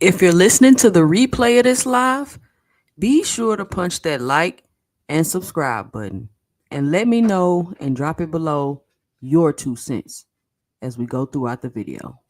If you're listening to the replay of this live, be sure to punch that like and subscribe button and let me know and drop it below your 2 cents as we go throughout the video.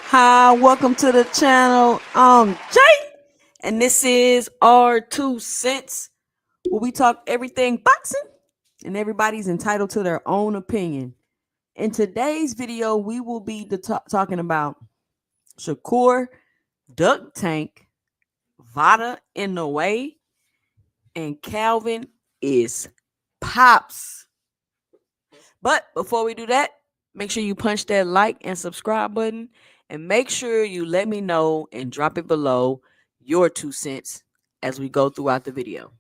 Hi, welcome to the channel. I'm Jay, and this is our 2 cents, where we talk everything boxing, and everybody's entitled to their own opinion. In today's video, we will be talking about Shakur, Duck Tank, Vada in the way, and Calvin is Pops. But before we do that, make sure you punch that like and subscribe button, and make sure you let me know and drop it below your 2 cents as we go throughout the video.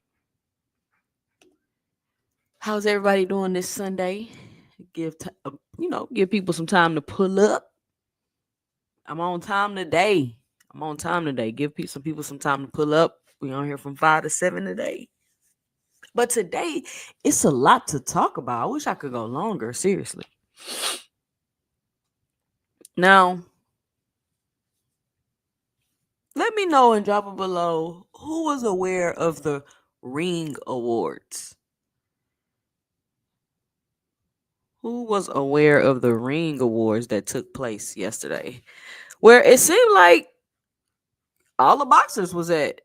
How's everybody doing this Sunday? Give people some time to pull up. I'm on time today. Give some people some time to pull up. We on here from 5 to 7 today. But today, it's a lot to talk about. I wish I could go longer, seriously. Now, let me know and drop it below who was aware of the Ring Awards. Who was aware of the Ring Awards that took place yesterday? Where it seemed like all the boxers was at.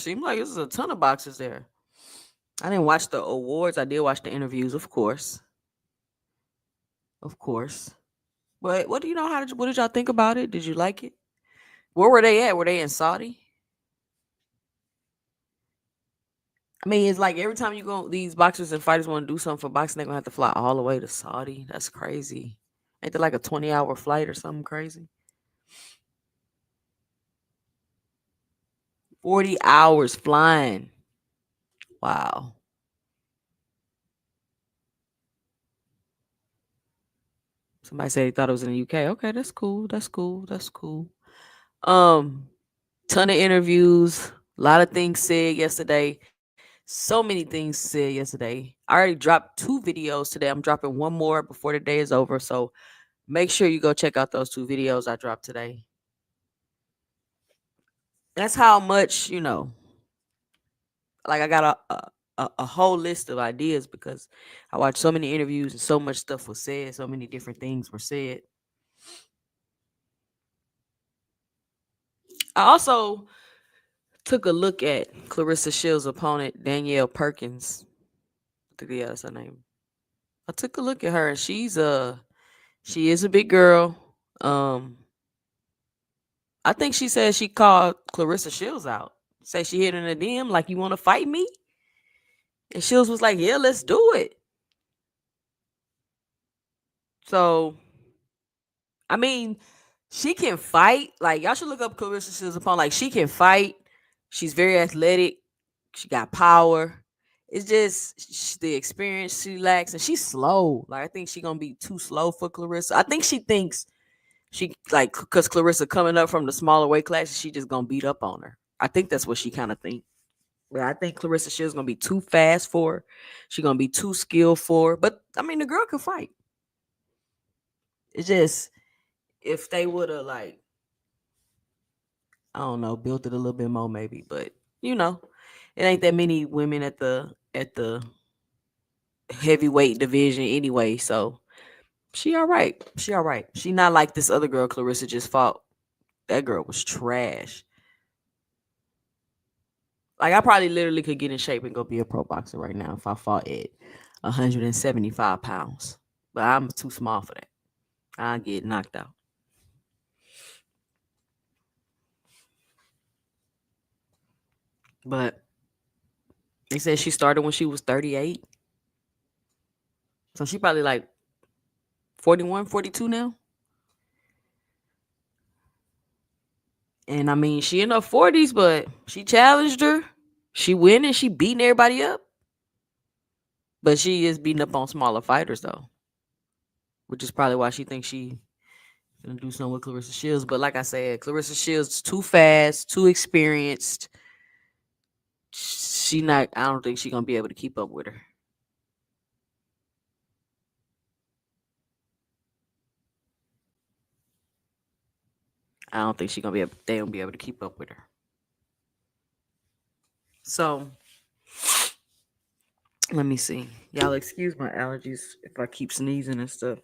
seemed like there's a ton of boxers there. I didn't watch the awards. I did watch the interviews, of course. Of course. But what do you know? What did y'all think about it? Did you like it? Where were they at? Were they in Saudi? I mean, it's like every time you go, these boxers and fighters want to do something for boxing, they're gonna have to fly all the way to Saudi. That's crazy. Ain't there like a 20-hour flight or something crazy? 40 hours flying. Wow. Somebody said he thought it was in the UK. Okay, that's cool. That's cool. That's cool. Um, Ton of interviews, a lot of things said yesterday. So many things said yesterday. I already dropped 2 videos today. I'm dropping one more before the day is over. So make sure you go check out those 2 videos I dropped today. That's how much, like I got a whole list of ideas because I watched so many interviews and so much stuff was said. So many different things were said. I also took a look at Clarissa Shields' opponent, Danielle Perkins. I think, yeah, that's her name. I took a look at her and she is a big girl. Um I think she said she called Clarissa Shields out. Say she hit in a DM like, you want to fight me? And Shields was like, yeah, let's do it. So I mean, she can fight. Like, y'all should look up Clarissa Shields upon. Like, she can fight. She's very athletic. She got power. It's just the experience she lacks, and she's slow. Like, I think she's gonna be too slow for Clarissa. I think she thinks she like because Clarissa coming up from the smaller weight classes, she just gonna beat up on her. I think that's what she kind of think. But I think Clarissa Shields gonna be too fast for her. She gonna be too skilled for her. But I mean, the girl can fight. It's just if they would have like I don't know, built it a little bit more maybe, but you know, it ain't that many women at the heavyweight division anyway, so she all right. She all right. She not like this other girl Clarissa just fought. That girl was trash. Like I probably literally could get in shape and go be a pro boxer right now if I fought at 175 pounds. But I'm too small for that. I get knocked out. But they said she started when she was 38. So she probably like 41, 42 now. And I mean, she in her 40s, but she challenged her. She winning, she beating everybody up. But she is beating up on smaller fighters though. Which is probably why she thinks she gonna do something with Clarissa Shields. But like I said, Clarissa Shields is too fast, too experienced. I don't think she's gonna be able to keep up with her. I don't think they gonna be able to keep up with her. So let me see. Y'all excuse my allergies if I keep sneezing and stuff.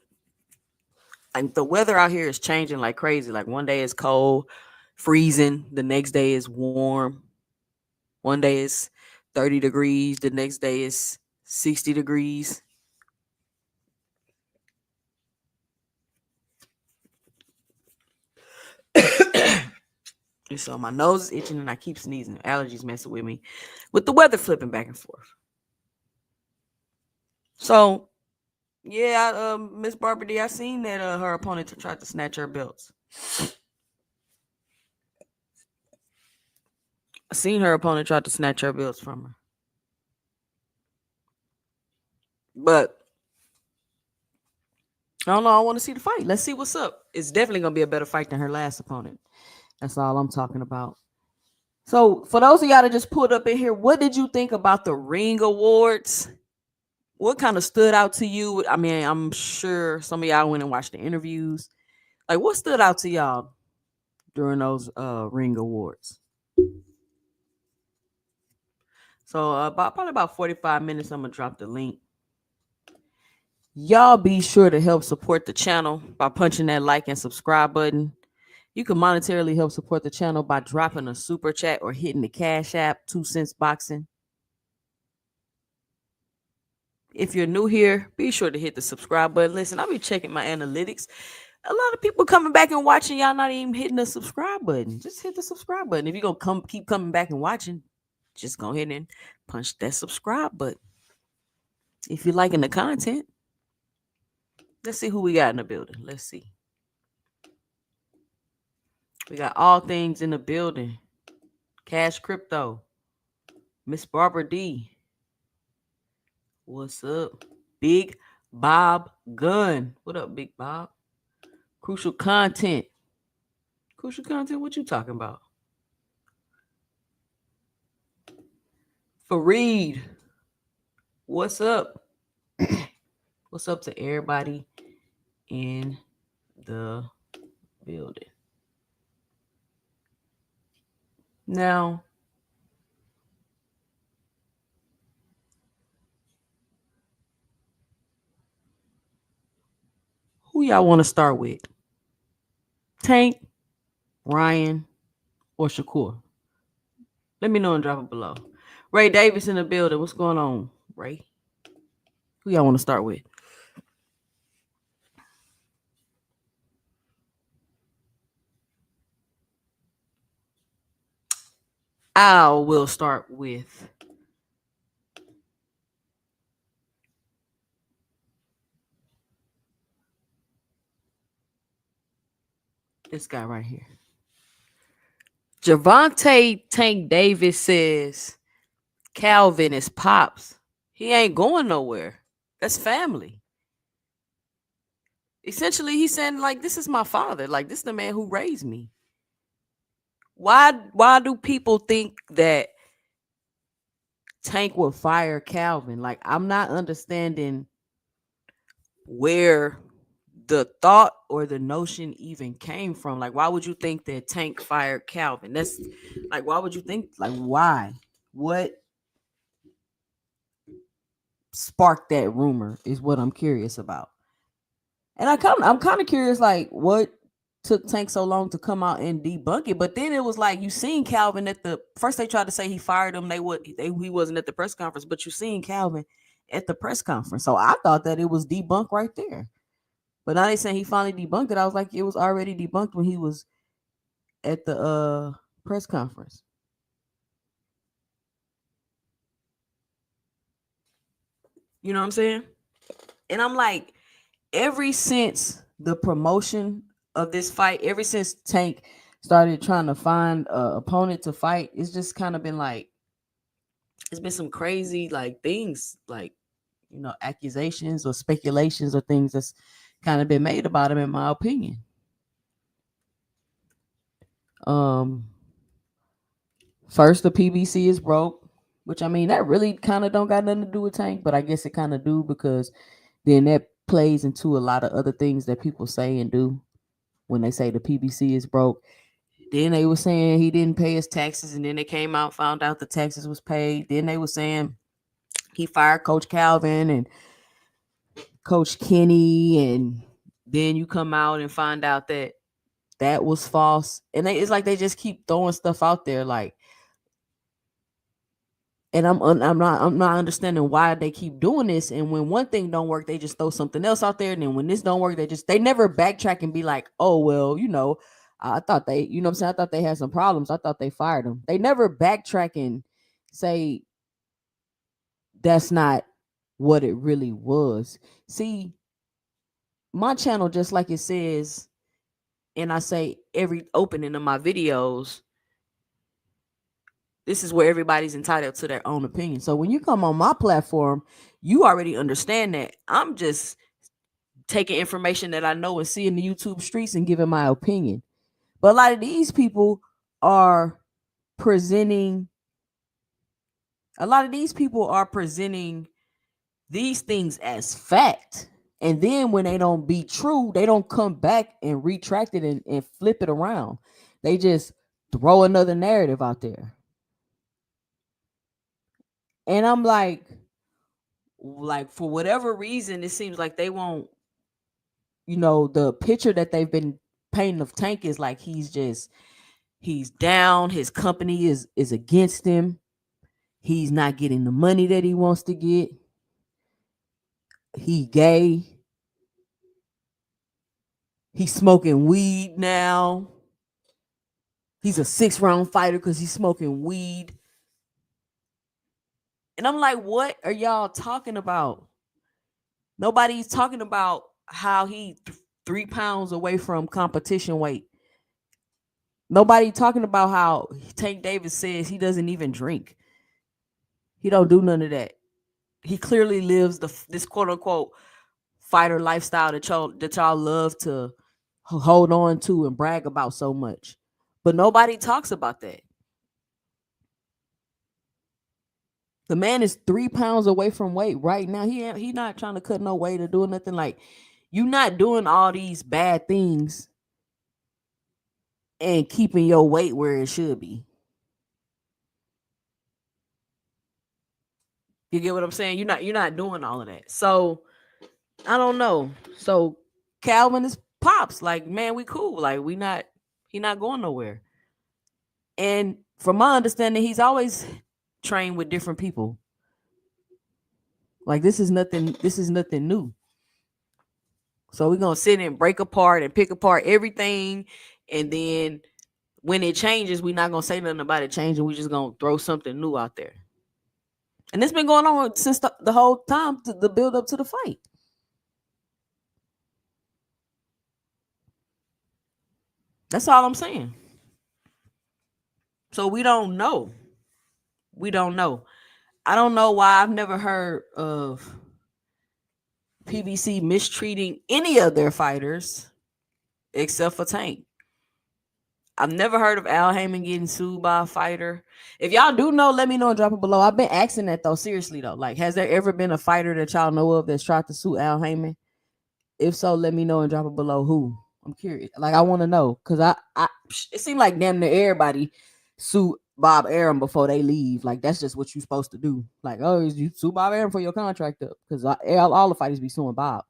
Like the weather out here is changing like crazy. Like one day it's cold, freezing, the next day is warm. One day is 30 degrees, the next day is 60 degrees. And so my nose is itching and I keep sneezing. Allergies messing with me with the weather flipping back and forth. So yeah, Miss Barbara D, I seen that her opponent tried to snatch her belts. I seen her opponent tried to snatch her belts from her. But I don't know. I want to see the fight. Let's see what's up. It's definitely gonna be a better fight than her last opponent. That's all I'm talking about. So for those of y'all that just pulled up in here, what did you think about the Ring Awards? What kind of stood out to you? I mean, I'm sure some of y'all went and watched the interviews. Like, what stood out to y'all during those Ring Awards? So probably about 45 minutes. I'm gonna drop the link. Y'all be sure to help support the channel by punching that like and subscribe button. You can monetarily help support the channel by dropping a super chat or hitting the Cash App 2 cents boxing. If you're new here, be sure to hit the subscribe button. Listen, I'll be checking my analytics. A lot of people coming back and watching, y'all not even hitting the subscribe button. Just hit the subscribe button. If you're gonna keep coming back and watching, just go ahead and punch that subscribe button. If you're liking the content, let's see who we got in the building. Let's see. We got all things in the building. Cash Crypto. Miss Barbara D. What's up? Big Bob Gunn. What up, Big Bob? Crucial Content. Crucial Content, what you talking about? Fareed. What's up? What's up to everybody in the building? Now, who y'all want to start with? Tank, Ryan, or Shakur? Let me know and drop it below. Ray Davis in the building. What's going on, Ray? Who y'all want to start with? I will start with this guy right here. Javante Tank Davis says Calvin is Pops. He ain't going nowhere. That's family. Essentially, he's saying, like, this is my father. Like, this is the man who raised me. Why do people think that Tank would fire Calvin? Like, I'm not understanding where the thought or the notion even came from. Like, why would you think that Tank fired Calvin? That's like, why would you think, like, why? What sparked that rumor is what I'm curious about. And I'm kind of curious, like, what took Tank so long to come out and debunk it? But then it was like, you seen Calvin at the first, they tried to say he fired him. He wasn't at the press conference, but you seen Calvin at the press conference. So I thought that it was debunked right there. But now they saying he finally debunked it. I was like, it was already debunked when he was at the press conference. You know what I'm saying? And I'm like, ever since the promotion of this fight, ever since Tank started trying to find an opponent to fight, it's just kind of been like, it's been some crazy like things, like, you know, accusations or speculations or things that's kind of been made about him, in my opinion. First, the PBC is broke, which, I mean, that really kind of don't got nothing to do with Tank, but I guess it kind of do, because then that plays into a lot of other things that people say and do when they say the PBC is broke. Then they were saying he didn't pay his taxes, and then they came out, found out the taxes was paid. Then they were saying he fired Coach Calvin and Coach Kenny, and then you come out and find out that that was false. And it's like they just keep throwing stuff out there, like, and I'm not understanding why they keep doing this. And when one thing don't work, they just throw something else out there. And then when this don't work, they never backtrack and be like, oh, well, you know, I thought they, you know what I'm saying? I thought they had some problems. I thought they fired him. They never backtrack and say that's not what it really was. See, my channel, just like it says, and I say every opening of my videos, this is where everybody's entitled to their own opinion. So when you come on my platform, you already understand that I'm just taking information that I know and see in the YouTube streets and giving my opinion. But a lot of these people are presenting these things as fact. And then when they don't be true, they don't come back and retract it and flip it around. They just throw another narrative out there. And I'm like, for whatever reason, it seems like they won't, you know, the picture that they've been painting of Tank is like he's down. His company is against him. He's not getting the money that he wants to get. He gay. He's smoking weed now. He's a 6-round fighter because he's smoking weed. And I'm like, what are y'all talking about? Nobody's talking about how he 3 pounds away from competition weight. Nobody talking about how Tank Davis says he doesn't even drink. He don't do none of that. He clearly lives this quote unquote fighter lifestyle that y'all love to hold on to and brag about so much. But nobody talks about that. The man is 3 pounds away from weight right now. He not trying to cut no weight or doing nothing. Like, you not doing all these bad things and keeping your weight where it should be. You get what I'm saying? You're not doing all of that. So I don't know. So Calvin is pops. Like, man, we cool. Like, he not going nowhere. And from my understanding, he's always trained with different people. Like, this is nothing new. So we're gonna sit and break apart and pick apart everything, and then when it changes, we're not gonna say nothing about it changing. We're just gonna throw something new out there. And it's been going on since the whole time, the build up to the fight. That's all I'm saying. So we don't know. We don't know. I don't know why I've never heard of PBC mistreating any of their fighters except for Tank. I've never heard of Al Heyman getting sued by a fighter. If y'all do know, let me know and drop it below. I've been asking that though, seriously though. Like, has there ever been a fighter that y'all know of that's tried to sue Al Heyman? If so, let me know and drop it below. Who? I'm curious. Like, I want to know because it seemed like damn near everybody sue Bob Arum before they leave. Like, that's just what you're supposed to do. Like, oh, you sue Bob Arum for your contract up because all the fighters be suing Bob.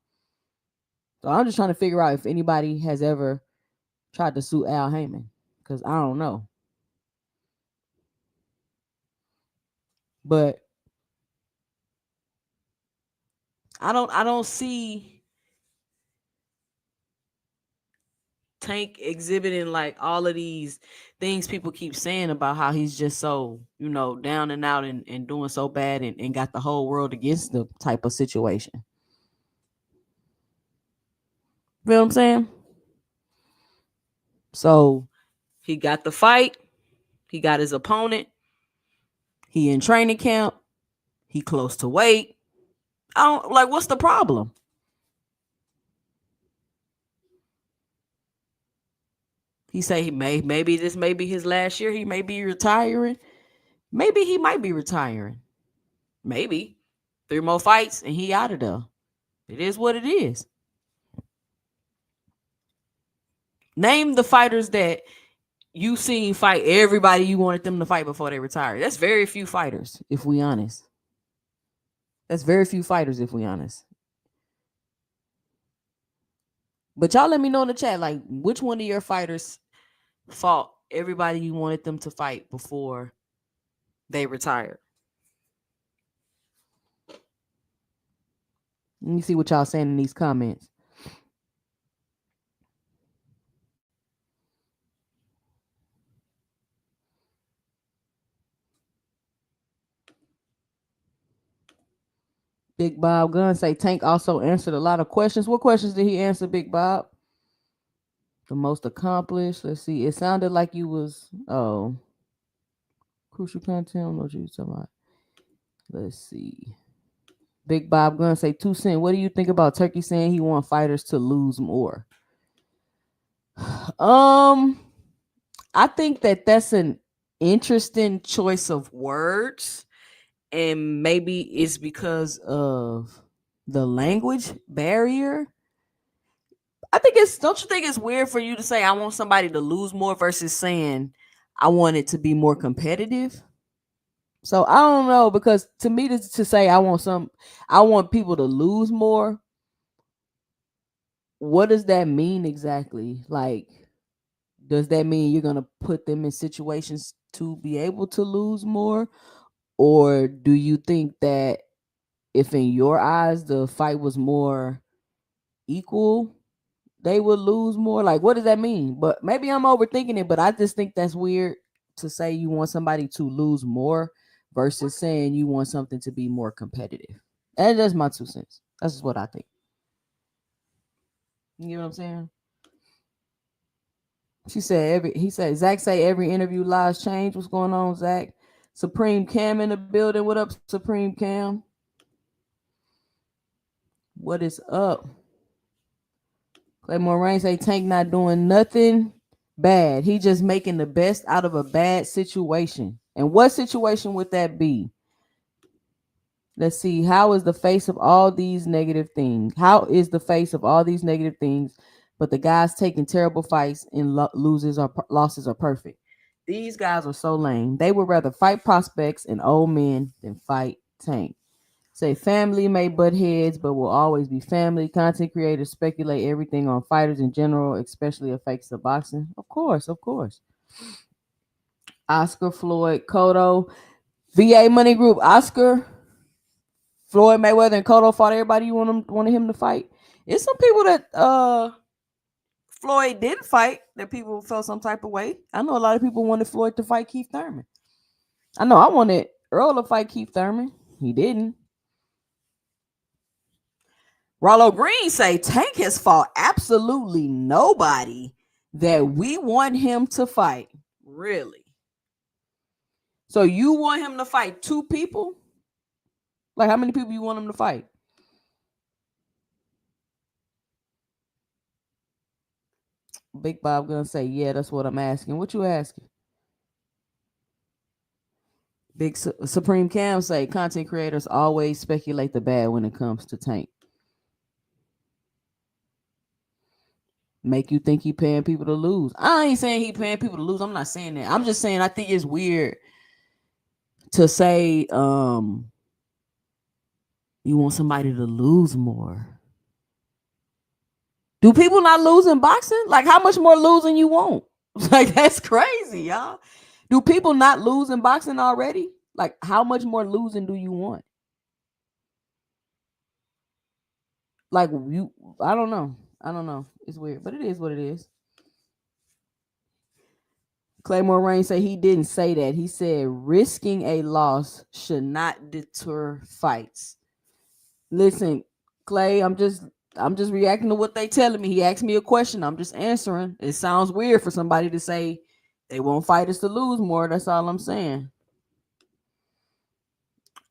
So I'm just trying to figure out if anybody has ever tried to sue Al Heyman because I don't know. But I don't see Tank exhibiting like all of these things people keep saying about how he's just so, down and out and doing so bad and got the whole world against the type of situation. You know what I'm saying? So he got the fight. He got his opponent. He in training camp. He close to weight. I don't like, what's the problem? He say maybe this may be his last year. He may be retiring. Maybe he might be retiring. Maybe 3 more fights and he out of there. It is what it is. Name the fighters that you seen fight everybody you wanted them to fight before they retire. That's very few fighters, if we honest. That's very few fighters, if we honest. But y'all let me know in the chat, like, which one of your fighters fought everybody you wanted them to fight before they retired? Let me see what y'all saying in these comments. Big Bob Gunn say Tank also answered a lot of questions. What questions did he answer, Big Bob? The most accomplished. Let's see. It sounded like you was crucial content. I don't know what you was talking about. Let's see. Big Bob Gunn say 2 cent. What do you think about Turkey saying he want fighters to lose more? I think that's an interesting choice of words, and maybe it's because of the language barrier. Don't you think it's weird for you to say I want somebody to lose more versus saying I want it to be more competitive? So I don't know, because to me to say I want people to lose more, what does that mean exactly? Like, does that mean you're gonna put them in situations to be able to lose more? Or do you think that if in your eyes the fight was more equal, they would lose more? Like, what does that mean? But maybe I'm overthinking it, but I just think that's weird to say you want somebody to lose more versus saying you want something to be more competitive. And that's my 2 cents. That's just what I think. You know what I'm saying? He said Zach say every interview lives change. What's going on, Zach? Supreme Cam in the building. What up, Supreme Cam? What is up? Claymore Rain say Tank not doing nothing bad. He just making the best out of a bad situation. And what situation would that be? Let's see. How is the face of all these negative things? How is the face of all these negative things? But the guys taking terrible fights and losses are perfect. These guys are so lame. They would rather fight prospects and old men than fight Tank. Say family may butt heads, but will always be family. Content creators speculate everything on fighters in general, especially affects the boxing. Of course, of course. Oscar Floyd Cotto, VA Money Group. Oscar Floyd Mayweather and Cotto fought everybody you wanted him to fight. It's some people that Floyd didn't fight that people felt some type of way. I know a lot of people wanted Floyd to fight Keith Thurman. I know I wanted Earl to fight Keith Thurman. He didn't. Rollo Green say Tank has fought absolutely nobody that we want him to fight. Really? So you want him to fight 2 people? Like, how many people you want him to fight? Big Bob gonna say, yeah, that's what I'm asking. What you asking? Big Supreme Cam say content creators always speculate the bad when it comes to Tank. Make you think he paying people to lose. I ain't saying he paying people to lose. I'm not saying that. I'm just saying I think it's weird to say you want somebody to lose more. Do people not lose in boxing? Like, how much more losing you want? Like, that's crazy, y'all. Do people not lose in boxing already? Like, how much more losing do you want? Like, I don't know. I don't know. It's weird, but it is what it is. Claymore Rain said he didn't say that. He said risking a loss should not deter fights. Listen, Clay, I'm just reacting to what they telling me. He asked me a question. I'm just answering. It sounds weird for somebody to say they want fighters to lose more. That's all I'm saying.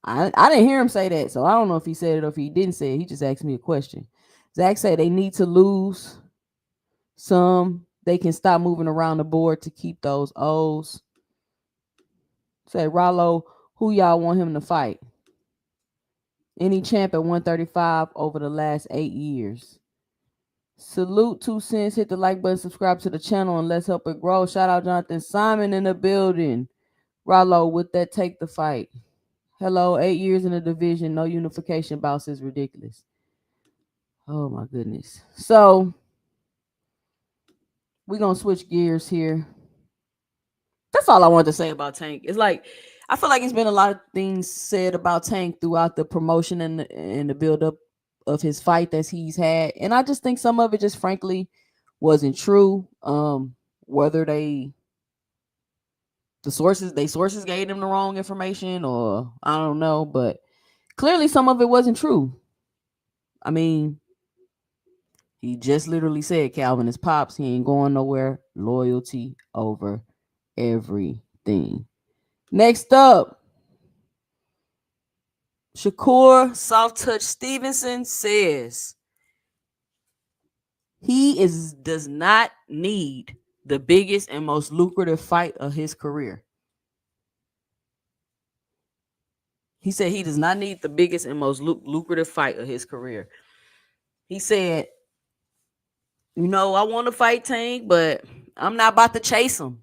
I didn't hear him say that, so I don't know if he said it or if he didn't say it. He just asked me a question. Zach said they need to lose some. They can stop moving around the board to keep those O's. Say Rollo, who y'all want him to fight? Any champ at 135 over the last 8 years. Salute 2 cents. Hit the like button, subscribe to the channel, and let's help it grow. Shout out Jonathan Simon in the building. Rollo, would that take the fight? Hello, 8 years in the division, no unification bouts is ridiculous. Oh my goodness. So we're gonna switch gears here. That's all I wanted to say about Tank. It's like I feel like it's been a lot of things said about Tank throughout the promotion and the build up of his fight that he's had, and I just think some of it just frankly wasn't true. Whether sources gave them the wrong information, or I don't know, but clearly some of it wasn't true. I mean, he just literally said Calvin is pops. He ain't going nowhere. Loyalty over everything. Next up, Shakur Soft Touch Stevenson says does not need the biggest and most lucrative fight of his career. He said he does not need the biggest and most lucrative fight of his career. He said, I want to fight Tank, but I'm not about to chase him.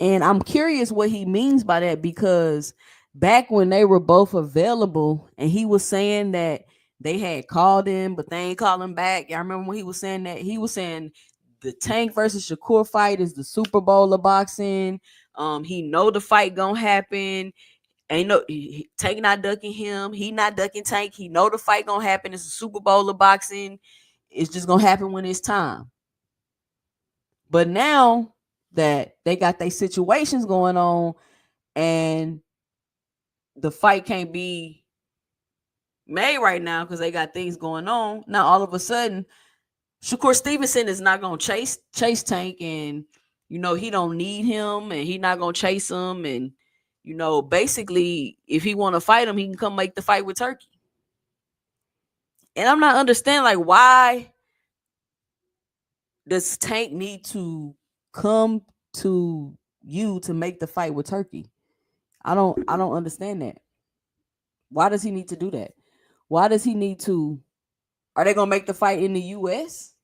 And I'm curious what he means by that, because back when they were both available and he was saying that They had called him, but they ain't call him back. Y'all remember when he was saying that? He was saying the Tank versus Shakur fight is the Super Bowl of boxing. He know the fight gonna happen. Ain't no Tank not ducking him. He not ducking Tank. He know the fight gonna happen. It's a Super Bowl of boxing. It's just gonna happen when it's time. But now that they got their situations going on and the fight can't be made right now because they got things going on. Now all of a sudden, Shakur Stevenson is not gonna chase Tank, and he don't need him, and he not gonna chase him, and basically, if he want to fight him, he can come make the fight with Turkey. And I'm not understanding like why does Tank need to come to you to make the fight with Turkey? I don't understand that. Why does he need to do that? Why does he need to? Are they gonna make the fight in the US?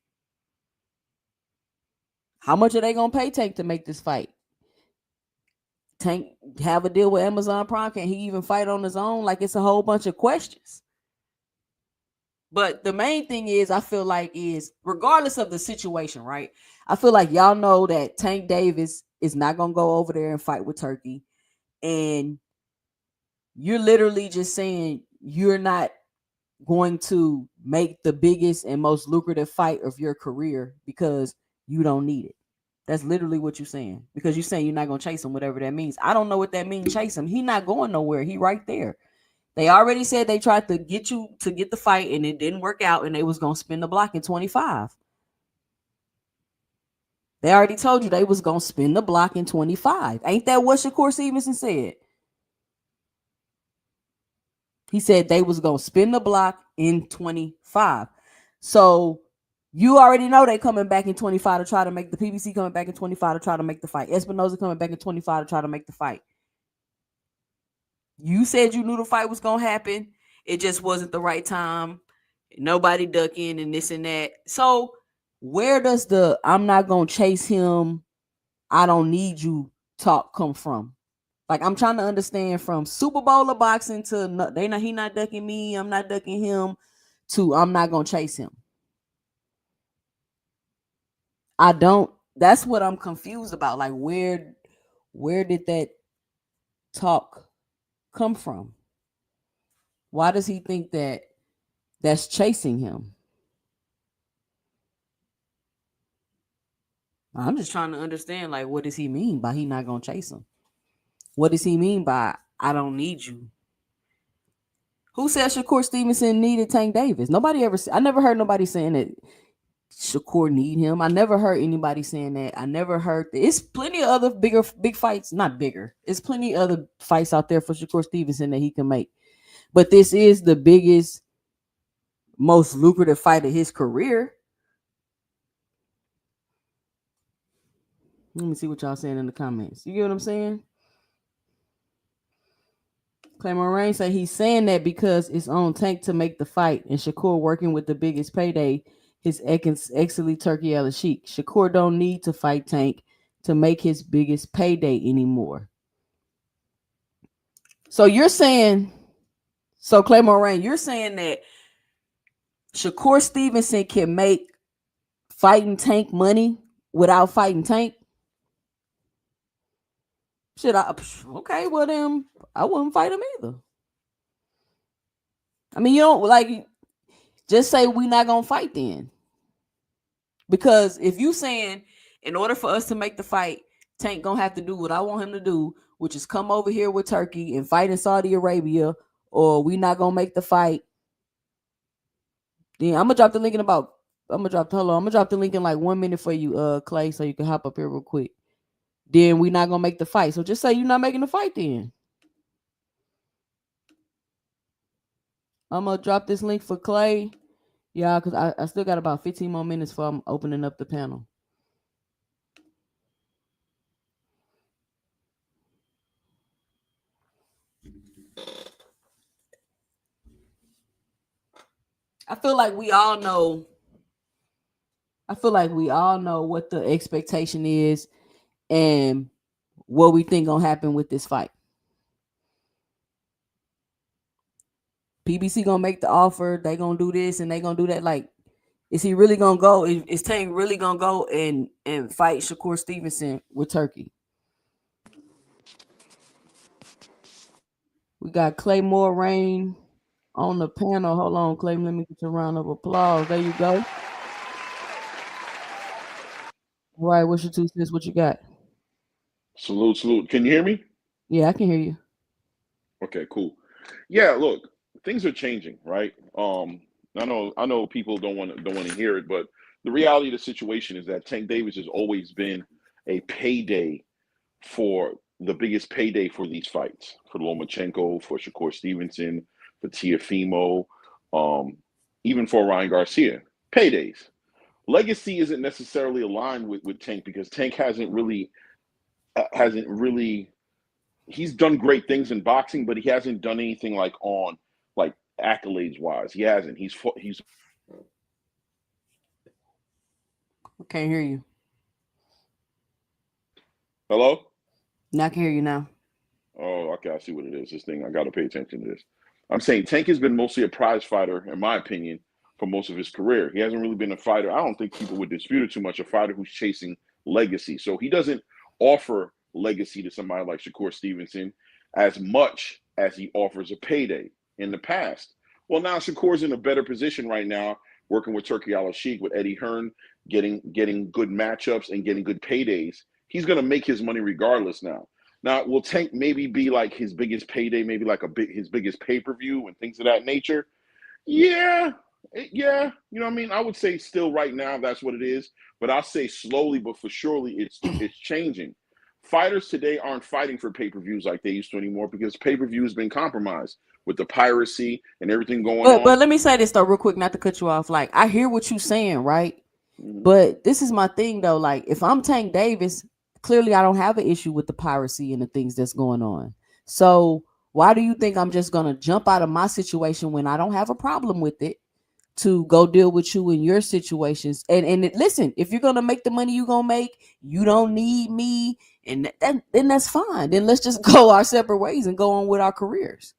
How much are they gonna pay Tank to make this fight? Tank have a deal with Amazon Prime? Can he even fight on his own? Like, it's a whole bunch of questions. But the main thing is, I feel like, is regardless of the situation, right? I feel like y'all know that Tank Davis is not gonna go over there and fight with Turkey, and you're literally just saying you're not going to make the biggest and most lucrative fight of your career because you don't need it. That's literally what you're saying, because you're saying you're not going to chase him, whatever that means. I don't know what that means, chase him. He not going nowhere. He right there. They already said they tried to get you to get the fight and it didn't work out, and they was going to spin the block in 25. They already told you they was going to spin the block in 25. Ain't that what Shakur Stevenson said? He said they was going to spin the block in 25. So you already know they coming back in 25 to try to make the PBC, coming back in 25 to try to make the fight. Espinoza coming back in 25 to try to make the fight. You said you knew the fight was going to happen. It just wasn't the right time. Nobody ducking and this and that. So where does the I'm not going to chase him, I don't need you talk come from? Like, I'm trying to understand from Super Bowl of boxing to he not ducking me, I'm not ducking him, to I'm not going to chase him. That's what I'm confused about. Like, where did that talk come from? Why does he think that that's chasing him? I'm just trying to understand, like, what does he mean by he not going to chase him? What does he mean by I don't need you? Who said Shakur Stevenson needed Tank Davis? I never heard nobody saying that Shakur need him. I never heard anybody saying that. I never heard that. It's plenty of other big fights, not bigger. It's plenty of other fights out there for Shakur Stevenson that he can make. But this is the biggest, most lucrative fight of his career. Let me see what y'all saying in the comments. You get what I'm saying? Clay Moraine said he's saying that because it's on Tank to make the fight, and Shakur working with the biggest payday, his ex-elite Turkey Al Sheik. Shakur don't need to fight Tank to make his biggest payday anymore. So you're saying, Clay Moraine, you're saying that Shakur Stevenson can make fighting Tank money without fighting Tank? Okay, well then I wouldn't fight him either. I mean, you don't like, just say we not gonna fight then. Because if you saying in order for us to make the fight, Tank gonna have to do what I want him to do, which is come over here with Turkey and fight in Saudi Arabia, or we not gonna make the fight, then I'm gonna drop the link in like 1 minute for you, Clay, so you can hop up here real quick. Then we not gonna make the fight. So just say you're not making the fight then. I'm gonna drop this link for Clay. Yeah, because I still got about 15 more minutes before I'm opening up the panel. I feel like we all know what the expectation is and what we think gonna happen with this fight. PBC gonna make the offer. They gonna do this and they gonna do that. Like, is he really gonna go? Is Tank really gonna go and fight Shakur Stevenson with Turkey? We got Claymore Rain on the panel. Hold on, Clay. Let me get your round of applause. There you go. All right, what's your 2 cents? What you got? Salute, salute. Can you hear me? Yeah, I can hear you. Okay, cool. Yeah, look, things are changing, right? I know people don't want to hear it, but the reality of the situation is that Tank Davis has always been a payday for the biggest payday for these fights, for Lomachenko, for Shakur Stevenson, for Tiafimo, um, even for Ryan Garcia. Paydays. Legacy isn't necessarily aligned with Tank because Tank hasn't really he's done great things in boxing, but he hasn't done anything like on like accolades wise. He hasn't. He's I can't hear you. hello. Now I can hear you now. Oh, okay. I see what it is. This thing. I got to pay attention to this. I'm saying Tank has been mostly a prize fighter, in my opinion, for most of his career. He hasn't really been a fighter. I don't think people would dispute it too much. A fighter who's chasing legacy. So he doesn't offer legacy to somebody like Shakur Stevenson as much as he offers a payday in the past. Well, now Shakur's in a better position right now, working with Turkey Al Sheikh, with Eddie Hearn, getting good matchups and getting good paydays. He's going to make his money regardless now. Now, will Tank maybe be like his biggest payday, maybe like his biggest pay per view and things of that nature? Yeah, yeah. You know what I mean? I would say still right now that's what it is, but I'll say slowly but for surely it's changing. Fighters today aren't fighting for pay per views like they used to anymore because pay per view has been compromised with the piracy and everything going But on. let me say this though, real quick, not to cut you off. Like, I hear what you saying, right? Mhm. But this is my thing though. Like, if I'm Tank Davis, clearly I don't have an issue with the piracy and the things that's going on. So why do you think I'm just gonna jump out of my situation when I don't have a problem with it to go deal with you in your situations? Listen, if you're gonna make the money you gonna make, you don't need me, and then that's fine. Then let's just go our separate ways and go on with our careers.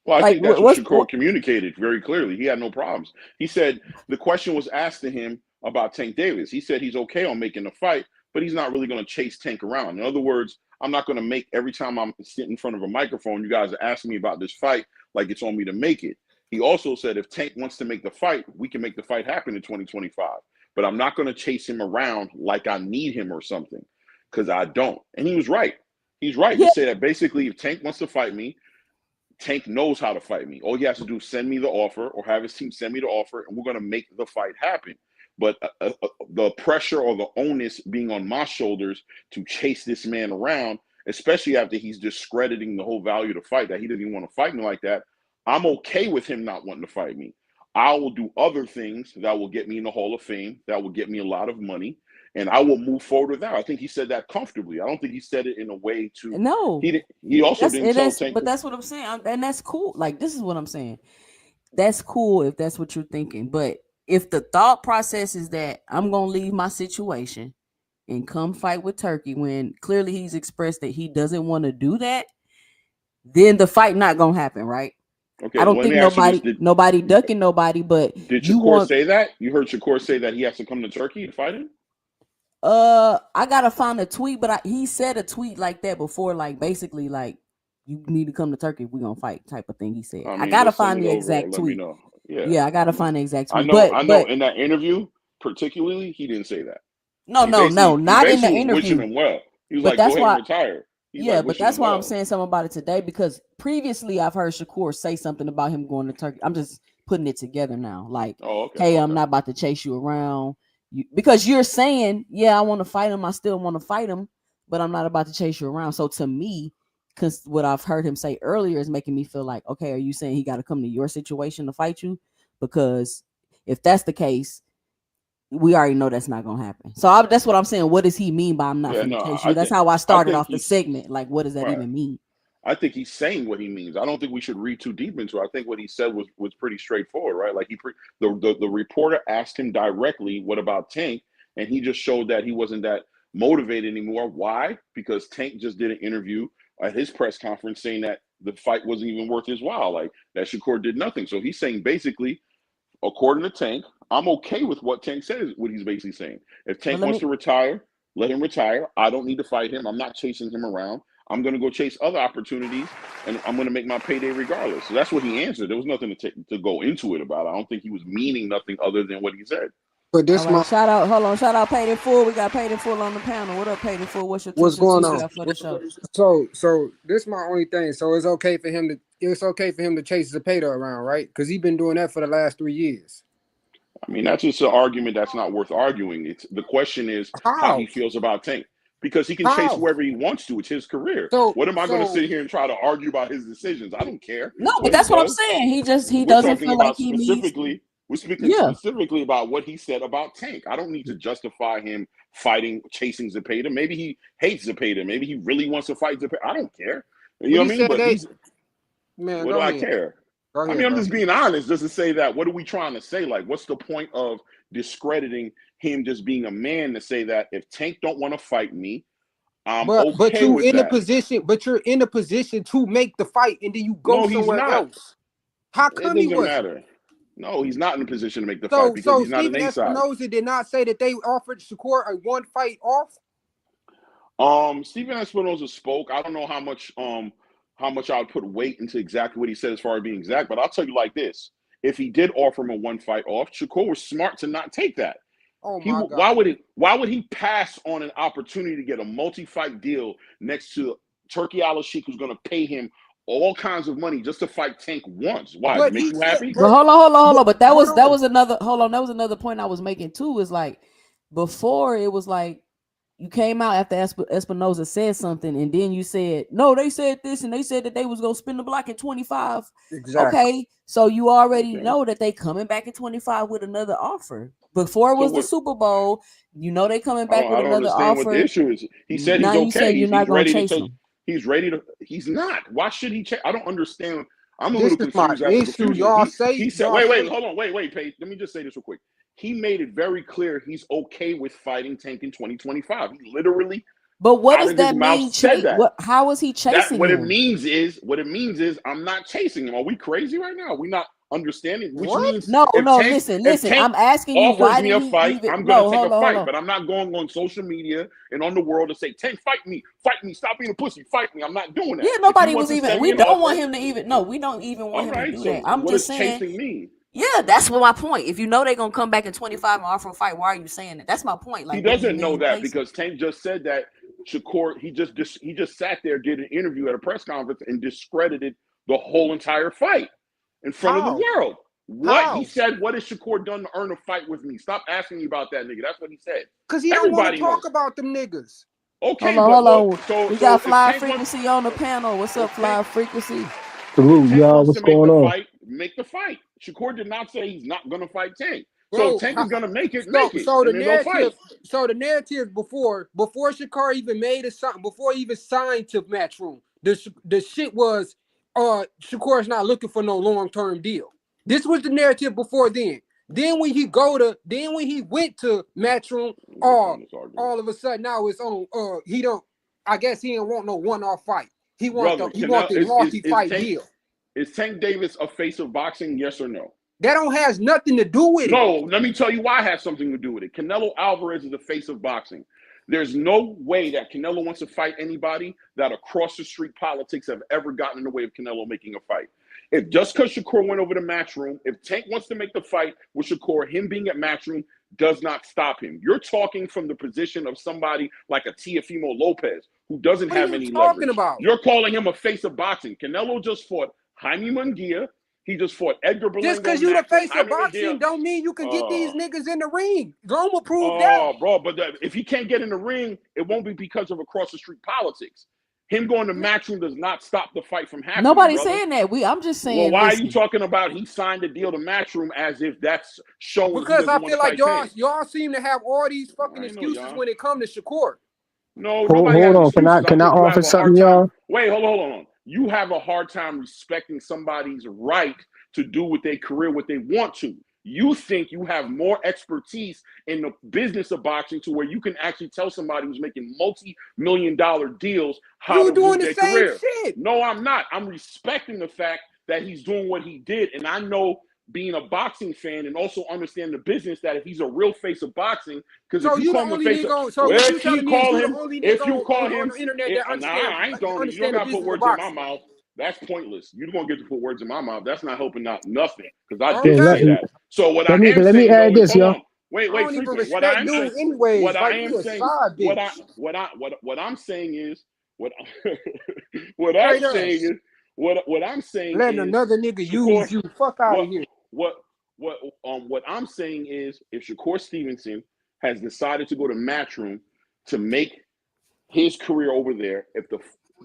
Well, I Like, think that's what what's Shakur communicated very clearly. He had no problems. He said the question was asked to him about Tank Davis. He said he's okay on making the fight, but he's not really going to chase Tank around. In other words, I'm not going to make every time I'm sitting in front of a microphone, you guys are asking me about this fight like it's on me to make it. He also said if Tank wants to make the fight, we can make the fight happen in 2025. But I'm not going to chase him around like I need him or something because I don't. And he was right. He's right to yeah, say that basically if Tank wants to fight me, Tank knows how to fight me. All he has to do is send me the offer or have his team send me the offer, and we're going to make the fight happen. But the pressure or the onus being on my shoulders to chase this man around, especially after he's discrediting the whole value of the fight, that he doesn't even want to fight me like that, I'm okay with him not wanting to fight me. I will do other things that will get me in the Hall of Fame, that will get me a lot of money, and I will move forward with that. I think he said that comfortably. I don't think he said it in a way to. no, He also that's didn't it. tell That's Tank. but that's what I'm saying, and that's cool. Like, this is what I'm saying. That's cool if that's what you're thinking. But if the thought process is that I'm gonna leave my situation and come fight with Turkey when clearly he's expressed that he doesn't want to do that, then the fight not gonna happen, right? I Okay, don't well, let think me ask you this: nobody ducking nobody, but Did you Shakur want say that? You heard Shakur say that he has to come to Turkey to fight him? I gotta find a tweet, but he said a tweet like that before, like basically like you need to come to Turkey, we're gonna fight type of thing he said. I I mean, gotta just send find it the over or exact let me tweet. know. Yeah, Yeah, I I gotta mean, find the exact I tweet. know, But I know. In that interview, particularly, he didn't say that. no, no, no, He not in the basically was wishing interview. him well. He was But like, "Go that's ahead and why retire." He's yeah, like but wishing that's him why I'm well. saying something about it today because previously I've heard Shakur say something about him going to Turkey. I'm just putting it together now. Like, Oh, okay, hey, I'm okay. not about to chase you around. Because you're saying, yeah, I want to fight him. I still want to fight him, but I'm not about to chase you around. So to me, because what I've heard him say earlier is making me feel like, okay, are you saying he got to come to your situation to fight you? Because if that's the case, we already know that's not gonna happen. So that's what I'm saying. What does he mean by I'm not Yeah, finna no, chase you? That's how I I started think off the he's segment. Like, what does that right. even mean? I think he's saying what he means. I don't think we should read too deep into it. I think what he said was pretty straightforward, right? Like the reporter asked him directly, "What about Tank?" And he just showed that he wasn't that motivated anymore. Why? Because Tank just did an interview at his press conference saying that the fight wasn't even worth his while. Like that Shakur did nothing. So he's saying basically, according to Tank, I'm okay with what Tank says, what he's basically saying. If But Tank let wants me to retire, let him retire. I don't need to fight him. I'm not chasing him around. I'm going to go chase other opportunities, and I'm going to make my payday regardless. So that's what he answered. There was nothing to go into it about. I don't think he was meaning nothing other than what he said. But all this right. my Shout out, hold on. Shout out Paid in Full. We got Paid in Full on the panel. What up, Paid in Full? What's your 2 what's cents going what you on. got for the show? So this my only thing. So it's okay for him to chase Zepeda around, right? Because he's been doing that for the last 3 years. I mean, that's just an argument that's not worth arguing. It's the question is how he How? feels about Tank because he can chase How? whoever he wants to. It's his career. So What am I going to so sit here and try to argue about his decisions? I don't care No, but what he that's what I'm does. saying. He We're doesn't talking feel like about he needs. specifically. We're speaking Yeah. specifically about what he said about Tank. I don't need to justify him fighting, chasing Zepeda. Maybe he hates Zepeda. Maybe he really wants to fight Zepeda. I don't care. You but know he what I mean? said But they he's man, what do go I ahead. care? Go I ahead, mean, I'm bro. just being honest, just to say that. What are we trying to say? Like, what's the point of discrediting him just being a man to say that if Tank don't want to fight me, I'm But okay you with in a that. position, but you're in a position to make the fight and then you go No, he's somewhere not. else. How It come he doesn't wasn't? matter. No, he's not in a position to make the fight because So he's not an Stephen A side. Espinoza did not say that they offered Shakur a one fight off. Stephen Espinoza spoke. I don't know how much I would put weight into exactly what he said as far as being exact, but I'll tell you like this: if he did offer him a one fight off, Shakur was smart to not take that. Oh He my why God. would he pass on an opportunity to get a multi fight deal next to Turkey Al Sheikh, who's going to pay him all kinds of money just to fight Tank once? Why? To But make he you said, happy? But hold on. But that hold was on. another hold on. That was another point I was making too. Is like before it was like you came out after Espinoza said something, and then you said no. They said this, and they said that they was gonna spin the block at 25. Exactly. Okay, so you already Okay. know that they coming back at 25 with another offer. Before it So was the what? Super Bowl, you know they coming back with I don't another understand what the offer. issue is. He said Now he's you okay. saying you're He's not gonna ready to chase take. them. He's ready to. He's not. Why should he check? I don't understand. I'm a This little is my confused as to issue. confusion. He said, Y'all wait, say, hold on, wait, Paige. Let me just say this real quick. He made it very clear he's okay with fighting Tank in 2025. He literally, But what out does of his that mouth, mean? said that. What? How is he That chasing what it him? means is I'm not chasing him. Are we crazy right now? Are we not understanding? Which what? means No, no. if Listen. Tank I'm asking you, offers why me did a he fight, even? I'm gonna No, take a hold fight. on. But I'm not going on social media and on the world to say, Tank, fight me, stop being a pussy, fight me. I'm not doing that. Yeah, If he nobody wants was to even. send me We an don't want offer, him to even. No, we don't even want all him to right. do that. So I'm what just does saying. chasing mean? Yeah, that's what my point. If you know they're gonna come back in 25 and offer a fight, why are you saying that? That's my point. He Like, what do you doesn't know mean that chasing? because Tank just said that Shakur, he just sat there, did an interview at a press conference and discredited the whole entire fight in front of the How? world. What he How? said, what has Shakur done to earn a fight with me? Stop asking me about that nigga. That's what he said. Because he don't want to Everybody talk knows. about them niggas. Okay, but Hold look, on. We so got if Fly Tank wants Frequency on the panel. What's up, if Tank Fly Frequency? if Salute, Tank y'all. wants What's to make going the on? fight, make the fight. Shakur did not say he's not gonna fight Tank. So if Bro, Tank is gonna make it, so the and then they'll fight. narrative before Shakar even made a sign, before he even signed to Matchroom, the shit was Shakur's not looking for no long-term deal. This was the narrative before then. Then when he went to Matchroom, Understand this argument. all of a sudden now it's on he don't, I guess he didn't want no one-off fight. He want Brother, the multi-fight deal. Is Tank Davis a face of boxing? Yes or no? That don't has nothing to do with it. No, let me tell you why it has something to do with it. Canelo Alvarez is the face of boxing. There's no way that Canelo wants to fight anybody that across the street politics have ever gotten in the way of Canelo making a fight. If just because Shakur went over to Matchroom, if Tank wants to make the fight with Shakur, him being at Matchroom does not stop him. You're talking from the position of somebody like a Teofimo Lopez who doesn't What are have you any talking leverage. about? You're calling him a face of boxing. Canelo just fought Jaime Munguia. He just fought Edgar Just Berlanga because on you the Matchroom. face of Jaime Munguia. boxing don't mean you can get these Uh, niggas in the ring. Loma proved that. bro, but if he can't get in the ring, it won't be because of across the street politics. Him going to Matchroom does not stop the fight from happening, Nobody's brother. saying that. I'm just Well, saying, why are you listen. talking about he signed a deal to Matchroom as if that's showing he Because doesn't I want feel to like fight Tank? y'all seem to have all these fucking I know excuses y'all. when it comes to Shakur. No, Hold, nobody hold has on. Can I excuses. I can I think you offer have a hard something, time. y'all? Wait, hold on. You have a hard time respecting somebody's right to do with their career what they want to. You think you have more expertise in the business of boxing to where you can actually tell somebody who's making multi-million-dollar deals how You to move doing the their same career. shit. No, I'm not. I'm respecting the fact that he's doing what he did. And I know, being a boxing fan and also understand the business, that if he's a real face of boxing, because So if you you the call him a only face of, nigga on. So well, what you if he telling me is call you the him, only nigga if you call on him, the internet that nah, understand I ain't throwing it. You don't understand the got to put business of words in my boxing. mouth. That's pointless. You're going to get to put words in my mouth. That's not helping out nothing, because I did Okay. say that. So what I am let me saying, though, add is, this, hold y'all. on. Wait, I don't even frequent. What I respect am dude saying, anyways. what I Like am you a saying, side bitch. what I'm saying is, what what I'm Straight up. saying is, what I'm saying Letting is, another nigga Shakur, use you. Fuck out what of here. what what I'm saying is, if Shakur Stevenson has decided to go to Matchroom to make his career over there,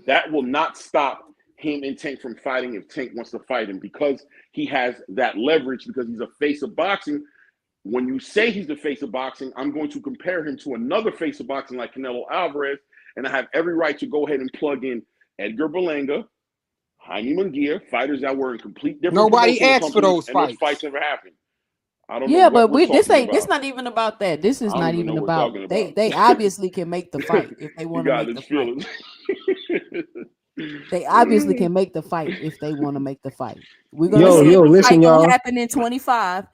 that will not stop him and Tank from fighting if Tank wants to fight him, because he has that leverage, because he's a face of boxing. When you say he's the face of boxing, I'm going to compare him to another face of boxing like Canelo Alvarez, and I have every right to go ahead and plug in Edgar Berlanga, Jaime Munguia, fighters that were in complete different Nobody promotional asked for companies, those and those fights. fights never happened. I don't know Yeah, what but we're this talking ain't. This about. not even about that. This I is don't not even know even what we're about. talking They about. they obviously can make the fight if they You want to got make his the fight. feelings. They obviously can make the fight if they want to make the fight. We're gonna Yo, see if yo, the listen, fight gonna y'all. happen in 25.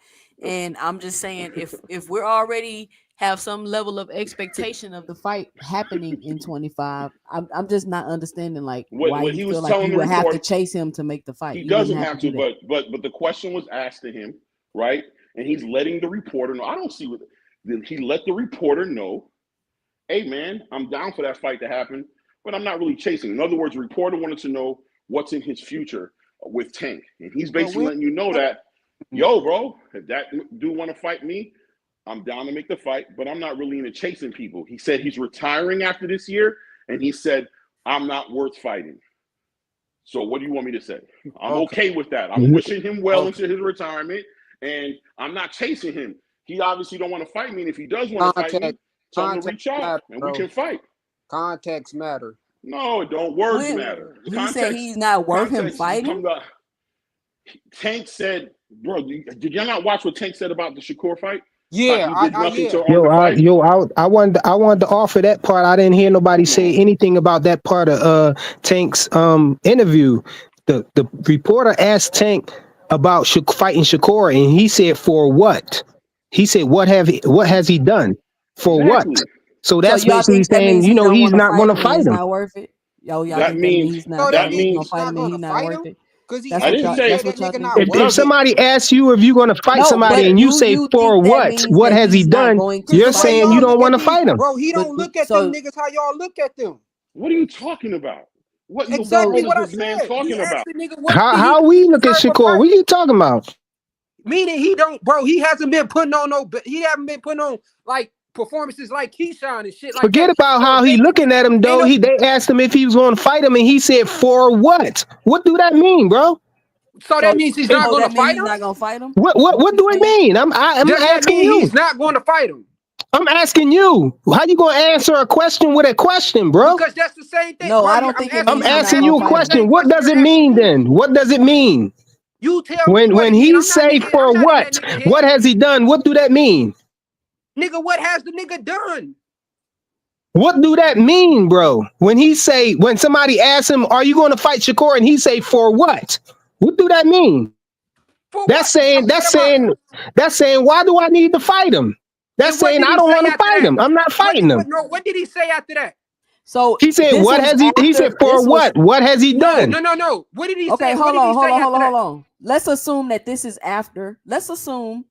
And I'm just saying, if we're already have some level of expectation of the fight happening in 25, I'm just not understanding like why What you he feel was like telling you the would have to reporter, chase him to make the fight. he You wouldn't doesn't have to have do to, that. but the question was asked to him, right? And he's letting the reporter know. I don't see what he let the reporter know. Hey man, I'm down for that fight to happen, but I'm not really chasing. In other words, the reporter wanted to know what's in his future with Tank, and he's But basically when letting you know that, yo, bro, if that dude want to fight me, I'm down to make the fight, but I'm not really into chasing people. He said he's retiring after this year, and he said, I'm not worth fighting. So what do you want me to say? I'm okay, okay with that. I'm wishing him well okay. into his retirement, and I'm not chasing him. He obviously don't want to fight me, and if he does want to fight Contact me, tell him to contact reach out, matter, and we bro. can fight. Context matter. No, it don't. Words When matter. he said he's not worth him Context fighting, comes up. Tank said, bro, did y'all not watch what Tank said about the Shakur fight? How Yeah, he did nothing yeah. to earn the fight? I wanted to offer that part. I didn't hear nobody Come say on. anything about that part of Tank's interview. The reporter asked Tank about fighting Shakur, and he said, "For what?" He said, what has he done? For what?" Exactly. So so that's y'all basically think that saying, means he don't he's want to not fight going to him and fight it's him. not worth it? Y'all That think that means means he's So not that that that he's means gonna means he's fight not him and gonna he's not fight worth him it? because he That's I said what didn't y'all. say that That's that what y'all nigga think not that If worth means. it. somebody asks you if you're going to fight No, somebody but and you do say you for think that what? means What that has he he's not done? going to Cause You're the way fight saying you y'all him? don't look want at to these, fight him. bro, he But don't look at them so niggas how y'all look at them. What are you talking about? What in the Exactly world so is what I this man said. He talking asked about? the nigga, what did How he we look at deserve a Shakur? fight? What are you talking about? Meaning he don't, bro. He hasn't been putting on he haven't been putting on like performances like Keyshawn and shit like Forget that. about So how he looking at him ain't though. no. They asked him if he was going to fight him, and he said for what? What do that mean, bro? So that so means he's not It, so going to that means fight he's him. not gonna fight him? what Is what what what you do it saying? mean? I'm Does that asking mean you. he's not going to fight him? I'm asking you. How you gonna answer a question with a question, bro? Because that's the same thing, No, bro. I don't I'm think it asking I'm means you. he's I'm not asking asking gonna you a you fight the him. question. same What question does you're it asking mean me. then? What does it mean? You tell me what When it he mean. I'm not say in that. I'm for not in that what? nigga What head. has he done? What do that mean? Nigga, what has the nigga done? What do that mean, bro? When somebody asks him, "Are you going to fight Shakur?" and he say, "For what?" What do that mean? For That's what? saying What that's am I? saying that's saying why do I need to fight him? That's And what saying did I he don't say want to after fight that? him. I'm not fighting him. What did he say after that? So He said, this "What was has he?" He said, after "For this was what? What has he No, done?" no, no, no. What did he say? okay. What Hold did he on, hold say on, hold after on, that? hold on. Let's assume that this is after. Let's assume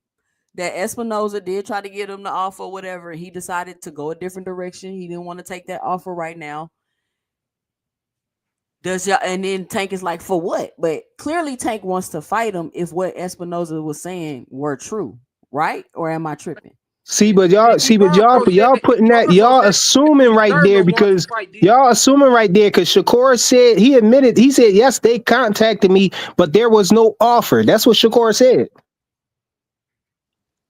that Espinoza did try to get him the offer, or whatever. He decided to go a different direction. He didn't want to take that offer right now. Does y'all and then Tank is like, for what? But clearly Tank wants to fight him if what Espinoza was saying were true, right? Or am I tripping? Y'all putting that, Evolve y'all said he assuming right deserved there a want to because fight deal. y'all assuming right there because Shakur said he said yes, they contacted me, but there was no offer. That's what Shakur said.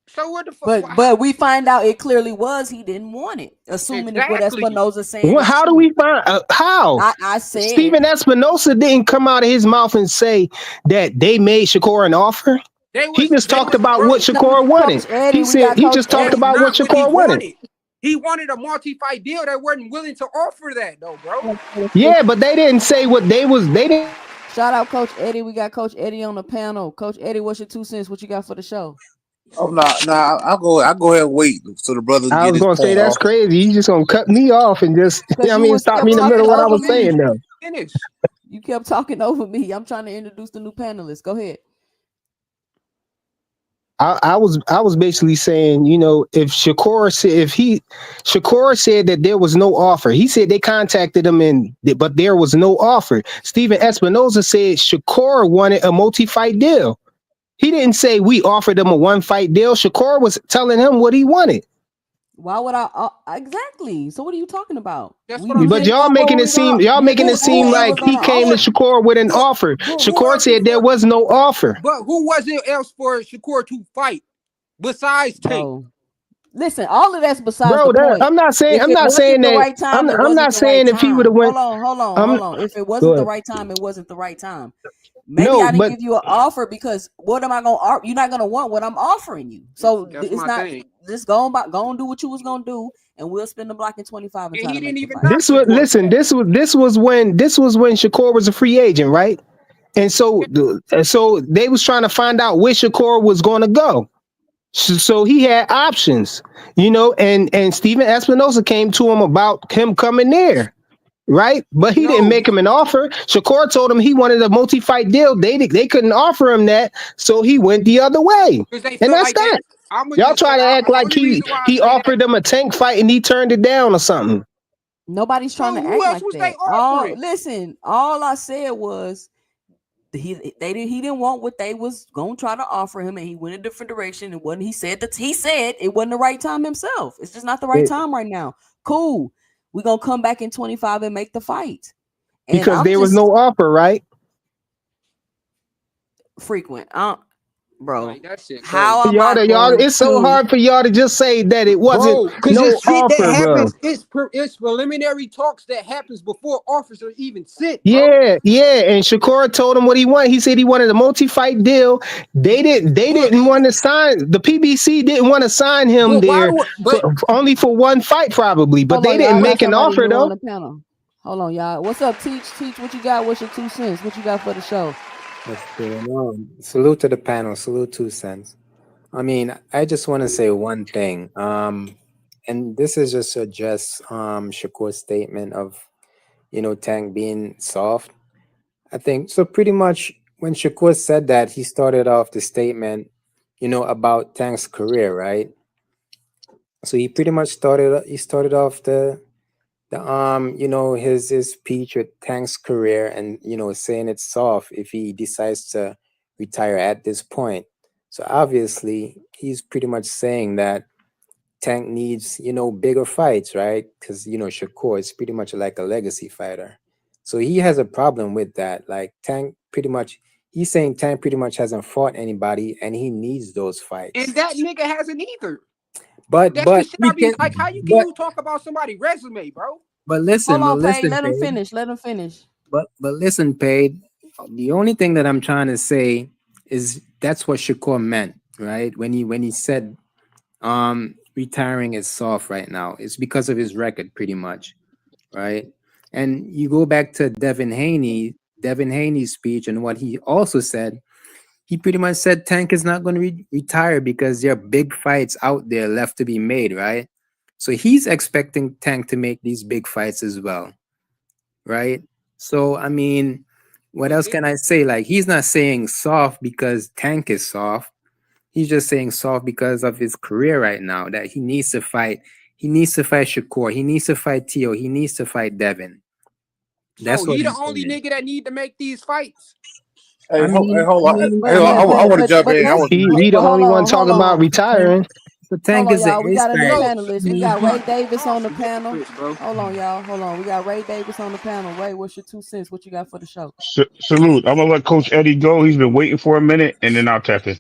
So what the fuck? But we find out it clearly was he didn't want it, assuming if what Exactly. Espinoza saying is How do true. we find how? I said Stephen Espinosa didn't come out of his mouth and say that they made Shakur an offer. He just They talked was about what bro. Shakur wanted. Coach Eddie, He we said got he Coach just talked That's Eddie. about what not what he Shakur wanted. wanted. He wanted a multi-fight deal. They wasn't willing to offer that though, bro. Yeah, but they didn't say what they was. They didn't. Shout out Coach Eddie. We got Coach Eddie on the panel. Coach Eddie, what's your 2 cents? What you got for the show? Oh no, no, I'll go ahead and wait so the brother I get was his gonna say point that's off. crazy. He's just gonna cut me off and just, Because I you mean, was stop kept me in the middle talking of what I over was saying me. though. Finish. You kept talking over me. I'm trying to introduce the new panelists. Go ahead. I was basically saying, if Shakur said that there was no offer. He said they contacted him but there was no offer. Steven Espinoza said Shakur wanted a multi-fight deal. He didn't say we offered him a one-fight deal. Shakur was telling him what he wanted. Why would I? Exactly. So what are you talking about? That's what We I'm But didn't saying. y'all want what making we it was gonna. seem y'all making it Nigga seem said it like was he gonna came to offer. Shakur with an But offer. who Shakur else was said there for? was no offer. But who was it else for Shakur to fight besides Tank? Bro, listen, all of that's besides the Bro, point. I'm not saying If I'm it not saying wasn't the that right time, it I'm wasn't not the right saying if he would have time. went. I'm Hold on. If it go wasn't the ahead. right time, it wasn't the right time. Maybe No, I didn't but give you an offer because what am I gonna offer? You're not gonna want what I'm offering you. So That's it's my not thing. just go and do what you was gonna do, and we'll spend the block in 25 and And try he to didn't make the even fight. knock this was Shakur for listen. that. This was when Shakur was a free agent, right? And so they was trying to find out where Shakur was going to go. So he had options, and Steven Espinosa came to him about him coming there. Right, but he didn't No, make him an offer. Shakur told him he wanted a multi-fight deal. They couldn't offer him that, so he went the other way, because they and felt that's like they. that. I'm gonna Y'all just say try to act the like only he reason why I he say that. offered them a tank fight and he turned it down or something. Nobody's trying Bro, to who act else like was they that. All offering? listen, all I said was he didn't want what they was gonna try to offer him, and he went a different direction. And when he said it wasn't the right time himself. It's just not the right It- time right now. Cool. We're gonna come back in 25 and make the fight. And because I'm there was just no offer, right? frequent. Bro, Like that shit crazy. how am I Y'all, going it's so to? hard for y'all to just say that it wasn't Bro, because no it's shit that offer, bro. happens. It's preliminary talks that happens before offers are even sent, bro. Yeah, and Shakur told him what he wanted. He said he wanted a multi-fight deal. They But didn't want to sign. The PBC didn't want to sign him but why there would for only for one fight, probably. But Hold they on, y'all. didn't I got make an somebody offer new on though. the panel. Hold on, y'all. What's up, Teach? What you got? What's your 2 cents? What you got for the show? What's going on? Salute to the panel. Salute 2 cents. I mean, I just want to say one thing. And this is just to address Shakur's statement of, Tank being soft. I think so. Pretty much when Shakur said that, he started off the statement, about Tank's career, right? So he pretty much started off his speech with Tank's career and saying it's soft if he decides to retire at this point. So obviously he's pretty much saying that Tank needs bigger fights, right? Because Shakur is pretty much like a legacy fighter, so he has a problem with that. Like Tank pretty much, he's saying Tank pretty much hasn't fought anybody and he needs those and fights. that nigga hasn't either. But That's the but shit we I be can like. How you can but you talk about somebody's resume, bro? but Hold listen, but on, Paige. listen, Let him Paige. finish. Let him finish. But listen, Paid. The only thing that I'm trying to say is that's what Shakur meant, right? When he said retiring is soft right now, it's because of his record, pretty much, right? And you go back to Devin Haney's speech, and what he also said. He pretty much said Tank is not going to retire because there are big fights out there left to be made, right? So he's expecting Tank to make these big fights as well, right? So I mean, what else can I say? Like he's not saying soft because Tank is soft. He's just saying soft because of his career right now that he needs to fight. He needs to fight Shakur. He needs to fight Tio. He needs to fight Devin. So That's what he the he's only saying. nigga that need to make these fights. Hey, I mean, hold I on. mean, Hey, But I yeah, I mean, want to jump but in. I this want to. He the but only one talking about retiring. the hold Tank on, is an y'all. We ace got a new fight. So panelist. We He's got Ray not. Davis on on the some panel. hypocrites, bro. Hold on, y'all. Hold on. We got Ray Davis on the panel. Ray, what's your 2 cents? What you got for the show? Salute. I'm gonna let Coach Eddie go. He's been waiting for a minute, and then I'll tap in.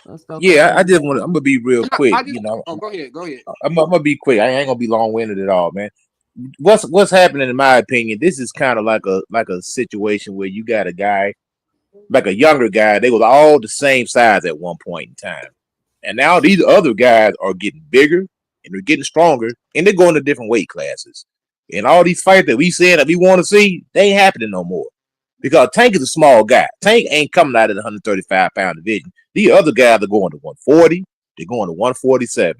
Let's go, Coach Yeah, I Eddie. just want to. I'm gonna be real No, quick. I just go ahead, go ahead. I'm gonna be quick. I ain't gonna be long winded at all, man. What's happening in my opinion? This is kind of like a situation where you got a guy like a younger guy. They was all the same size at one point in time, and now these other guys are getting bigger and they're getting stronger, and they're going to different weight classes. And all these fights that we said that we want to see, they ain't happening no more. Because Tank is a small guy. Tank ain't coming out of the 135-pound division. These other guys are going to 140. They're going to 147.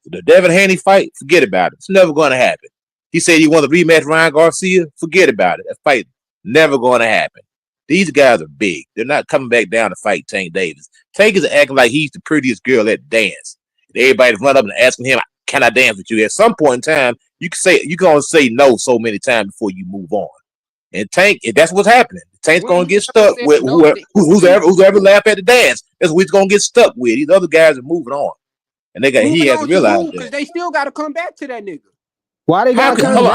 So the Devin Haney fight, forget about it. It's never going to happen. He said he wanted to rematch Ryan Garcia. Forget about it. That fight never going to happen. These guys are big. They're not coming back down to fight Tank Davis. Tank is acting like he's the prettiest girl at the dance. Everybody run up and asking him, "Can I dance with you?" At some point in time, you can only say no so many times before you move on. And Tank, if that's what's happening, Tank's gonna get stuck with whoever laugh at the dance. That's what he's gonna get stuck with. These other guys are moving on, and he has to realize that because they still got to come back to that nigga. Why they got to come back?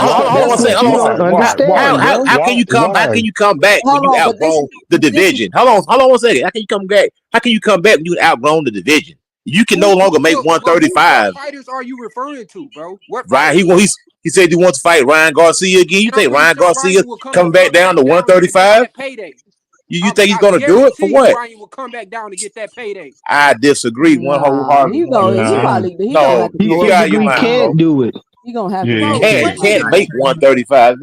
How can you come? How can you come back when you outgrown the division? How long? 1 second. How can you come back? How can you come back when you outgrown the division? You can no longer make 135. What fighters are you referring to, bro? What Right? He said he wants to fight Ryan Garcia again. You think Ryan Garcia coming back down to 135? You think he's gonna do it for what? Ryan will come back down to get that payday. I disagree one wholeheartedly. He got your mind, can't do it. He gonna have to. Can't make 135.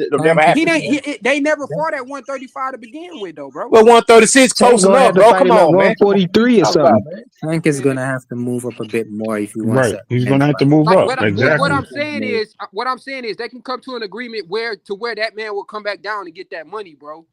They never fought at 135 to begin with, though, bro. Well, 136 close enough, bro. Come on, man. 143 or something. Tank is gonna have to move up a bit more if he wants. Right, he's gonna have to move up. Exactly. What I'm saying is, they can come to an agreement where that man will come back down and get that money, bro.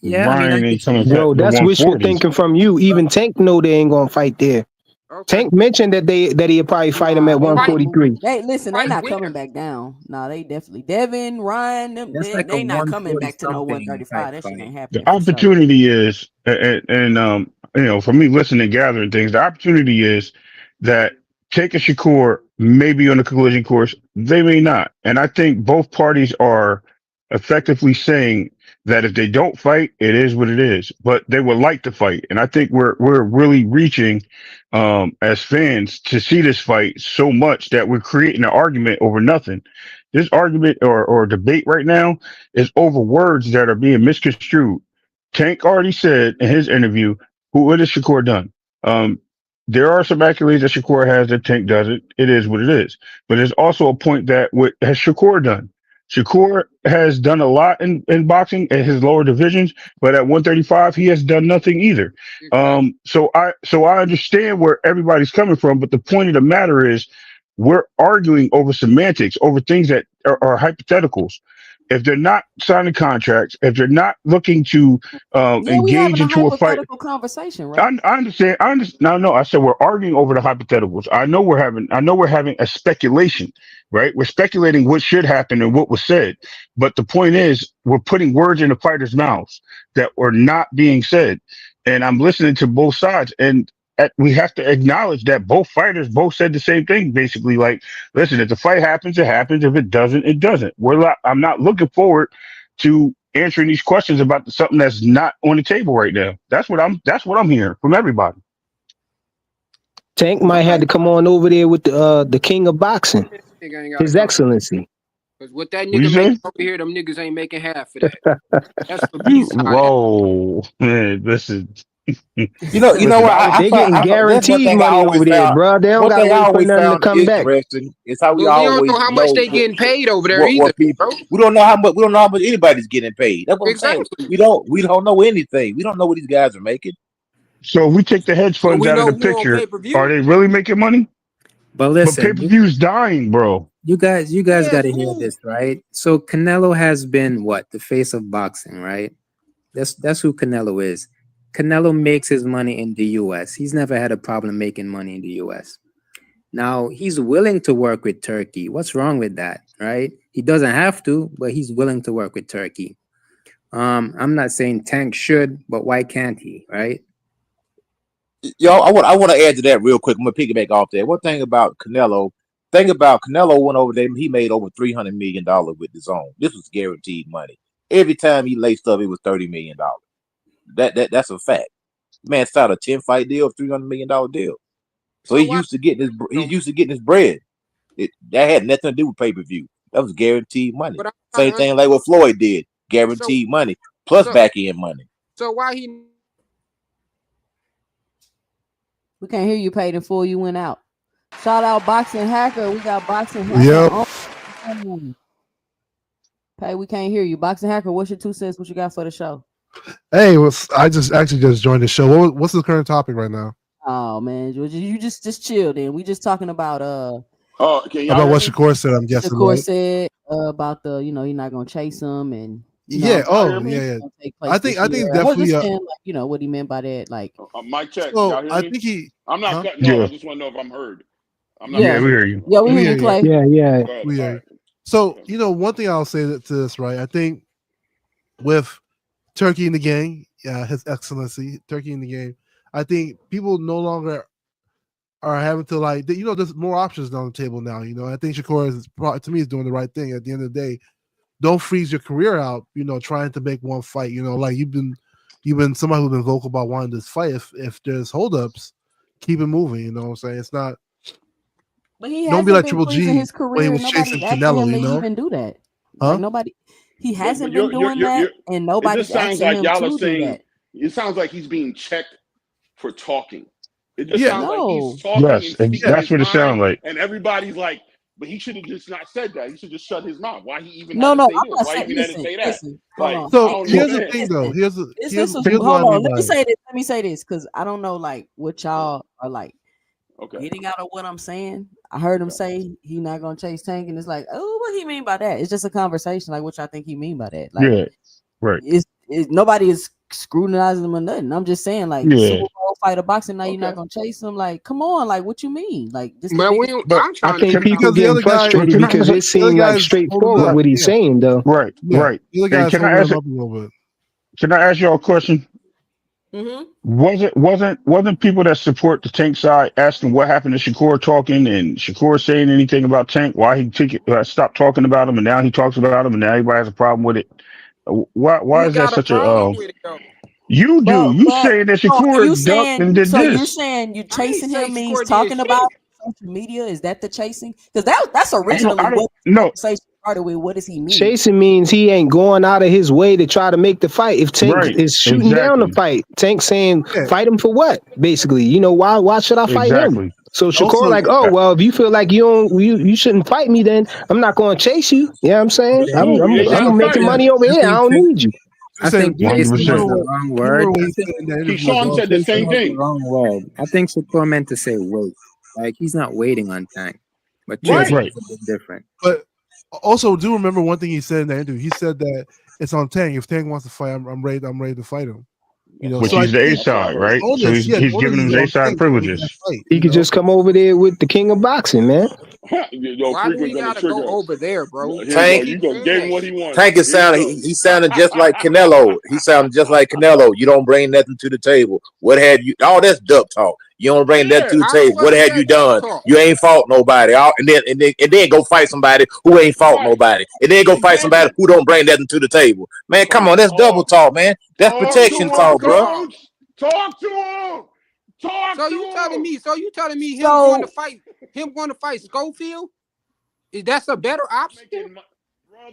Yeah, Ryan ain't coming back. Yo, that's wishful thinking from you. Even Tank know they ain't gonna fight there. Okay. Tank mentioned that he'll probably fight him at 143. They're not coming back down. No, they definitely Devin, Ryan, they not coming back to no 135. That shit ain't happening. The opportunity is, and for me listening and gathering things, the opportunity is that Tank and Shakur may be on the collision course. They may not, and I think both parties are effectively saying that if they don't fight, it is what it is. But they would like to fight, and I think we're really reaching as fans to see this fight so much that we're creating an argument over nothing. This argument or debate right now is over words that are being misconstrued. Tank already said in his interview, what has Shakur done? There are some accolades that Shakur has that Tank doesn't. It is what it is. But there's also a point that what has Shakur done? Shakur has done a lot in boxing at his lower divisions, but at 135, he has done nothing either. So I understand where everybody's coming from, but the point of the matter is we're arguing over semantics, over things that are hypotheticals. If they're not signing contracts, if they're not looking to engage into a fight, conversation, right? I understand. No, I said we're arguing over the hypotheticals. I know we're having a speculation, right? We're speculating what should happen and what was said. But the point is, we're putting words in the fighters' mouths that were not being said. And I'm listening to both sides, and we have to acknowledge that both fighters both said the same thing, basically. Like, listen, if the fight happens, it happens. If it doesn't, it doesn't. I'm not looking forward to answering these questions about something that's not on the table right now. That's what I'm hearing from everybody. Tank might have to come on over there with the king of boxing, His Excellency. Because what that nigga makes over here, them niggas ain't making half of that. That's the beast. Whoa, man, this is. You know what? They getting guaranteed money over there, bro. They don't got to wait for nothing to come back. It's how we don't know how much they getting paid over there either. Bro. We don't know how much anybody's getting paid. That's what I'm saying. We don't know anything. We don't know what these guys are making. So if we take the hedge funds out of the picture, are they really making money? But listen, pay-per-view's dying, bro. You guys got to hear this, right? So Canelo has been the face of boxing, right? That's who Canelo is. Canelo makes his money in the U.S. He's never had a problem making money in the U.S. Now, he's willing to work with Turkey. What's wrong with that, right? He doesn't have to, but he's willing to work with Turkey. I'm not saying Tank should, but why can't he, right? Yo, I want to add to that real quick. I'm going to piggyback off that. One thing about Canelo went over there, he made over $300 million with the zone. This was guaranteed money. Every time he laced up, it was $30 million. That's a fact. Man signed a 10-fight deal, $300 million deal. So he's used to getting his bread. That had nothing to do with pay-per-view. That was guaranteed money. Same thing like what Floyd did. Guaranteed money plus back end money. So why he We can't hear you, Paid in full. You went out. Shout out Boxing Hacker. We got Boxing Hacker Yep. on. Pay, we can't hear you. Boxing Hacker, what's your 2 cents? What you got for the show? Hey, I just joined the show. What's the current topic right now? Oh man, you just chill then. We just talking about can y'all About hear what me? Shakur said, I'm guessing. Shakur Right? said about the you're not gonna chase him and Yeah. Y'all hear Oh, me? yeah. gonna take place I think this it's year. I was definitely. just saying like, what he meant by that. Like Mic check. So Y'all hear I me? think he. I'm not Huh? cutting off. Yeah. I just want to know if I'm heard. I'm not. Yeah. Yeah, we hear you. yeah, we We hear hear you, you. Clay. Yeah, yeah. Go ahead. We All hear right. you. So one thing I'll say to this, right? I think with Turkey in the game, His Excellency Turkey in the game, I think people no longer are having to like. There's more options on the table now. I think Shakur to me is doing the right thing. At the end of the day, don't freeze your career out. Trying to make one fight. Like you've been somebody who's been vocal about wanting this fight. If there's holdups, keep it moving. You know what I'm saying? It's not. But he Don't be hasn't like been Triple freezing G his when he career. was chasing Nobody's asking him Canelo. to even do that. Huh? Like nobody, he But hasn't been doing that, and it nobody's just sounds asking like him y'all are to do saying. that. It sounds like he's being checked for talking. It just Yeah. sounds like he's No, talking Yes, and speaking that's his what it mind, sounds like. and everybody's like, "But he should have just not said that. He should just shut his mouth. Why he even no, had to no. say I'm this? not Why he saying. even had to say that? Listen. Hold Like, on. I So don't here's the understand. thing, though. Listen. Here's Hold what I on. mean Let by me it. say this. Let me say this because I don't know like what y'all are like Okay. getting out of what I'm saying. I heard him Okay. say he not gonna chase Tank, and it's like, oh, what he mean by that? It's just a conversation, like what y'all think he mean by that. Like, Yeah, right. it's nobody is scrutinizing him or nothing. I'm just saying, like, Yeah, Super Bowl fighter boxing. Now you're not Okay. gonna chase him. Like, come on, like, what you mean? Like, this the Man, biggest. but I'm I trying to think figure out. People Because the getting other guy, but frustrated can I because ask, it the other seemed like guy's holding straightforward up. what he's Yeah, saying, though. right, yeah. right. The other And guy's can I holding ask him it? up a little bit. Can I ask y'all a question? Mm-hmm. Wasn't people that support the Tank side asking what happened to Shakur talking and Shakur saying anything about Tank? Why he stopped talking about him and now he talks about him and now everybody has a problem with it? Why Who is that got a such a problem with it though? you do you But saying that so are you Shakur ducked and saying? did So you're this? saying you I ain't chasing say him means Shakur did talking about shit. social media? Is that the chasing? Because that's I originally don't what the know. conversation started with. What does he mean? Chasing means he ain't going out of his way to try to make the fight. If Tank Right, is shooting down the exactly, fight, Tank saying, Yeah. fight him for what? Basically, why should I fight him? exactly. So Shakur Also, like, oh Uh, well, if you feel like you shouldn't fight me, then I'm not going to chase you. You know what I'm saying? Yeah, Cool. He ain't got to yeah, fight making him. yeah. money over I here. I think don't need you. you I said think you chasing was 100%. remember the what wrong you remember word. what I he think said in that interview as Keyshawn well. said the chasing same was the thing. wrong word. I think Shakur meant to say wait. Like he's not waiting on Tank. But Yeah, chasing Right. Right. is a bit different. but also do remember one thing he said in that interview. He said that it's on Tank. If Tank wants to fight, I'm ready. I'm ready to fight him. That's Which So I he's the A think what I side, heard. right? the So onus, he's the onus giving him is his A on side Tank to win that privileges. fight. He could just come over there with the king of boxing, man. Yo, Why do Freak was we gonna gotta go trigger. over there, bro? Here you go. Tank You go. Gave him what he wanted. Tank is Here you sounding. go. He sounded just like Canelo. He sounded just like Canelo. You don't bring nothing to the table. What had you? All that's duck talk. You don't bring that Yeah. to the How the table. fuck What is had you that duck done? talk? You ain't fought nobody. And then go fight somebody who ain't fought Right. nobody. And then go fight somebody Exactly. who don't bring nothing to the table. Man, come on, that's double Talk. talk, man. That's Talk to protection him, talk, bro. Talk. coach. Talk to him. Talk So to you telling him. me? So you telling me him going to So fight? Him going to fight Schofield? Is that's a better option? Making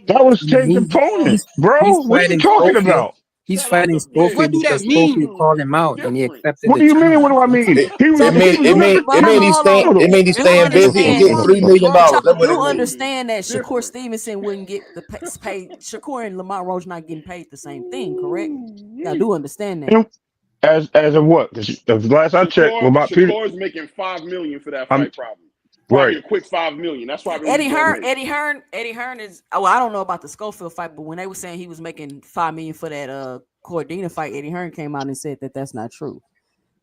That brother. was Tank's opponent, bro. He's What are you fighting talking Schofield. about? He's Shout out fighting to Big. What Schofield do that because Big mean? Schofield dude. called him out and he Different. accepted What the do you mean? What do challenge. I That's mean? it. It, He was it but mean he was it do mean looking but it hold mean on, he's hold staying. on. hold It on, mean he's Do staying busy and getting understand? Schofield $3 million. called That's what Do it means. understand that Shakur Different. Stevenson wouldn't get the pay. Shakur and Lamont Roach not getting paid the same thing, correct? Y'all do understand that. and as of what? 'Cause the last I checked, well, about Peter, Shakur's making $5 million for that I'm fight, probably. Probably right. a quick $5 million. That's probably what Eddie he's gonna Hearn, make. Eddie Hearn is. Oh, I don't know about the Schofield fight, but when they were saying he was making $5 million for that Cordina fight, Eddie Hearn came out and said that that's not true.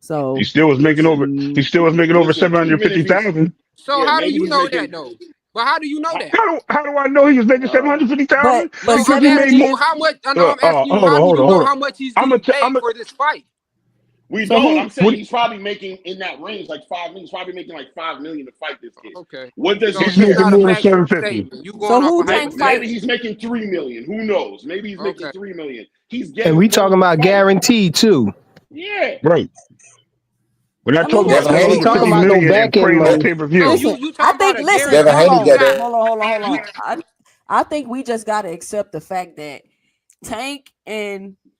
He So still was making over. He mm, still was making over Listen, seven hundred even fifty if he's thousand. So yeah, how do maybe you he's know making that though? But how do you know that? How do I know he was making uh 750,000? but No, Because I'm he made asking more. you how much. No, I'm asking you Hold on, how do hold you on, know hold on. how much he's I'm getting I'm paid a, for this fight? we so don't. who? I'm saying he's probably making in that range like $5 million. He's probably making like $5 million to fight this kid. Okay, What does he so He's that's making not care? a more than factual 750. statement. You so going off who a Tank Maybe fight? hypothetical? he's making $3 million. Who knows? Maybe he's making Okay, $3 million. He's And getting we paid talking to about fight. guaranteed too. Yeah. Right. We're not I mean, talking about Devin listen, We Haney ain't listen, talking 750 listen, about no million and back end praying on money. pay per so view. you I talking about think. a Listen, Devin hold guaranteed Haney on, got guy? that. hold You on. I think we just gotta accept the fact that Tank and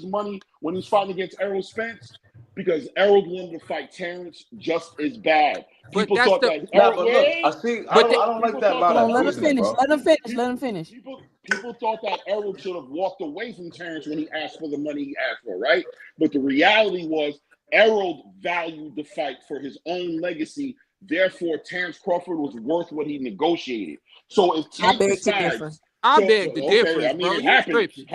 his money when he's fighting against Errol Spence, because Errol wanted to fight Terrence just as bad. But People that's thought the that Nah, Errol. but look, I Wait, see. but the, I don't like people that thought line Hold that on, of let him reasoning, finish. bro. Let him finish. Let people, him finish. people thought that Errol should have walked away from Terrence when he asked for the money he asked for, right? But the reality was Errol valued the fight for his own legacy. Therefore, Terrence Crawford was worth what he negotiated. So if I Tank beg to differ. decides, I beg the okay, difference, I mean bro. it You happened. tripping?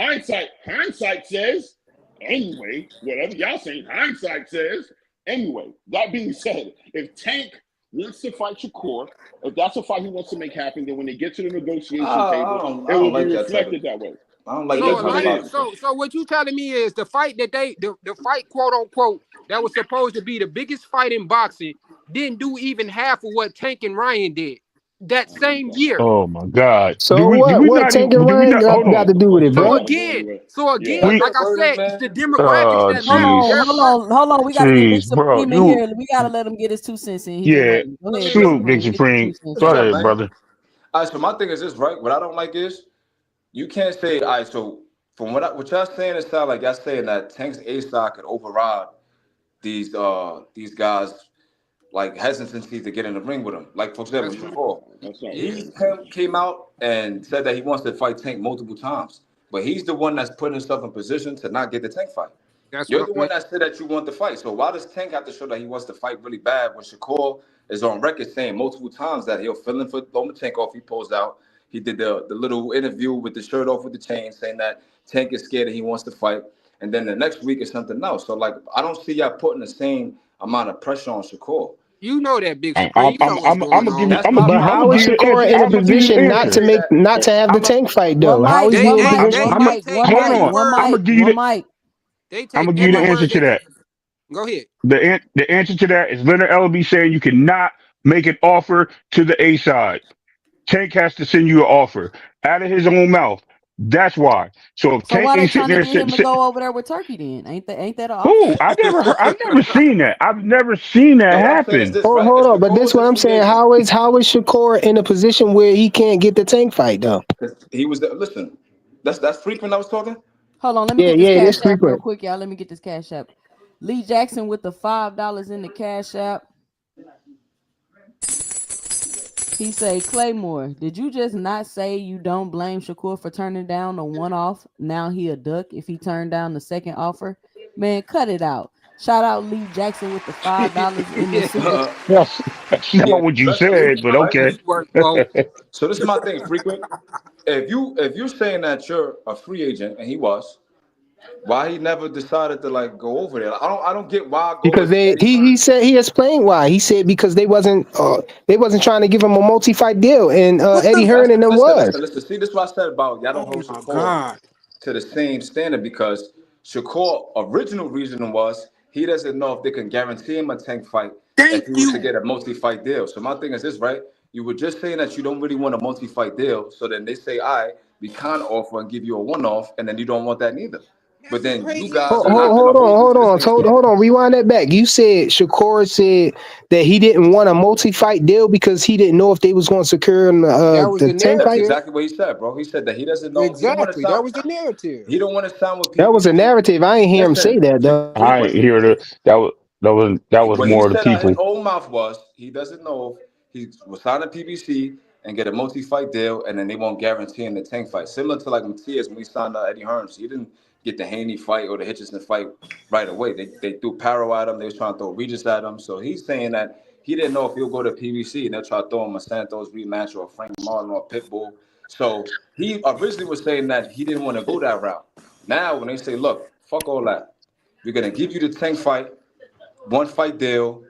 Hindsight says anyway. Whatever y'all saying, hindsight says anyway. That being said, if Tank wants to fight Shakur, if that's a fight he wants to make happen, then when they get to the negotiation table, I it will don't be like that type of. reflected that way. I don't like It So that is a type what of it light. is. logic. So what you telling me is the fight that the fight quote unquote that was supposed to be the biggest fight in boxing didn't do even half of what Tank and Ryan did that Oh my same God. year. Oh my God. So Did what? we What not Tank even? and Did we Ryan not? Hold got on. to do with it, So bro? Gotta go again, anyway. so Yeah. again, We. like I said, it's the demographics Oh that Hold matter. jeez. on, They're hold per- on, hold on. We gotta get Big Jeez, bro. Supreme in You. here. We gotta let him get his 2 cents in. He been Yeah. waiting. Go ahead, Big Shoot, Big Supreme. Get your Supreme. 2 cents Go What's in. up, ahead, man? brother. All right, so my thing is this, right? What I don't like is you can't say, all right, so from what y'all saying, it sounds like y'all saying that Tank's A side could override these guys like hesitancy to get in the ring with him. Like for example, that's Shakur. That's not what He Tank said. came out and said that he wants to fight Tank multiple times. But he's the one that's putting himself in position to not get the Tank fight. that's You're what the I'm. one that said that you want the fight. So why does Tank have to show that he wants to fight really bad when Shakur is on record saying multiple times that he'll fill in for Lomachenko if he pulls out? He did the little interview with the shirt off with the chain saying that Tank is scared and he wants to fight. And then the next week is something else. So like I don't see y'all putting the same amount of pressure on Shakur. You know that Big I'm. Supreme. I'm. You know what's going I'm gonna give you. on. That's my But I'm point. gonna how give is Like you the Shakur answer. in a I'm gonna give you the position you not to answer. say make that not to have the I'm. Tank fight One though? How mic, is They he one in they mic, they one position? they mic, take one Hold mic, every on. one word. I'm mic, gonna give you one the. mic. They I'm take gonna give you every the answer word to that. that. Go ahead. The answer to that is Leonard Ellaby saying you cannot make an offer to the A side. Tank has to send you an offer out of his own mouth. That's why. So if So Tank why they ain't sitting trying to there get him sitting, to go over there with Turkey then? Ain't that an option? who I never heard, I've never seen that. I've never seen that so what I'm saying is happen. this, right? Hold If on, but Shakur this was a what I'm free saying. agent, How is Shakur in a position where he can't get the Tank fight though? because he was the listen, that's frequent I was talking. Hold on, let me Yeah, get this yeah, cash this app real frequent. quick, y'all. Let me get this cash app. Lee Jackson with the $5 in the cash app. He say, Claymore, did you just not say you don't blame Shakur for turning down the one off? Now he a duck if he turned down the second offer? Man, cut it out. Shout out Lee Jackson with the $5 in the Yeah, super. That's not Yeah, what you especially said, but right. okay. good work, Bo. So this is my thing, frequent. If you're saying that you're a free agent and he was, why he never decided to like go over there? I don't get why go Because with they Eddie he Hearn. said he explained why. He said because they wasn't trying to give him a multi fight deal, and What Eddie the? Hearn and them Listen, listen, was. listen. See, this is what I said about y'all don't Oh hold my Shakur God! to the same standard because Shakur original reasoning was he doesn't know if they can guarantee him a tank fight if Thank he was to you. get a multi-fight deal. So my thing is this, right? You were just saying that you don't really want a multi-fight deal, so then they say, all right, we can't offer and give you a one-off, and then you don't want that neither. But That's a then you great guys Hold, are answer. not hold, gonna hold on, hold him hold to the on, same standard. hold on. Rewind that back. You said Shakur said that he didn't want a multi-fight deal because he didn't know if they was going to secure him That was the the tank That's fight. narrative. exactly what he said, bro. He said that he doesn't know. He don't want to Exactly. sign. That was the narrative. He don't want to sign with That was a PBC. narrative. I ain't hear him say Listen, that though. I ain't frequent. hear that was What he more of the said out his people. own mouth was he doesn't know if he will sign a PBC and get a multi-fight deal, and then they won't guarantee him the tank fight. Similar to like Matias when we signed Eddie Hearns, he didn't get the Haney fight or the Hitchison fight right away. They threw Paro at him. They was trying to throw Regis at him. So he's saying that he didn't know if he'll go to PBC and they'll try to throw him a Santos rematch or a Frank Martin or a Pitbull. So he originally was saying that he didn't want to go that route. Now when they say, look, fuck all that. We're gonna give you the tank fight, one fight deal,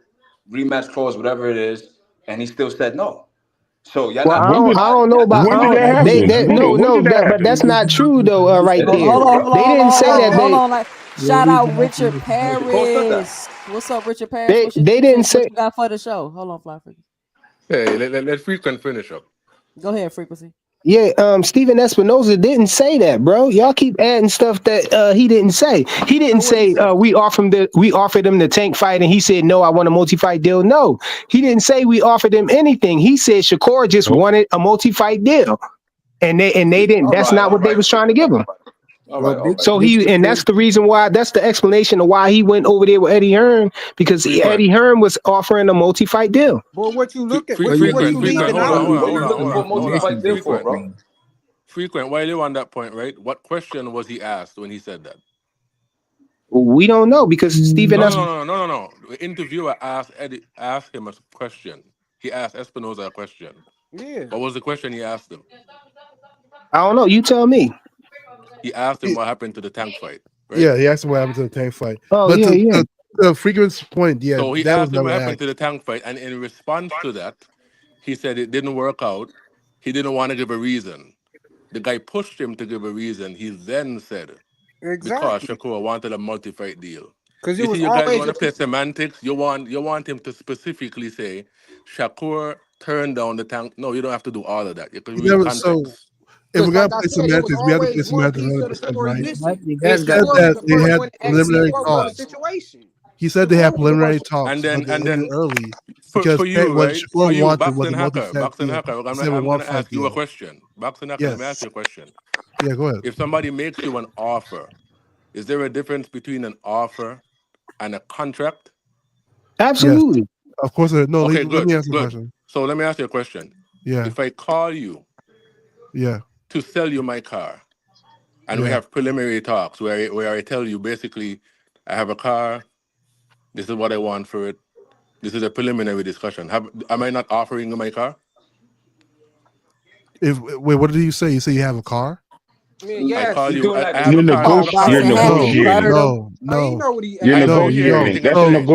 rematch clause, whatever it is, and he still said no. So y'all Well, not When did I don't know about when I did don't, that happen? they Hold no on, when did that that but happen? that's not true though. he Right said it Hold on there, on, camera. hold on, they hold on, didn't hold say on, that hold they on. Like, shout out Richard Shakur said that. Paris. What's up, Richard Paris? they What's your they two didn't cents? What say. you got for the show? Hold on, Fly Freaky. Hey, let Frequent finish up. Go ahead, Frequency. Yeah, Steven Espinoza didn't say that, bro. Y'all keep adding stuff that he didn't say. He So didn't what he say say? we offered him the tank fight, and he said no, I want a multi fight deal. No, he didn't say we offered him anything. He said Shakur just Oh, wanted a multi fight deal, and they didn't. All That's right, not all what they right, was trying to frequent. give him. All Well, right, all big, right. So big that's the reason why. That's the explanation of why he went over there with Eddie Hearn, because Frequent. Eddie Hearn was offering a multi-fight deal. But what you look at, well, what you you need leaving Hold more, on, out? hold on, What are hold you on, looking hold for on, a hold on. multi-fight deal for, bro? Frequent. Frequent. While you on that point, right? What question was he asked when he said that? We don't know because Stephen. No, That's no, no, no, no, no, no. The interviewer asked him a question. He asked Espinoza a question. Yeah, What was the question he asked him? I don't know. You tell me. He asked him He- what happened to the tank fight, right? yeah, he asked him what happened to the tank fight. Oh But yeah, yeah. to the frequency point, yeah, So he that was asked him never what happened to the asked. tank fight, and in response to that, he said it didn't work out. He didn't want to give a reason. The guy pushed him to give a reason. He then said, because exactly. Shakur wanted a multi-fight deal. Because it You see, was you guys always want to play semantics. You want him to specifically say, Shakur turned down the tank. No, you don't have to do all of that. You can He read never. So context. if because, we like gotta I play said, it was semantics, we have to play always one semantics piece of the 100%, story right? but missing. you He And guys got said Shakur was that the they first had one to actually preliminary spoke on the talks. situation. He said they had Shakur was the preliminary first. talks, And but then they and ended then early for because you, what right? For Shakur you, wanted was Boxing a Hacker, multi-fight Boxing deal Hacker. instead of a I'm gonna one-fight ask you a deal. question. Boxing Hacker, let me ask Yes. you a question. Yeah. Go ahead. If somebody makes you an offer, is there a difference between an offer and a contract? Yes. Absolutely. Of course. No. Okay, Let me good, answer the good. question. So let me ask you a question. Yeah. If I call you Yeah. to sell you my car, and we Yeah. have preliminary talks where I tell you basically, I have a car. This is what I want for it. This is a preliminary discussion. Am I not offering you my car? Wait, what did you say? You say you have a car? Yeah, I yes. call He's you. doing that I to have You're a car. I have Oh, a car you're Boxing for Hacker, sale. you No. heard him. He No. know what he you're I asked. know you hear No. negotiating. everything I That's a say.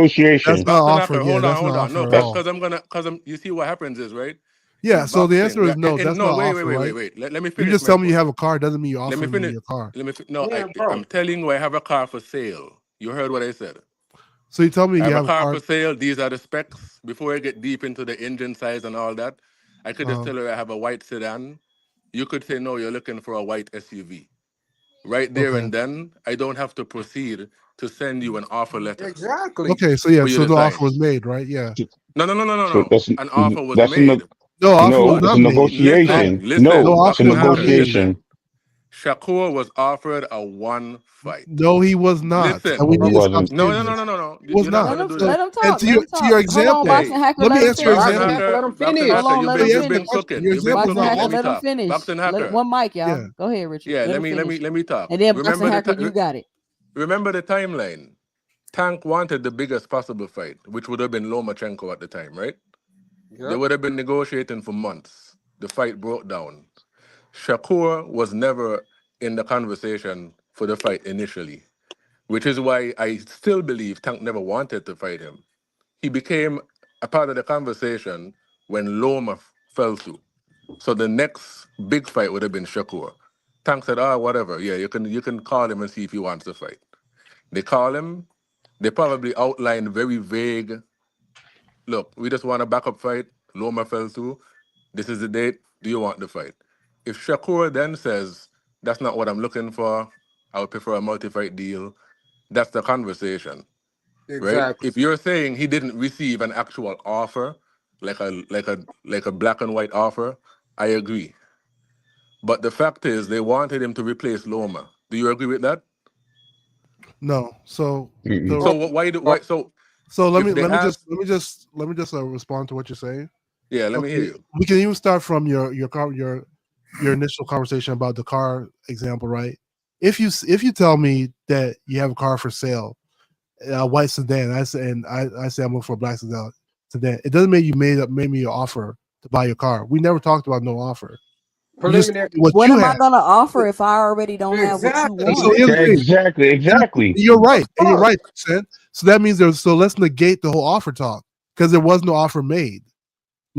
That's negotiation. not an Boxing offer. Hacker, Yeah, hold on, that's not hold an on. No, offer at all. because you see what happens is right Yeah. in So the boxing. answer is no. That's No, not an wait, offer, right? wait. Let me You finish just my tell me you point. have a car doesn't mean you're Let me offering me finish. your car. No, Yeah, bro. I'm telling you, I have a car for sale. You heard what I said. So you tell me I you have a have a car car. for sale. These are the specs. Before I get deep into the engine size and all that, I could just Uh, tell her I have a white sedan. You could say, no, you're looking for a white SUV. Right there okay. and then, I don't have to proceed to send you an offer letter Exactly. Okay. So yeah. for you So to the offer sign. was made, right? Yeah. No, no, no, no, no, So no. An offer was that's a made. No offer was no. But It's not a made. listen, negotiation. No No, listen, it's a offer Boxing was not Hacker, made. listen. negotiation. Shakur was offered a one fight. No, he was not. And Listen, we No, it need to stop wasn't. no, saying no, no, this. no, no, no. He was You're not not. Let gonna him do So that. let him and talk. Let him to your talk. Hold on, example, Boxing Hey, Hacker, let let me him answer your finish. Boxing example. Hacker, let him Boxing finish. Hold Hacker, on, you've let Let him been me you've answer the been finish. question. cooking. Your You've been example is Boxing not cooking. Hacker, Let me let him offer. talk. finish. Boxing Hacker. One mic, y'all. Yeah. Go ahead, Richard. Yeah, Let him let finish. me talk. And then Boxing Hacker, you got it. Remember the timeline. Tank wanted the biggest possible fight, which would have been Lomachenko at the time, right? They Yep. would have been negotiating for months. The fight broke down. Shakur was never in the conversation for the fight initially, which is why I still believe Tank never wanted to fight him. He became a part of the conversation when Loma fell through. So the next big fight would have been Shakur. Tank said, whatever. Yeah, you can call him and see if he wants to fight. They call him. They probably outlined very vague. Look, we just want a backup fight. Loma fell through. This is the date. Do you want the fight? If Shakur then says, that's not what I'm looking for, I would prefer a multi-fight deal, that's the conversation, right? Exactly. If you're saying he didn't receive an actual offer, like a black and white offer, I agree. But the fact is they wanted him to replace Loma. Do you agree with that? No. So Mm-mm. so So why do why so so let if me they let me ask just respond to what you're saying. yeah, let me hear Okay. you. We can even start from your initial conversation about the car example, right? If you tell me that you have a car for sale, a white sedan, I say I'm looking for a black sedan. It doesn't mean you made me an offer to buy your car. We never talked about no offer. You just Preliminary. told me what What you am I had. gonna offer if I already don't have what you Exactly. So want? here's the thing. Exactly. You're right, and you're Fuck. right, Sen. So that means there's so let's negate the whole offer talk because there was no offer made.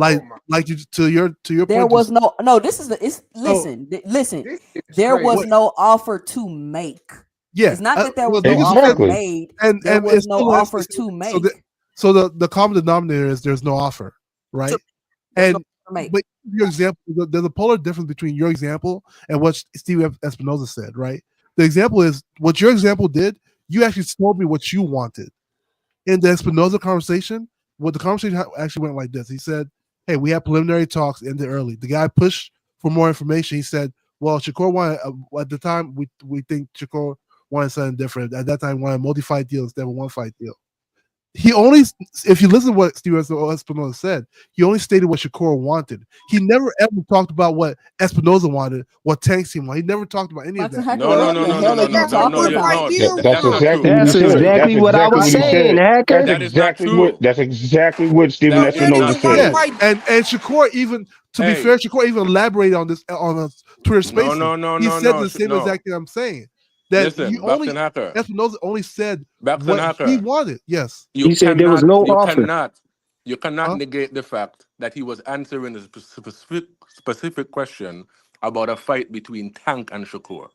Oh Like my. like you to your There point. was no. This is the. It's So listen. This is There crazy. was what? no offer to make. Yeah. It's not that there Well, was the no reason offer that Exactly. made. There and was it's no still offer to so make. the common denominator is there's no offer, So right? there's no And offer to make. but your example, there's a polar difference between your example and what Steve Espinoza said, right? The example is what your example did. You actually told me what you wanted in the Espinoza conversation. What the conversation actually went like this: he said, "Hey, we had preliminary talks ended early." The guy pushed for more information. He said, Well, Shakur wanted at the time we think Shakur wanted something different. At that time, wanted a multi-fight deal instead of a one-fight deal. He only, if you listen to what Steven Espinosa said, he only stated what Shakur wanted. He never ever talked about what Espinosa wanted, what Tank's team wanted. He never talked about any of Boxing that. Hacker, No, no, what no, the no, no, hell no, are no, you no, no, talking you about? no. That's That's not exactly true. what he That's said. exactly what I was What he saying, said. Hacker. That's That is not exactly true. what Stephen That is Where did Espinosa the not one said. true. fight? And Shakur even, to be Hey, fair, Shakur even elaborated on this on a Twitter no, Spaces. no, no, He no, said no, the same no. exact thing I'm saying. That he Listen, only boxing hacker, Espinosa only said boxing what he hacker. wanted. Yes. You He said there was cannot, no you offer. cannot, you cannot Huh? negate the fact that he was answering a specific question about a fight between Tank and Shakur.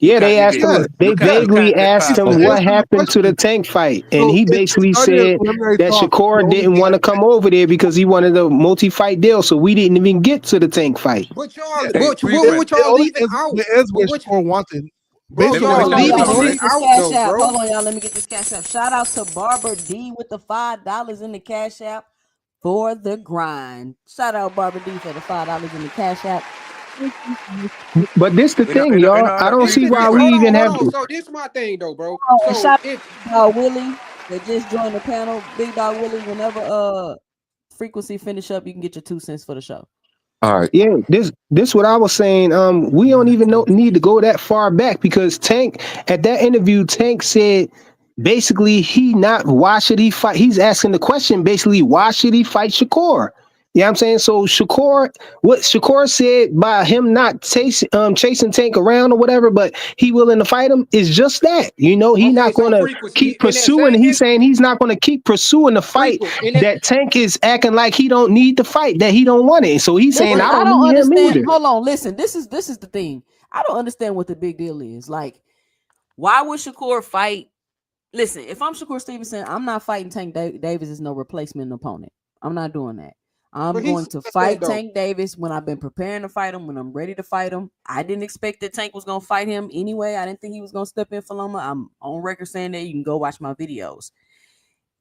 You Yeah, can't they asked negate. him. Yes. You They can't. Yes. You vaguely can't get asked past To him that. what answer the happened to the question. tank fight, and So he it basically started as said preliminary that talk. He Shakur only didn't want said to come over there because he wanted a multi-fight deal. So we didn't even get to the tank fight. But y'all, yeah. Hey, but what It, frequent. would it y'all only leaving ends, out? it ends where But what, Shakur wanted, bro, based on Let what y'all me Hold he on, tell you leaving y'all. Let me something, shit get right? this out cash though, app. bro. Hold on, y'all. Let me get this cash app. Shout out to Barbara D with the $5 in the cash app for the grind. Shout out Barbara D for the $5 in the cash app. But this the thing, In y'all. I order don't This see the thing. why we frequent. even Hold have on. to. So this is my thing though, bro. Oh, and So shout if out to Dog Willie that just joined the panel. Big Dog Willie. Whenever frequency finish up, you can get your 2 cents for the show. All right. Yeah, this what I was saying. We don't even need to go that far back because Tank at that interview, Tank said basically why should he fight? He's asking the question basically, why should he fight Shakur? You know what I'm saying? So what Shakur said by him not chasing Tank around or whatever, but he willing to fight him is just that. You know, he okay, not so gonna frequency keep in that pursuing. same He's saying he's not gonna keep pursuing the fight frequent in that that Tank is acting like he don't need the fight, that he don't want it. So he's saying Listen, I I don't don't need him understand. either. Hold on, listen. This is the thing. I don't understand what the big deal is. Like, why would Shakur fight? Listen, if I'm Shakur Stevenson, I'm not fighting Tank Davis as no replacement opponent. I'm not doing that. I'm but he going said to that fight though. Tank Davis when I've been preparing to fight him, when I'm ready to fight him. I didn't expect that Tank was going to fight him anyway. I didn't think he was going to step in for Loma. I'm on record saying that. You can go watch my videos.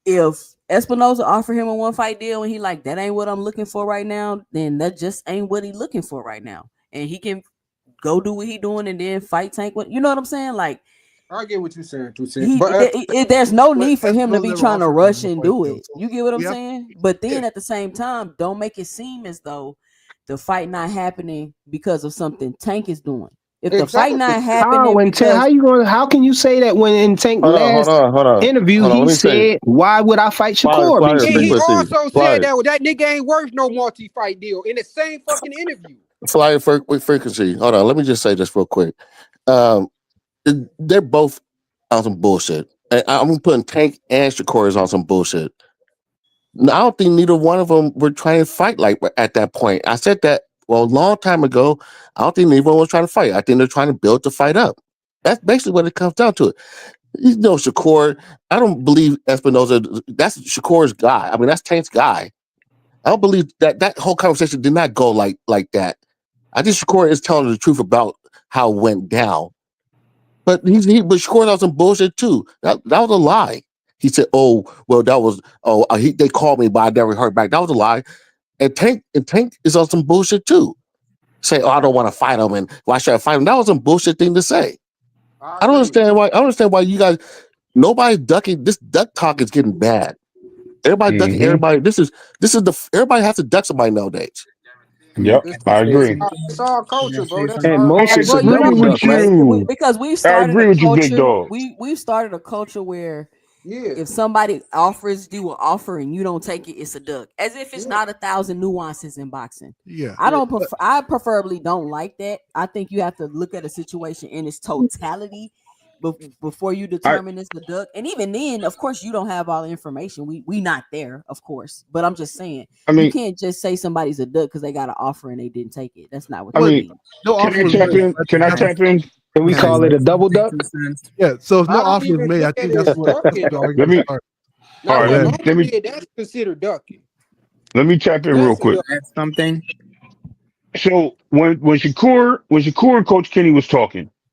If Espinosa offer him a one fight deal and he like, that ain't what I'm looking for right now, then that just ain't what he looking for right now. And he can go do what he doing and then fight Tank. You know what I'm saying? Like, I get what you're saying, 2 cents. But there's no but need for him to Espinosa be never trying to offered him a rush and one-fight do deal. it. So You get what I'm we have, saying? But yeah. then at the same time, don't make it seem as though the fight not happening because of something Tank is doing. If the fight exactly. not happening because How can you say that when in Tank Hold on, hold last on, hold on. interview Hold on. he Let me say, said, why would I fight quiet, Shakur quiet, And he basically? frequency. also said Quiet. that nigga ain't worth no multi-fight deal in the same fucking interview. Fly with frequency. Hold on. Let me just say this real quick. Um, they're both on some bullshit. I'm putting Tank and Shakur is on some bullshit. I don't think neither one of them were trying to fight like at that point. I said that a long time ago. I don't think neither one was trying to fight. I think they're trying to build the fight up. That's basically what it comes down to. You know, Shakur. I don't believe Espinosa. That's Shakur's guy. I mean, that's Tank's guy. I don't believe that whole conversation did not go like that. I think Shakur is telling the truth about how it went down. But but Shakur on some bullshit too. That was a lie. He said, "Oh, well, that was they called me, but I never heard back." That was a lie. And Tank is on some bullshit too. Say, "Oh, I don't want to fight him," and why should I fight him? That was some bullshit thing to say. I I don't agree. understand why. I don't understand why you guys. Nobody's ducking. This duck talk is getting bad. Everybody ducking Hmm. everybody. This is everybody has to duck somebody nowadays. Yep, I agree. It's all culture, bro. That's And all. most I is a well, you know, agree double with duck, right? you. because we've I started a agree with you, big culture. dog. We've started a culture where Yeah, if somebody offers you an offer and you don't take it, it's a duck. As if it's yeah, not 1,000 nuances in boxing. Yeah. I yeah. don't prefer. I preferably don't like that. I think you have to look at a situation in its totality before you I determine it's the duck. And even then, of course, you don't have all the information. We not there, of course. But I'm just saying, I you mean can't just say somebody's a duck because they got an offer and they didn't take it. That's not what I that But mean, means. no can offer I was tap made. in? I Can think I that's tap in? Can we Can I call say it a double something, duck? 2 cents? yeah. So if no I don't offer is even made, I look at think it that's as what ducking the though. Let argument me. starts. All Now, right. what Yeah. Let Loma me did, that's considered ducking. let me tap in real That's a quick. duck. Add something. So when Shakur and Coach Kenny was talking,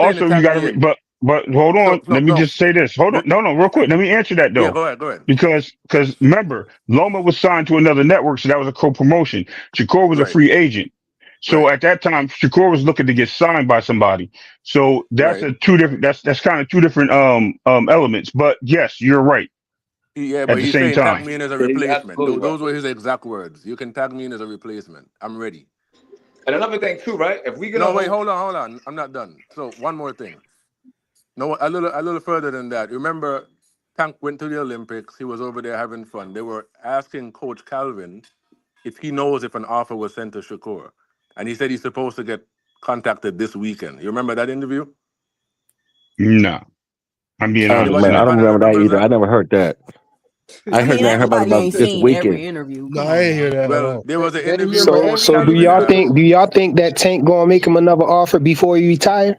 saying the also you Tank got to, did. but But hold on, let me No. just say this. Hold on, no, real quick. Let me answer that Yeah, though, go ahead. because remember, Loma was signed to another network, so that was a co-promotion. Shakur was a Right, free agent, so right, at that time, Shakur was looking to get signed by somebody. So that's right. a two different. That's kind of two different elements. But yes, you're right. Yeah, At but the he's same saying tag time, me in as a Yeah, he's replacement. absolutely right. Those were his exact words. You can tag me in as a replacement. I'm ready. And another thing too, right? If we get a No, wait, whole, hold on. I'm not done. So one more thing. No, a little further than that. Remember, Tank went to the Olympics. He was over there having fun. They were asking Coach Calvin if he knows if an offer was sent to Shakur, and he said he's supposed to get contacted this weekend. You remember that interview? no, I'm being I don't honest, remember. I Anybody no. don't panel remember that remembers either. I that? never heard that. I I heard mean, that. I heard everybody about ain't this seen every weekend. interview. No, Come I on ain't hear now. that at Well, all. there was an They didn't interview remember with So Coach so do everything Calvin y'all either. after. think that Tank gonna make him another offer before he retire?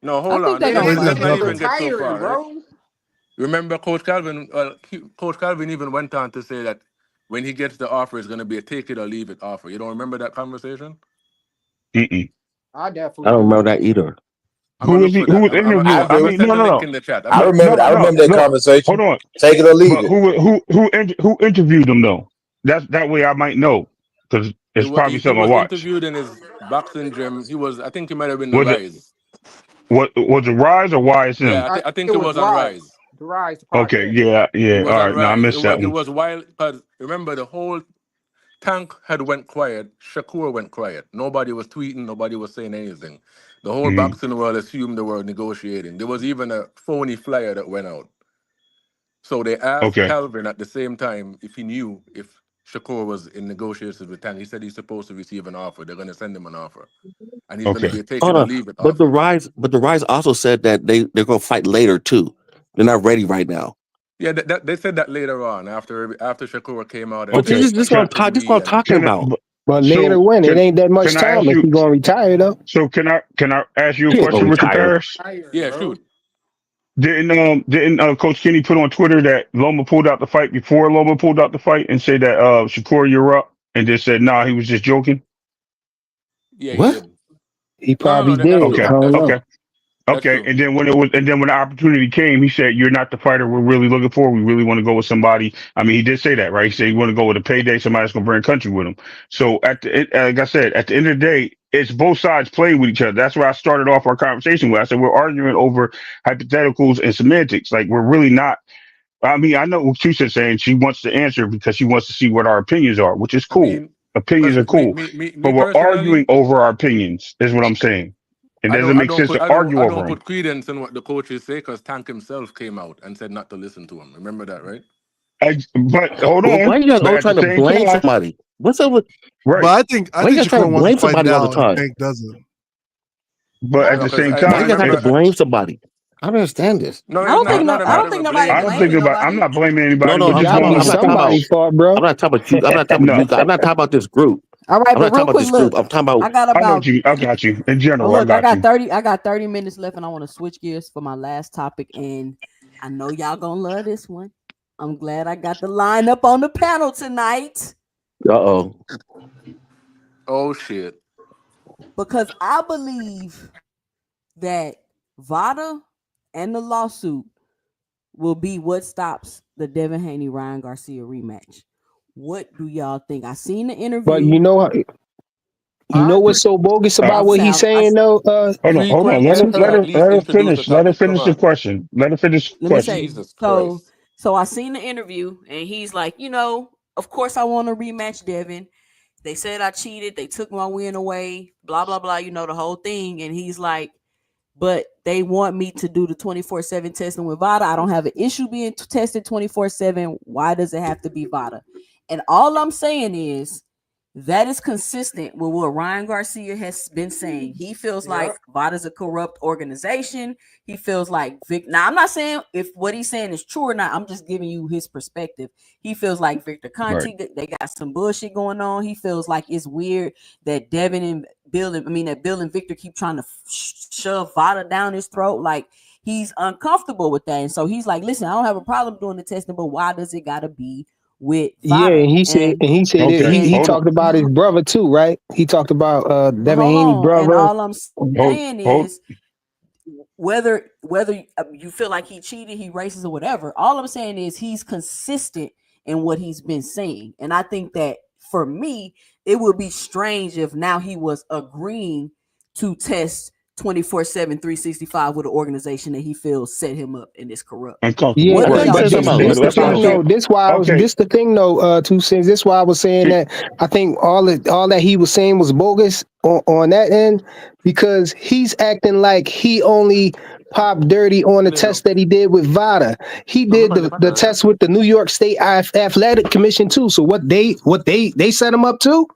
No, I hold think on. they They gonna No, he's didn't not Let's fight. think not he even jumping. get so retiring, far, right? bro. Remember, Coach Calvin even went on to say that when he gets the offer, it's going to be a take it or leave it offer. You don't remember that conversation? Mm-mm. I I definitely don't remember do. that either. I'm gonna Who is look he? for Who that. was I'm I interviewing? gonna, I I'm gonna do. mean, send no, the no, link no, in the chat. I'm I gonna no, send no, the remember. link I in the no, remember chat. that no. conversation. Hold on. Take it or leave But it. who interviewed him though? That way I might know because it's probably He something I was watch. interviewed in his boxing gym. I think he might have been the Was it Rise. what was it Rise or YSM? I I think think it it was was on Rise, Rise. the Rise Okay, podcast. yeah, It yeah. was All on right, no, I Rise. missed that It one. was wild because remember the whole Tank had went quiet. Shakur went quiet. Nobody was tweeting. Nobody was saying anything. The whole Hmm. boxing world assumed they were negotiating. There was even a phony flyer that went out. So they asked Okay, Calvin at the same time if he knew if Shakur was in negotiations with Tank. He said he's supposed to receive an offer. They're going to send him an offer, and he's going to okay, be a take it Hold or on. leave it But the offer. Rise also said that they're gonna fight later too. They're not ready right now. Yeah, they said that later on after Shakur came out and But said okay. he this is what I'm contacted talking. This is what me I'm and talking Can I, about. But later so when it ain't that much can I time ask if you? he gonna retire though. So can I ask you a He ain't gonna question, Richard retire. Paris? Tired, yeah, bro. shoot. Didn't Coach Kenny put on Twitter that Loma pulled out the fight before Loma pulled out the fight and say that Shakur you're up and just said nah he was just joking. Yeah, he What? did. He No, probably that's did. Okay, I true. don't That's know. okay. true. That's Okay, true. and then when the opportunity came, he said, "You're not the fighter we're really looking for. We really want to go with somebody." I mean, he did say that, right? He said he want to go with a payday, somebody that's gonna bring country with him. So like I said, at the end of the day, it's both sides playing with each other. That's where I started off our conversation with. I said we're arguing over hypotheticals and semantics. Like we're really not. I mean, I know what Keisha's saying. She wants to answer because she wants to see what our opinions are, which is I cool. mean, Opinions because are cool, me but we're arguing personally, over our opinions, is what I'm saying. It doesn't make sense to argue I over don't them. put credence in what the coaches say because Tank himself came out and said not to listen to him. Remember that, right? But hold Well, on. why you guys But all at the trying to same blame time, somebody? What's up with? right. But I Why you think guys trying to Shakur wants to blame fight somebody all the now, and time? Tank doesn't. But at No, the because same Why I you time, guys have to remember. blame somebody? I don't understand this. No, I don't it's think no. not a I don't matter think of nobody I blame. don't think blaming about. I'm nobody. not blaming No, anybody, no, but I'm just talking going about. with I'm the not talking flow. about. Somebody's fault, bro. I'm not talking about you. I'm not talking about No, you guys. I'm not talking about this group. All right, I'm but not talking real about quick, this group. look, I'm talking about. I got I know about you. I got you. In well, general, I look, got you. I got 30 minutes left, and I want to switch gears for my last topic. And I know y'all gonna love this one. I'm glad I got the lineup on the panel tonight Uh-oh. Oh shit. because I believe that Vada and the lawsuit will be what stops the Devin Haney Ryan Garcia rematch. What do y'all think? I seen the But interview. you I know agree. what's so bogus Uh, I'm about what he's saying saying though? hold on. Frequent Let her, X let at her, least let her introduce the finish. Let her topic. Come finish the on. question. Let her finish the let me say question. Jesus so Christ. so I seen the interview and he's like, of course I want to rematch Devin. They said I cheated. They took my win away. Blah blah blah. The whole thing. And he's like, but they want me to do the 24/7 testing with Vada. I don't have an issue being tested 24/7. Why does it have to be Vada? And all I'm saying is that is consistent with what Ryan Garcia has been saying. He feels like Yep. Vada's a corrupt organization. He feels like Vic. Now, I'm not saying if what he's saying is true or not. I'm just giving you his perspective. He feels like Victor Right. Conti, they got some bullshit going on. He feels like it's weird that Devin and that Bill and Victor keep trying to shove Vada down his throat. Like he's uncomfortable with that. And so he's like, listen, I don't have a problem doing the testing, but why does it gotta be with Yeah, Vada? and he said that Okay. he And Hold on. talked about his brother too, right? He talked about Devin hold Haney on. And brother. all I'm Hold. saying Hold. is whether you feel like he cheated, he racist or whatever, all I'm saying is he's consistent in what he's been saying. And I think that for me, it would be strange if now he was agreeing to test 24/7, 365 with an organization that he feels set him up and is corrupt. Uncomfortable. Yeah, What do Let Right. me y'all say but think something this, else. about this the Let me that? say thing something though. else. This why I was Okay. this the thing though. 2 cents. This why I was saying See, that I think all that he was saying was bogus on that end because he's acting like he only popped dirty on the test that he did with Vada. He did the test with the New York State Athletic Commission too. So what they set him up to?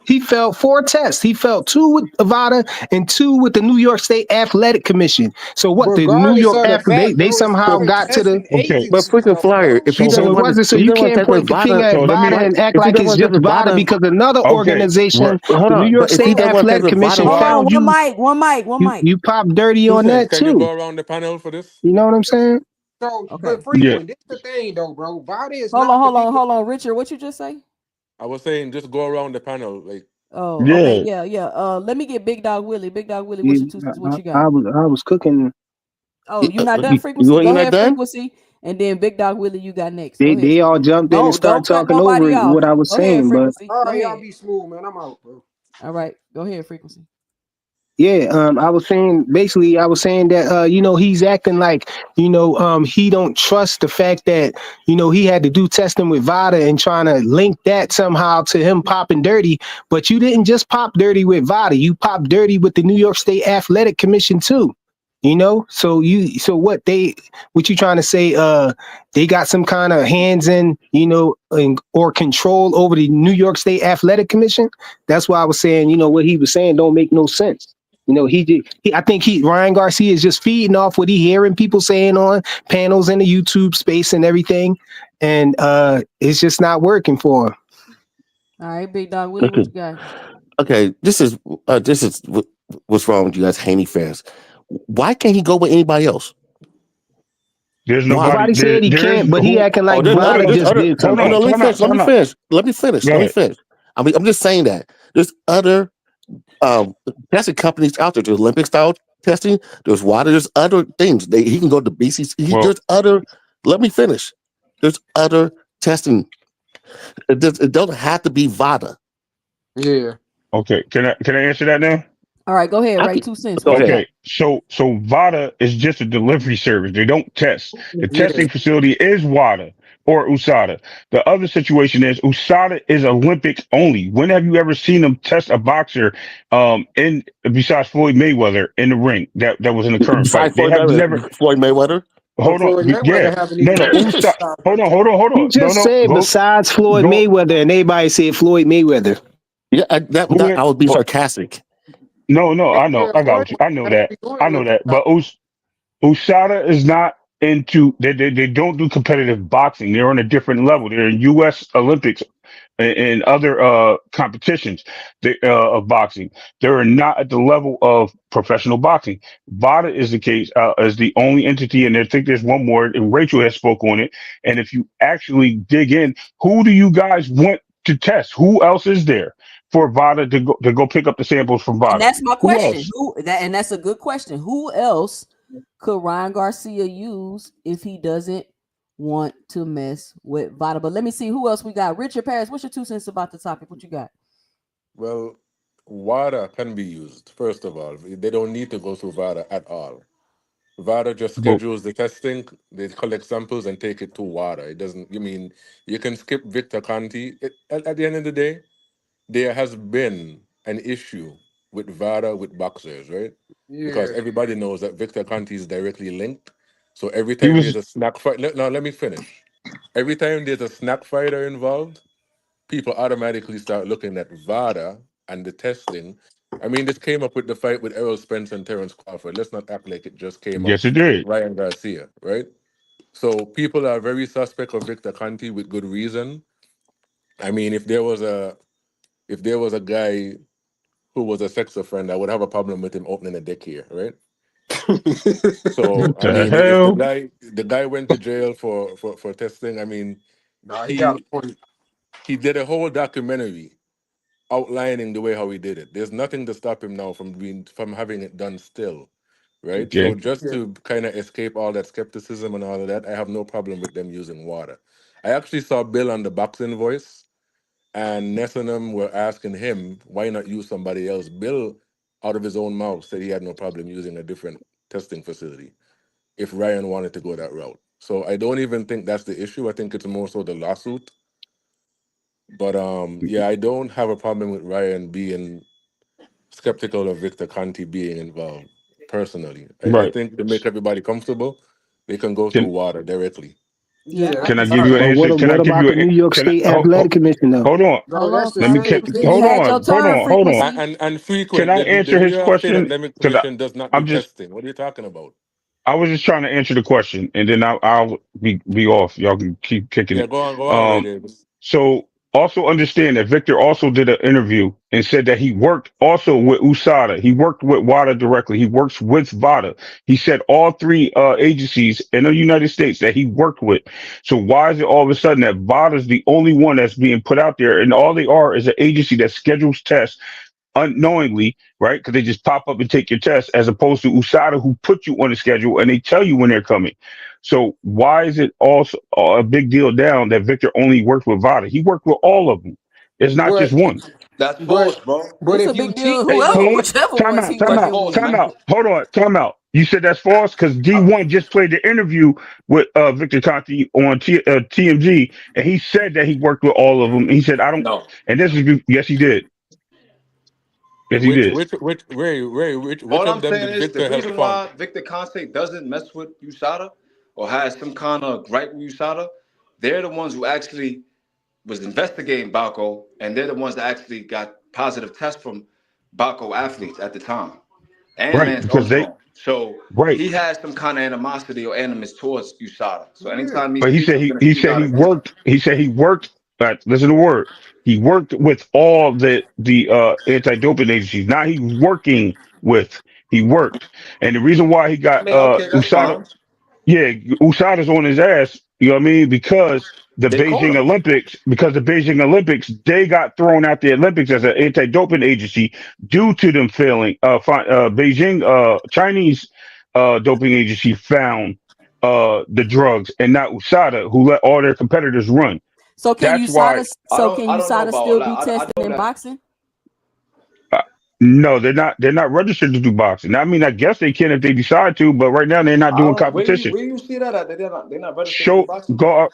He felt 4 tests. He felt 2 with Avada and 2 with the New York State Athletic Commission. So what the New Regardless York of the fact, they bro, it's somehow different got to the testing okay. But agencies, freaking though, flyer, bro. if he So doesn't so it want to, wasn't so if he you doesn't want to can't test with point the finger Vada, at so let me Vada right? and act If he like doesn't it's want to test just with Vada Vada, because another okay. organization, hold the New on. York But if he State doesn't want to test Athletic with Commission, Vada, Hold on, found one you mic, one mic, one mic. you popped dirty Two on cents. that Can you too. go around the panel for this? You know what I'm saying? So, Okay. but Yeah. frequent, this the thing, though, bro. Vada is Hold on, not the hold on, nigga. hold on. Richard, what you just say? I was saying just go around the panel. Like, Oh, okay, Yeah. yeah, yeah. Let me get Big Dog Willie. Big Dog Willie, Yeah, what you got? I was cooking. Oh, you not done you, frequency? you're Go not ahead, done. frequency, and then Big Dog Willie, you got next. Go ahead, They all frequency. jumped in and started Don't cut talking over nobody off. what I was Go ahead, saying, but frequency. All Go right, y'all ahead. be smooth, man. I'm out, bro. All right, go ahead, frequency. yeah, I was saying basically I was saying that he's acting like he don't trust the fact that he had to do testing with Vada and trying to link that somehow to him popping dirty, but you didn't just pop dirty with Vada, you popped dirty with the New York State Athletic Commission too. What you trying to say? They got some kind of hands in, or control over the New York State Athletic Commission. That's why I was saying, what he was saying don't make no sense. I think Ryan Garcia is just feeding off what he hearing people saying on panels in the YouTube space and everything, and it's just not working for him. All right, Big Dog Willie, what Okay. you got? Okay. What's wrong with you guys, Haney fans. Why can't he go with anybody else? There's Why? nobody Nobody there. said he There is can't, but he who. acting Oh, like Hold on. Vada there's just other. did Hold Oh something. no, on. let me Time out. finish. Let me Time out. finish. Let me finish. Go Let me ahead. finish. I'm just saying that there's other testing companies out there. There's Olympic style testing. There's water. There's other things. He can go to BCC. Well, There's other. Let me finish. There's other testing. It doesn't have to be VADA. Yeah. okay. Can I answer that now? All right, go ahead, I Ray. can, 2 cents. go What you ahead. got? Okay, so Vada is just a delivery service. They don't test. The Yeah. testing facility is WADA or USADA. The other situation is USADA is Olympics only. When have you ever seen them test a boxer in besides Floyd Mayweather in the ring that was in the current fight? Besides They have never. Floyd Mayweather. But Hold on. Floyd Yeah. Mayweather haven't No, even no. been USA, out there hold on, hold testing. on, hold He on. No, just no. said besides Floyd Go Mayweather, and everybody said Floyd Mayweather. Yeah, who I in, would be sarcastic. no, no, I know. Yeah, I got Floyd what you. I know Mayweather that. be doing I know Olympic that. style. But USADA is not into they don't do competitive boxing. They're on a different level. They're in US Olympics and other competitions of boxing. They're not at the level of professional boxing. VADA is the case is the only entity, and I think there's one more, and Rachel has spoke on it. And if you actually dig in, who do you guys want to test? Who else is there for VADA to go pick up the samples from And VADA? that's my Who question. else? And that's a good question. Who else could Ryan Garcia use if he doesn't want to mess with Vada? But let me see who else we got. Richard Paris, what's your 2 cents about the topic? What you got? well, WADA can be used. First of all, they don't need to go through VADA at all. VADA just Well, schedules the testing, they collect samples and take it to WADA. It doesn't, you mean, you can skip Victor Conti. At the end of the day, there has been an issue with VADA with boxers, right? Because Yeah. everybody knows that Victor Conti is directly linked. So every he time there's was a snack fight, now let me finish. Every time there's a snack fighter involved, people automatically start looking at VADA and the testing. I mean, this came up with the fight with Errol Spence and Terence Crawford. Let's not act like it just came up yes, it with did. Ryan Garcia, right? So people are very suspect of Victor Conti with good reason. I mean, if there was a guy who was a sex offender, I would have a problem with him opening a daycare, right? So What I the mean, if the hell? guy went to jail for testing, I mean, Nah, he got he a point. he did a whole documentary outlining the way how he did it. There's nothing to stop him now from having it done still, right? Okay. So just Yeah. to kind of escape all that skepticism and all of that, I have no problem with them using water. I actually saw Bill on the Boxing Voice, and Ness and them were asking him why not use somebody else. Bill, out of his own mouth, said he had no problem using a different testing facility if Ryan wanted to go that route. So I don't even think that's the issue. I think it's more so the lawsuit. But yeah, I don't have a problem with Ryan being skeptical of Victor Conti being involved. Personally, I Right. think to make everybody comfortable, they can go through Can water directly. Yeah, Yeah. I can can I see give you that. an But answer? Can I what give about you the a New York can I State Athletic Commission though? hold on? Bro, Hold on, that's the Let me same frequent. thing. You hold had your on. Hold turn, on. Hold on. frequency. And Can frequent, I the answer New his York State question? Athletic Because Commission does not do I'm just testing. What are you talking about? I was just trying to answer the question, and then I'll be off. Y'all can keep kicking Yeah, it. go on, Ray Um, Davis. so also understand that Victor also did an interview and said that he worked also with USADA. He worked with WADA directly. He works with VADA. He said all three agencies in the United States that he worked with. So why is it all of a sudden that VADA is the only one that's being put out there, and all they are is an agency that schedules tests unknowingly, right? Because they just pop up and take your test, as opposed to USADA, who put you on the schedule and they tell you when they're coming. So why is it also a big deal down that Victor only worked with Vada? He worked with all of them. It's not just But one. That's but false, bro. but It's a if you big deal. teach, Hey, Whoever, look, Hold on, whichever time ones out, he time that's out, working false, with. time man. out. Hold on, time out. You said that's false because D1 just played the interview with Victor Conti on TMG, and he said that he worked with all of them. He said, I don't, No. and this is, yes, he did. Yes, he Which did. which which Ray, which All of I'm them saying did is the Victor help reason found? why Victor Conte doesn't mess with USADA or has some kind of gripe with USADA, they're the ones who actually was investigating Balco, and they're the ones that actually got positive tests from Balco athletes at the time, and Right, Lance because they, Armstrong. So right. he has some kind of animosity or animus towards USADA. So yeah. anytime he But he speaks, said he's gonna he speak said out he against. worked. He said he worked. Listen to the word. He worked with all the anti doping agencies. Not he was working with. He worked, and the reason why he I got mean, okay, that's USADA, fine. yeah, USADA's on his ass. You know what I mean? Because the They caught Beijing him. Olympics, they got thrown out the Olympics as an anti doping agency due to them failing. Beijing Chinese doping agency found the drugs, and not USADA, who let all their competitors run. So can That's why. USADA? So can I don't know USADA about all still that. be I testing know in that. boxing? Uh, no, they're not. They're not registered to do boxing. I mean, I guess they can if they decide to, but right now they're not I doing don't. competition. Where do you see that at? They're not registered to do Show boxing. go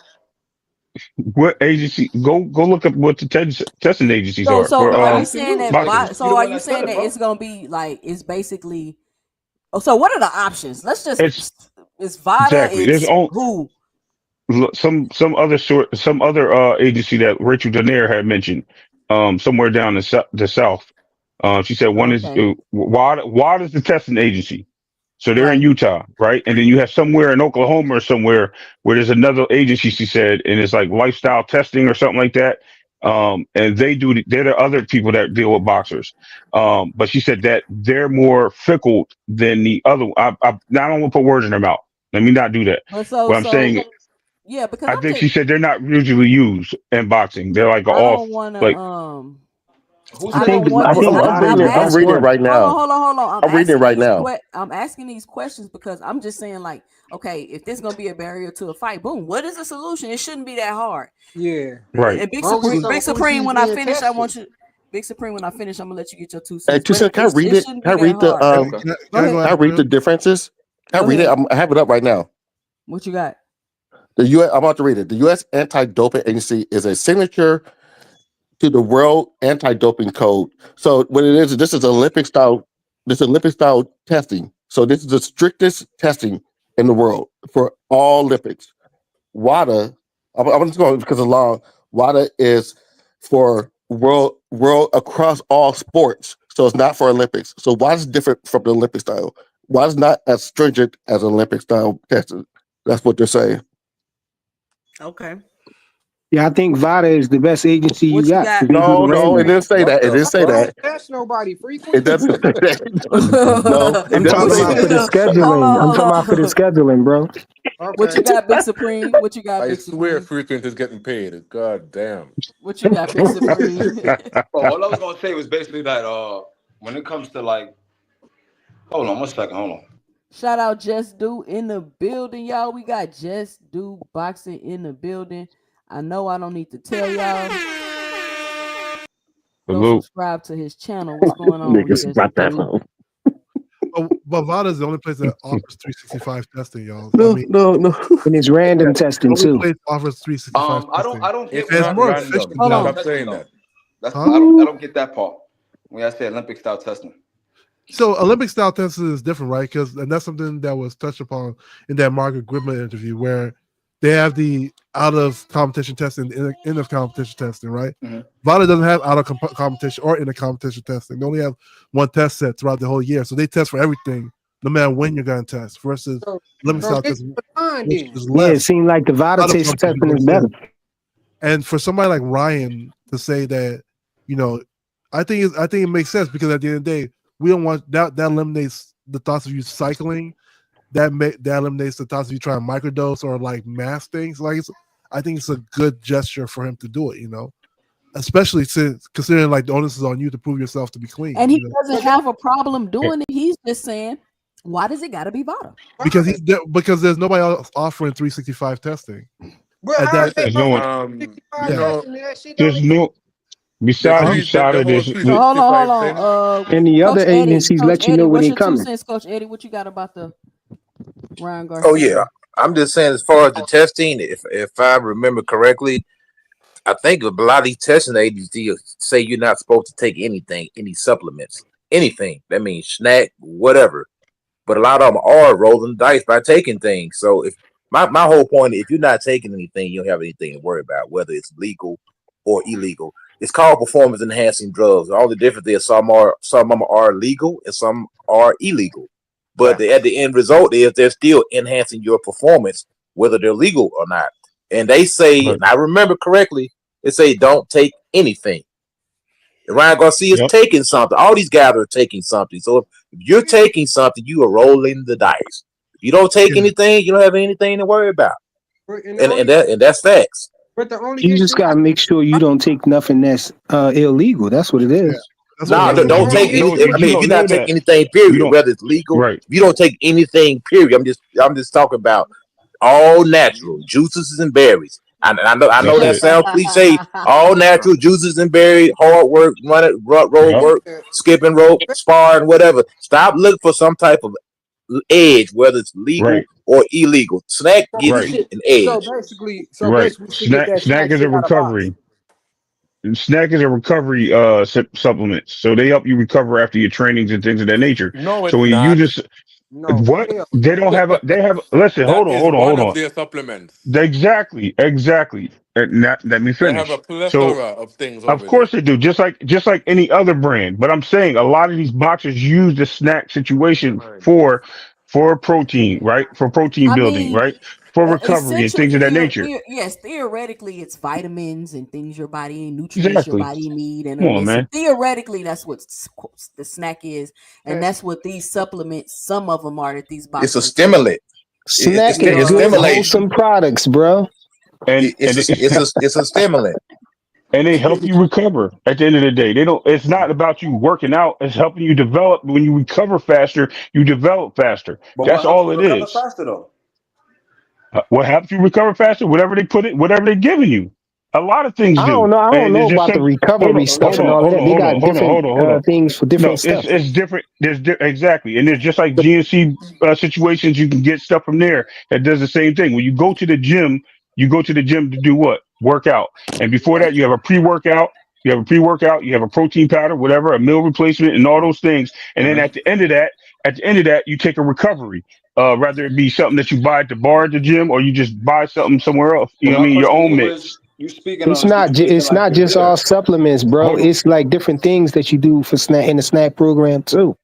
what agency? Go look up what the testing agencies So are so for No, are I'm you asking saying you. that? Like, boxing. you So the are one you that said saying it, that it's bro. gonna be like it's basically? Oh, so what are the options? Let's just. It's It's Vada. exactly. There's It's on who? some other agency that Rachel Denier had mentioned somewhere down the south. She said one is Okay, WADA is the testing agency. So they're in right. Utah, right? And then you have somewhere in Oklahoma or somewhere where there's another agency, she said, and it's like lifestyle testing or something like that. And they're the other people that deal with boxers. But she said that they're more fickle than the other. I don't want to put words in her mouth. Let me not do that. But What I'm saying, yeah, because I I'm think just she said they're not usually used in boxing. They're like I off, don't want to like, Who I said they don't was want not this. I'm I'm reading it. I'm asking. reading it one. right now. Hold on. I'm reading it right now. I'm asking these questions because I'm just saying, like, okay, if this gonna be a barrier to a fight, boom. What is the solution? It shouldn't be that hard. Yeah. right. And Big Only Supreme, some Big only Supreme. she's When I being finish, I tested. want you, Big Supreme. When I finish, I'm gonna let you get your two Hey, cents. two But cents. Can I read it it? shouldn't Can I be that read the hard. Okay. Go Can I go ahead. Can I read the after? differences? Can I Go read it? ahead. I have it up right now. What you got? The U.S. I'm about to read it. The U.S. Anti-Doping Agency is a signature to the World Anti-Doping Code. So what it is, this is Olympic style. This is Olympic style testing. So this is the strictest testing in the world for all Olympics. WADA, I'm just going because it's long. WADA is for world across all sports. So it's not for Olympics. So WADA is different from the Olympic style. WADA is not as stringent as Olympic style testing. That's what they're saying. Okay. Yeah, I think Vada is the best agency you What you got got? because they do the No, it random. didn't say What that. It the didn't say fuck? I that. ain't test nobody It frequent. doesn't say that. No, it I'm doesn't talking What say about you? for that. the scheduling. I'm Hold talking about for the on. scheduling, bro. What you Okay. got, Big Supreme? What you got, I Big swear Supreme? Frequent is getting paid. God damn. What you got, Big Supreme? Bro, all I was gonna say was basically that when it comes to like, hold on one second, hold on. Shout out Just Do in the building, y'all. We got Just Do Boxing in the building. I know I don't need to tell y'all. Go Salute. subscribe to his channel. What's going on, Niggas Just about that Do? phone. But Vada is the only place that offers 365 testing, y'all. I No, mean, no, no. And it's random the testing only too. place offers 365 I don't testing. I don't get It's when And it's y'all not more say efficient random. Hold Olympic style too. on. Stop testing saying though. that. That's Huh? I don't get that part. When y'all say Olympic style testing. So Olympic style testing is different, right? And that's something that was touched upon in that Margaret Gribbler interview, where they have the out of competition testing, in of competition testing, right? Mhm. Vada doesn't have out of competition or in the competition testing. They only have one test set throughout the whole year, so they test for everything, no matter when you're going to test. Versus So, Olympic so style this is testing, the line which then. is Yeah, it less seemed like the Vada out of taste competition testing is goes better. in. And for somebody like Ryan to say that, you know, I think it makes sense because at the end of the day, we don't want that. That eliminates the thoughts of you cycling. That eliminates the thoughts of you trying to microdose or like mass things. I think it's a good gesture for him to do it. Especially since considering like the onus is on you to prove yourself to be clean. And he doesn't But that, have a problem doing it. He's just saying, why does it got to be Vada? right. Because there's nobody else offering 365 testing But at how that. is they Listen, There's no one. offering 65 Yeah. testing and that shit don't There's exist? no. the Besides, Huh? three the, the USADA, whole So hold on, hold 365 thing. on. And the Coach other Eddie, agencies Coach let you Eddie, know when what's they your two coming. cents, Coach Eddie? What you got about the Ryan Oh yeah, Garcia? I'm just saying as far as the testing, if I remember correctly, I think a lot of these testing agencies say you're not supposed to take anything, any supplements, anything. That means snack, whatever. But a lot of them are rolling dice by taking things. So if my whole point, if you're not taking anything, you don't have anything to worry about, whether it's legal or illegal. It's called performance enhancing drugs. All the difference is some of them are legal and some are illegal. But at Facts. the end result is they're still enhancing your performance, whether they're legal or not. And they say, but and I remember correctly, they say don't take anything. Ryan Garcia is yep. taking something. All these guys are taking something. So if you're taking something, you are rolling the dice. If you don't take Yeah. anything, you don't have anything to worry about. And the And only and that's facts. but the only You just issue I gotta make sure you don't take nothing that's illegal. That's what it Yeah. is. That's what Nah, it No, is. but you don't the only take don't know. issue anything. I But you mean, if you're don't not know taking that. anything, You period, don't. whether it's legal, Right. if you don't take anything, period. I'm just talking about all natural juices and berries. I know That's that it. sounds cliche. All natural juices and berries, hard work, road Yep. work, skipping rope, sparring, whatever. Stop looking for some type of edge, whether it's legal Right. or illegal. Snack so gives Right. you shit. an So edge. basically so Right. basically we should get Snack. that Snack snack is a shit out of box. recovery. Snack is a recovery supplement. So they help you recover after your trainings and things of that nature. No, So it's when you use not. this, No, what hell they no. don't have, they have. Listen, That hold on, is hold on, one hold of on. their supplements. Exactly, exactly. And let me They have a finish. So plethora of things of over there. course they do, just like any other brand. But I'm saying a lot of these boxers use the snack situation Right. for protein, right? For protein I building, mean, right? For recovery and essentially, things of that nature. yes, theoretically, it's vitamins and things your body, nutrients your Exactly. body need and Come are on, missing. man. Theoretically, that's what the snack is, and That's that's what these supplements, some of them are that these It's a boxers are taking. stimulant. Snack is It's good, stimulating. wholesome products, bro. It's a stimulant. And they help you recover at the end of the day. They don't, it's not about you working out, it's helping you develop. When you recover faster, you develop faster. But That's what helps all you it recover is. faster though? What helps you recover faster? Whatever they put it, whatever they're giving you. A lot of things I don't do. know. I don't And know there's just about the some, hold on, recovery So stuff hold and on, all of hold that. on, They hold on, got hold on, different hold on, hold on. things for No, different it's stuff. it's different. Exactly, and there's just like GNC situations. You can get stuff from there that does the same thing. When you go to the gym, you go to the gym to do what? Work out. And before that, you have a pre-workout. You have a pre-workout. You have a protein powder, whatever, a meal replacement, and all those things. And then Mhm. at the end of that, you take a recovery. Rather it be something that you buy at the bar at the gym, or you just buy something somewhere else. You But know what my I mean? Your question to own you is, mix. you speaking on a situation It's like not you're just there. all supplements, bro. Hold on. It's like different things that you do for snack in the snack program too.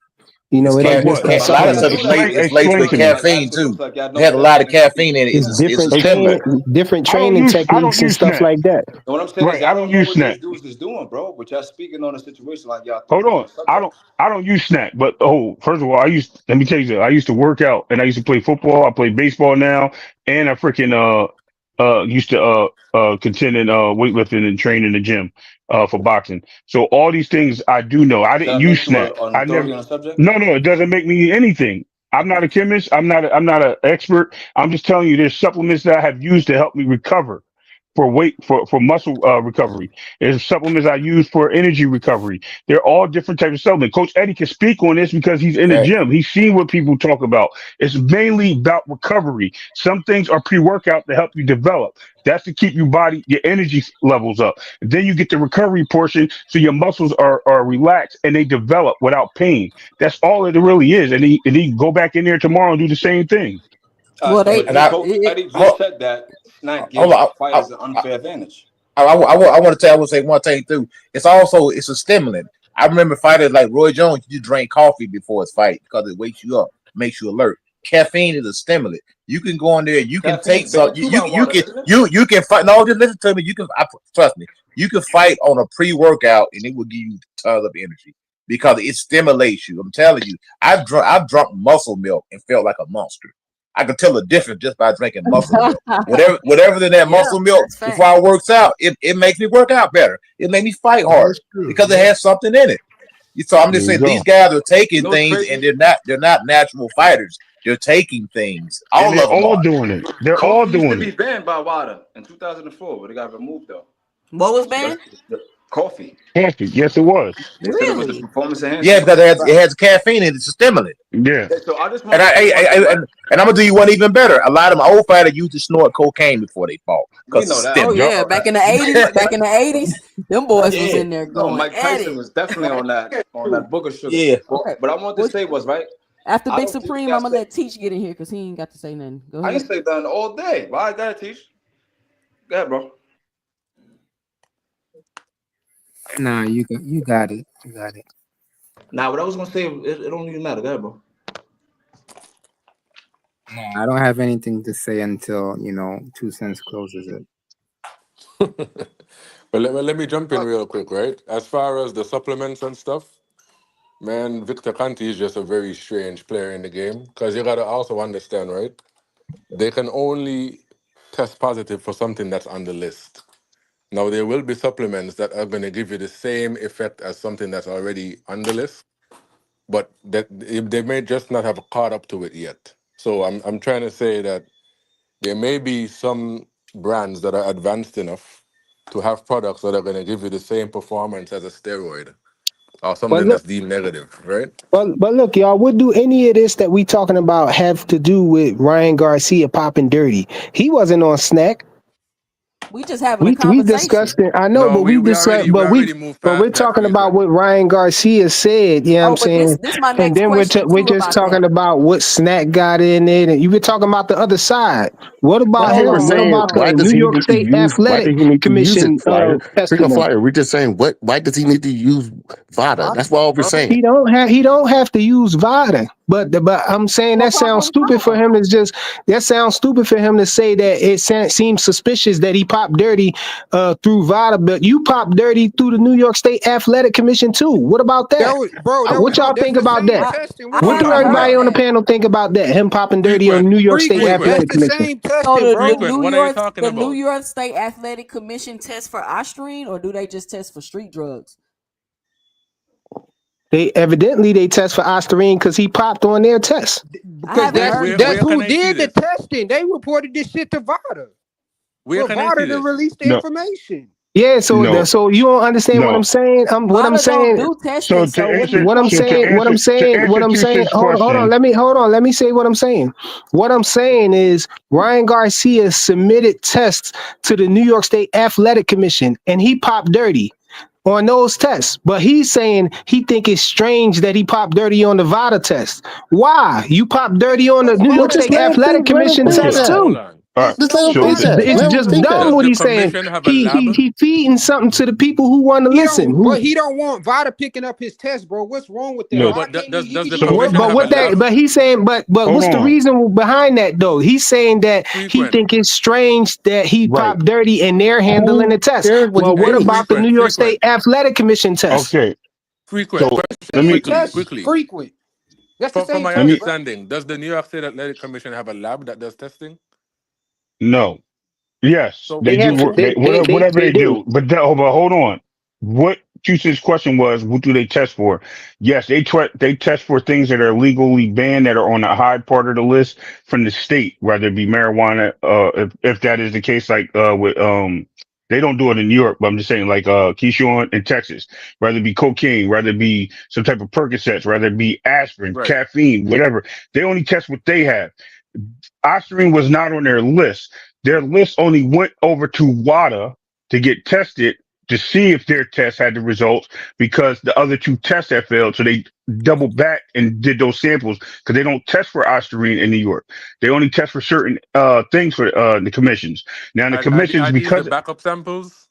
You It's know, it Like ain't ca- just what? that A But how lot of y'all stuff supplement. know that though? Explain Because is laced explain with to sometimes, me. like caffeine actually too. looks like y'all It know has a better lot than of the other caffeine people. in it. It's different It's a training, stimulant. different I don't training use I don't techniques and use stuff snack. like that. And what I'm saying is, Right. I y'all don't don't know use what these snack. dudes is doing, bro. But y'all speaking on a situation like y'all think Hold it's on. a subject. I don't use snack, but first of all, let me tell you, I used to work out and I used to play football. I play baseball now, and I freaking used to contend in weightlifting and train in the gym for boxing. So all these things I do know. I Does didn't that use make you snack. an I authority never. on the subject? No, it doesn't make me anything. I'm not a chemist. I'm not an expert. I'm just telling you, there's supplements that I have used to help me recover for weight for muscle recovery. There's supplements I use for energy recovery. They're all different types of supplements. Coach Eddie can speak on this because he's in the Right. gym. He's seen what people talk about. It's mainly about recovery. Some things are pre-workout to help you develop. That's to keep your energy levels up. Then you get the recovery portion, so your muscles are relaxed and they develop without pain. That's all it really is. And he go back in there tomorrow and do the same thing. Well, So, they but And then I Coach Eddie just hold, said that snack hold gives on. fighters an unfair advantage. I want to tell. I want to say one thing too. It's a stimulant. I remember fighters like Roy Jones. You drink coffee before his fight because it wakes you up, makes you alert. Caffeine is a stimulant. You can go in there. You can take Caffeine's some. banned too by You water, can isn't it? you can fight. No, just listen to me. Trust me. You can fight on a pre-workout and it will give you tons of energy because it stimulates you. I'm telling you. I've drunk muscle milk and felt like a monster. I could tell the difference just by drinking muscle milk. Whatever's in that yeah, muscle milk that's before fact. I works out, it makes me work out better. It makes me fight That harder is true. because it has something in it. So I'm There just you saying these go. guys are You taking know what's things and crazy? they're not natural fighters. They're taking things. And All they're of them all are. doing it. They're all Coffee used to doing be it. banned by WADA in 2004, but it got removed though. What was So banned? that's coffee. Perfect. Yes, it was. They said it was a Really? performance Yeah, enhancing. because it has caffeine in it. It's a stimulant. Yeah. Yeah, so I just And want to say one thing, right? I'm gonna do you one even better. A lot of my old fighters used to snort cocaine before they fought We because know it's that. Oh We stimulant. yeah, know back that. in the '80s. Back in the '80s, them boys was Yeah, in there No, going Mike at Tyson it. was definitely on that booger sugar. yeah. Okay. But I wanted to Well, say was right. after I Big don't think Supreme, that I'm gonna said let Teach get in here because he ain't got to say nothing. Go I ain't ahead. say that all day. But I got it, teach. Go ahead, bro. Nah, you got it. You got it. Now, what I was gonna say, it don't even matter. Go ahead, bro. Nah, I don't have anything to say until 2 cents closes it. But let me jump in real quick, right? As far as the supplements and stuff, man, Victor Conti is just a very strange player in the game because you gotta also understand, right? They can only test positive for something that's on the list. Now there will be supplements that are going to give you the same effect as something that's already on the list, but that they may just not have caught up to it yet. So I'm trying to say that there may be some brands that are advanced enough to have products that are going to give you the same performance as a steroid or But something look, that's deemed negative, right? but look, y'all. What do any of this that we talking about have to do with Ryan Garcia popping dirty? He wasn't on snack. We just having a We conversation. discussed it. I know, No, but we, we we discussed. already we already moved But we're past that talking about frequent. what Ryan Garcia said. You know what I'm Oh, but this saying? this my And next then question we're too just about that. talking about what snack got in it, and you were talking about the other side. What But about all Hold we're him? on, What hold saying, about on. why the does New he York need to State use? Why Athletic does he need to use it, Commission Flyer? Freaking testimony? Flyer. We're just saying, why does he need to use Vada? That's all we're saying. He don't have to use Vada, but I'm saying Well, that pop sounds on stupid for Vada. him. That sounds stupid for him to say that seems suspicious that he popped dirty through Vada, but you popped dirty through the New York State Athletic Commission too. What about That that? was, bro. I, That was What no. y'all That's think the about same that? I testing. I What you What do haven't talking everybody heard about? on the that. panel think about that? Him popping dirty on Frequent, the New York State Frequent. That's frequent, Athletic the Commission. same So testing, the bro. frequent. What are you talking New about? York State Athletic Commission test for Ostrine, or do they just test for street drugs? They test for Ostarine because he popped on their test. I Because haven't Where that's heard where that's where that. can who I see did the this? testing. They reported this shit to Vada. Where For can I see Vada to this? release the No, information. Yeah, no, so you don't understand what I'm no. saying. What I'm Vada don't saying. do So testing. So to what are answer, you What I'm talking so to saying, about? what answer, I'm to saying, what answer I'm two saying. cents Hold on. question, Let me say what I'm saying. What I'm saying is Ryan Garcia submitted tests to the New York State Athletic Commission, and he popped dirty on those tests. But he's saying he think it's strange that he popped dirty on the VADA test. Why? You popped dirty on the New York Vada Just State testing Athletic let him Commission think Hold test on, that. hold too. on. all right. It's Just let no him So think to, that. It's Let different. him just think dumb that. Does what the he's saying. commission have a He lab? he feeding something to the people who want to He listen. don't, but he don't want Vada picking up his test, bro. What's wrong with that? No, no. Why but can't he? He does could the just So go to commission have a lab? But he's saying, but hold what's the on. reason behind that though? He's saying that he Frequent. think it's strange that he Right. popped dirty and they're handling the Who test. cares what he Well, what Hey, thinks? about the New frequent, York State frequent, Athletic Commission test? Okay. frequent. So let Question same me quickly, test quickly. frequent. That's the From same my let test, me bro. understanding, does the New York State Athletic Commission have a lab that does testing? no. Yes, So they They do have work. they Whatever they they do. do. But hold on. What Houston's question was, what do they test for? Yes, they test for things that are legally banned that are on a high part of the list from the state, whether it be marijuana, if that is the case, like with they don't do it in New York, but I'm just saying, like Keyshawn in Texas, whether it be cocaine, whether it be some type of Percocets, whether it be aspirin, Right. caffeine, whatever. They only test what they have. Ostarine was not on their list. Their list only went over to WADA to get tested to see if their test had the results because the other two tests had failed. So they doubled back and did those samples because they don't test for Ostarine in New York. They only test for certain things for the commissions. Now the Are commissions, these the because backup samples?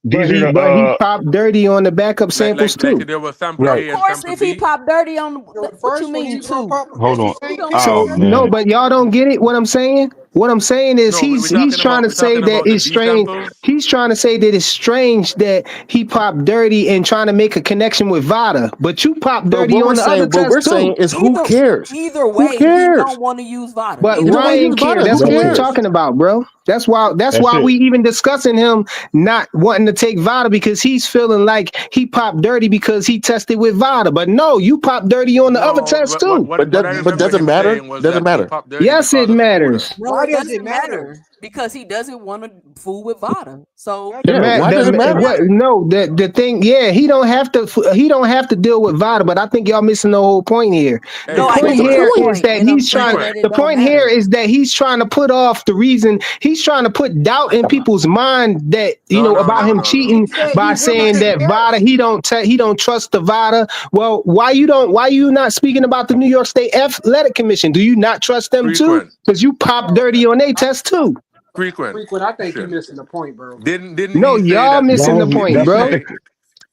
these are But he the popped dirty on the backup samples Like too. there was sample Of right. A and course, sample if he B? popped dirty on, Yo, the what you first one mean he's gonna too? pop Hold against the on. We same don't pitcher. know. Oh So no, man. but y'all don't get it. What I'm saying? What I'm saying is No, he's trying to say we're that talking it's about the B strange. samples. He's trying to say that it's strange that he popped dirty and trying to make a connection with Vada, but you popped But dirty on the other what we're test saying too. is, who Either cares? either Who way, he cares? don't want to use Vada. But Either Either way, way, use Ryan cares. butter. That's Who what That's we're it. cares? talking about, bro. That's That's why it. we even discussing him not wanting to take Vada because he's feeling like he popped dirty because he tested with Vada. But no, you popped dirty on the other No, test too. what I But remember doesn't him matter. saying was Doesn't that he matter. popped dirty Yes, it because of Scooter. matters. no, Why it does it doesn't matter? matter because he doesn't want to fool with Vada. So That The Yeah. does man, Why not does it it matter? what? matter. matters. No, the thing. Yeah, he don't have to deal with Vada. But I think y'all missing the whole point here. The Hey, No, I What's point the get frequent, your here point? is point, that and I'm he's trying. saying frequent. that it The don't point here matter. is that he's trying to put off the reason. He's trying to put doubt in people's mind that No, no, about no, him no, no. He cheating said he by willing saying to that Vada test. he don't trust the Vada. Well, why you not speaking about the New York State Athletic Commission? Do you not trust them too? Frequent, Because you popped Bro, dirty on their I, test too. frequent. frequent. I think you Shit. missing the point, bro. Didn't No, he say y'all that? missing the Didn't point, he That's bro. not say? the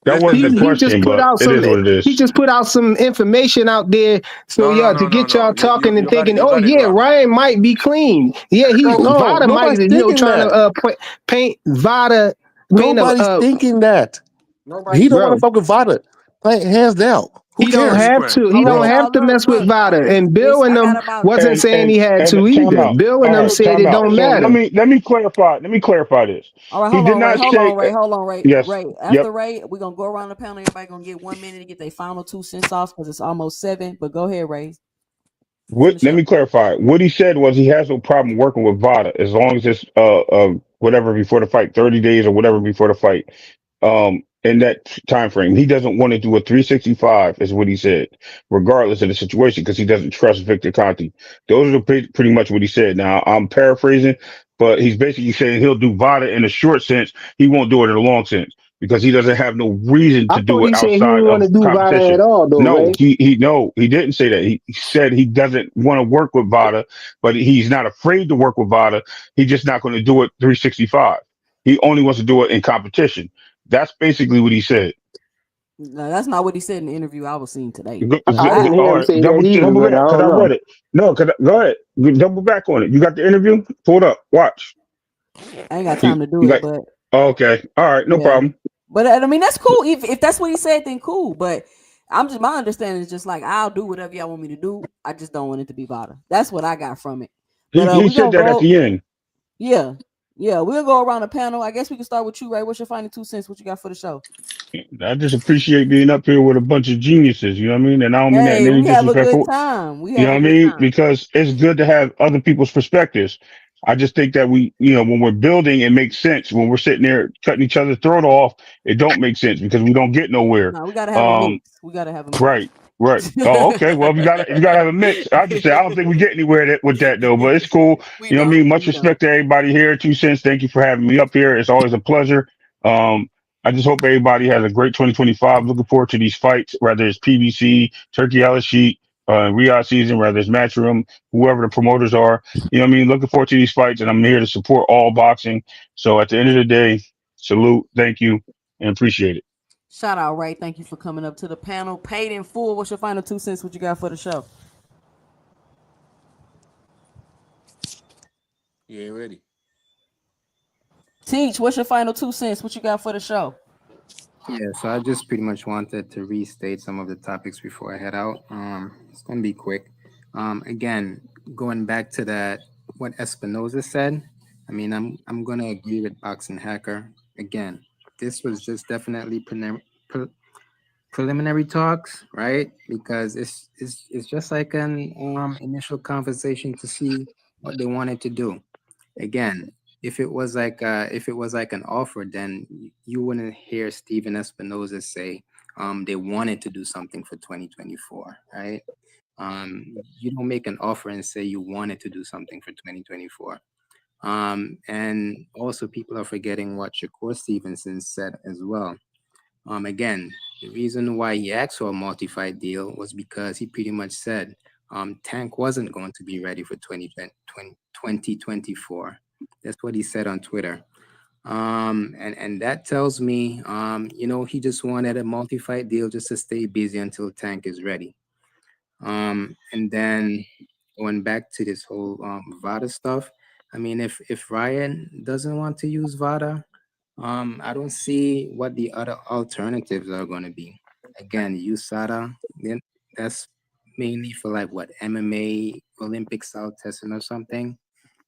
that wasn't Listen, the He just question, put but out it some is what it he is. just put out some information out there so no, no, yeah no, to no, get no. y'all talking and thinking, You oh got it yeah, wrong. Ryan might be clean. Yeah, he Bro, No, Vada might nobody's thinking trying to that. paint Vada paint Nobody's thinking that. He nobody. don't want bro. to fuck with Vada. Like, hands down. Who He don't cares? have Frequent, to. He Hold on, don't Well, have y'all. to Look, mess with look. Vada. And It's Bill and I got them about wasn't saying he had and to time either. out. Bill and All them right, said time it out. don't So matter. let me clarify. Let me clarify this. all right. He Hold did on, Ray. not Hold say on, Ray. Hold on, Ray. yes. Ray. Yep. After Ray, we're gonna go around the panel. Everybody gonna get 1 minute to get their final 2 cents off because it's almost 7. But go ahead, Ray. Finish Let up. me clarify. What he said was he has no problem working with Vada as long as it's whatever before the fight, 30 days or whatever before the fight. In that time frame, he doesn't want to do a 365, is what he said, regardless of the situation, because he doesn't trust Victor Conti. Those are pretty much what he said. Now I'm paraphrasing, but he's basically saying he'll do Vada in a short sense. He won't do it in a long sense because he doesn't have no reason I to do thought it he said he outside didn't want of to do Vada competition. at all though, No, Ray. he didn't say that. He said he doesn't want to work with Vada, but he's not afraid to work with Vada. He's just not going to do it 365. He only wants to do it in competition. That's basically what he said. No, that's not what he said in the interview I was seeing today. I didn't hear All him right, say that either, double but I back because don't I know. read it. No, go ahead, double back on it. You got the interview? Pull it up. Watch. I ain't got You, time to do you it, got. but Oh, okay. All right. No yeah. problem. But I mean, that's cool. If that's what he said, then cool. But I'm just my understanding is just like I'll do whatever y'all want me to do. I just don't want it to be Vada. That's what I got from it. But He we said gonna that at go. the end. Yeah, yeah. We'll go around the panel. I guess we can start with you, Ray. What's your final 2 cents? What you got for the show? I just appreciate being up here with a bunch of geniuses. You know what I mean? And I don't mean that in Hey, any we have a good disrespectful. time. We You have know a what I good mean? time. Because it's good to have other people's perspectives. I just think that when we're building, it makes sense. When we're sitting there cutting each other's throat off, it don't make sense because we don't get nowhere. No, we gotta have a Um, mix. We gotta have a right, mix. right. Oh, okay. Well, if you gotta have a mix, I just say I don't think we get anywhere with that though. But it's cool. We You know what I don't. mean? Much We don't. respect to everybody here. 2 cents. Thank you for having me up here. It's always a pleasure. Um, I just hope everybody has a great 2025. Looking forward to these fights, whether it's PBC, Turkey Ellis Sheet, Riyadh season, whether it's Matchroom, whoever the promoters are. You know what I mean? Looking forward to these fights, and I'm here to support all boxing. So at the end of the day, salute, thank you, and appreciate it. Shout out, Ray. Thank you for coming up to the panel. Paid in full. What's your final 2 cents? What you got for the show? You ain't ready. Teach. What's your final 2 cents? What you got for the show? Yeah, so I just pretty much wanted to restate some of the topics before I head out. It's gonna be quick. Again, going back to that, what Espinoza said. I mean, I'm gonna agree with Boxing Hacker again. this was just definitely preliminary talks, right? Because it's just like an initial conversation to see what they wanted to do. Again, if it was like an offer, then you wouldn't hear Steven Espinoza say they wanted to do something for 2024, right? You don't make an offer and say you wanted to do something for 2024. And also people are forgetting what Shakur Stevenson said as well. Again, the reason why he asked for a multi-fight deal was because he pretty much said Tank wasn't going to be ready for 2024. That's what he said on Twitter. And that tells me, he just wanted a multi-fight deal just to stay busy until Tank is ready. And then going back to this whole Vada stuff, I mean, if Ryan doesn't want to use Vada, I don't see what the other alternatives are going to be. Again, USADA, then that's mainly for like what MMA Olympic style testing or something.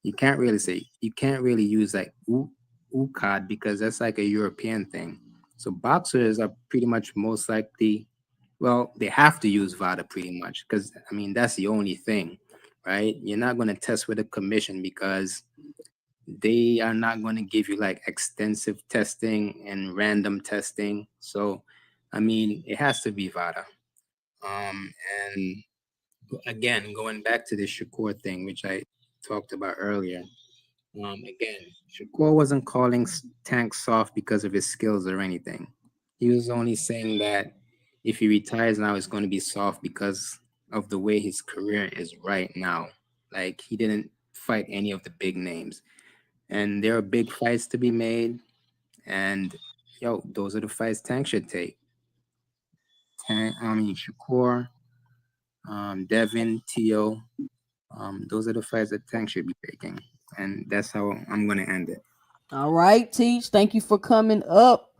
You can't really use like UCAD because that's like a European thing. So boxers are pretty much most likely, well, they have to use VADA pretty much because I mean that's the only thing, right? You're not going to test with a commission because they are not going to give you like extensive testing and random testing. So, I mean, it has to be VADA. Um, and again, going back to the Shakur thing, which I talked about earlier. Again, Shakur wasn't calling Tank soft because of his skills or anything. He was only saying that if he retires now, it's going to be soft because of the way his career is right now. Like he didn't fight any of the big names, and there are big fights to be made. And yo, those are the fights Tank should take. Shakur, Devin, Tio. Those are the fights that Tank should be taking, and that's how I'm gonna end it. All right, Teach. Thank you for coming up.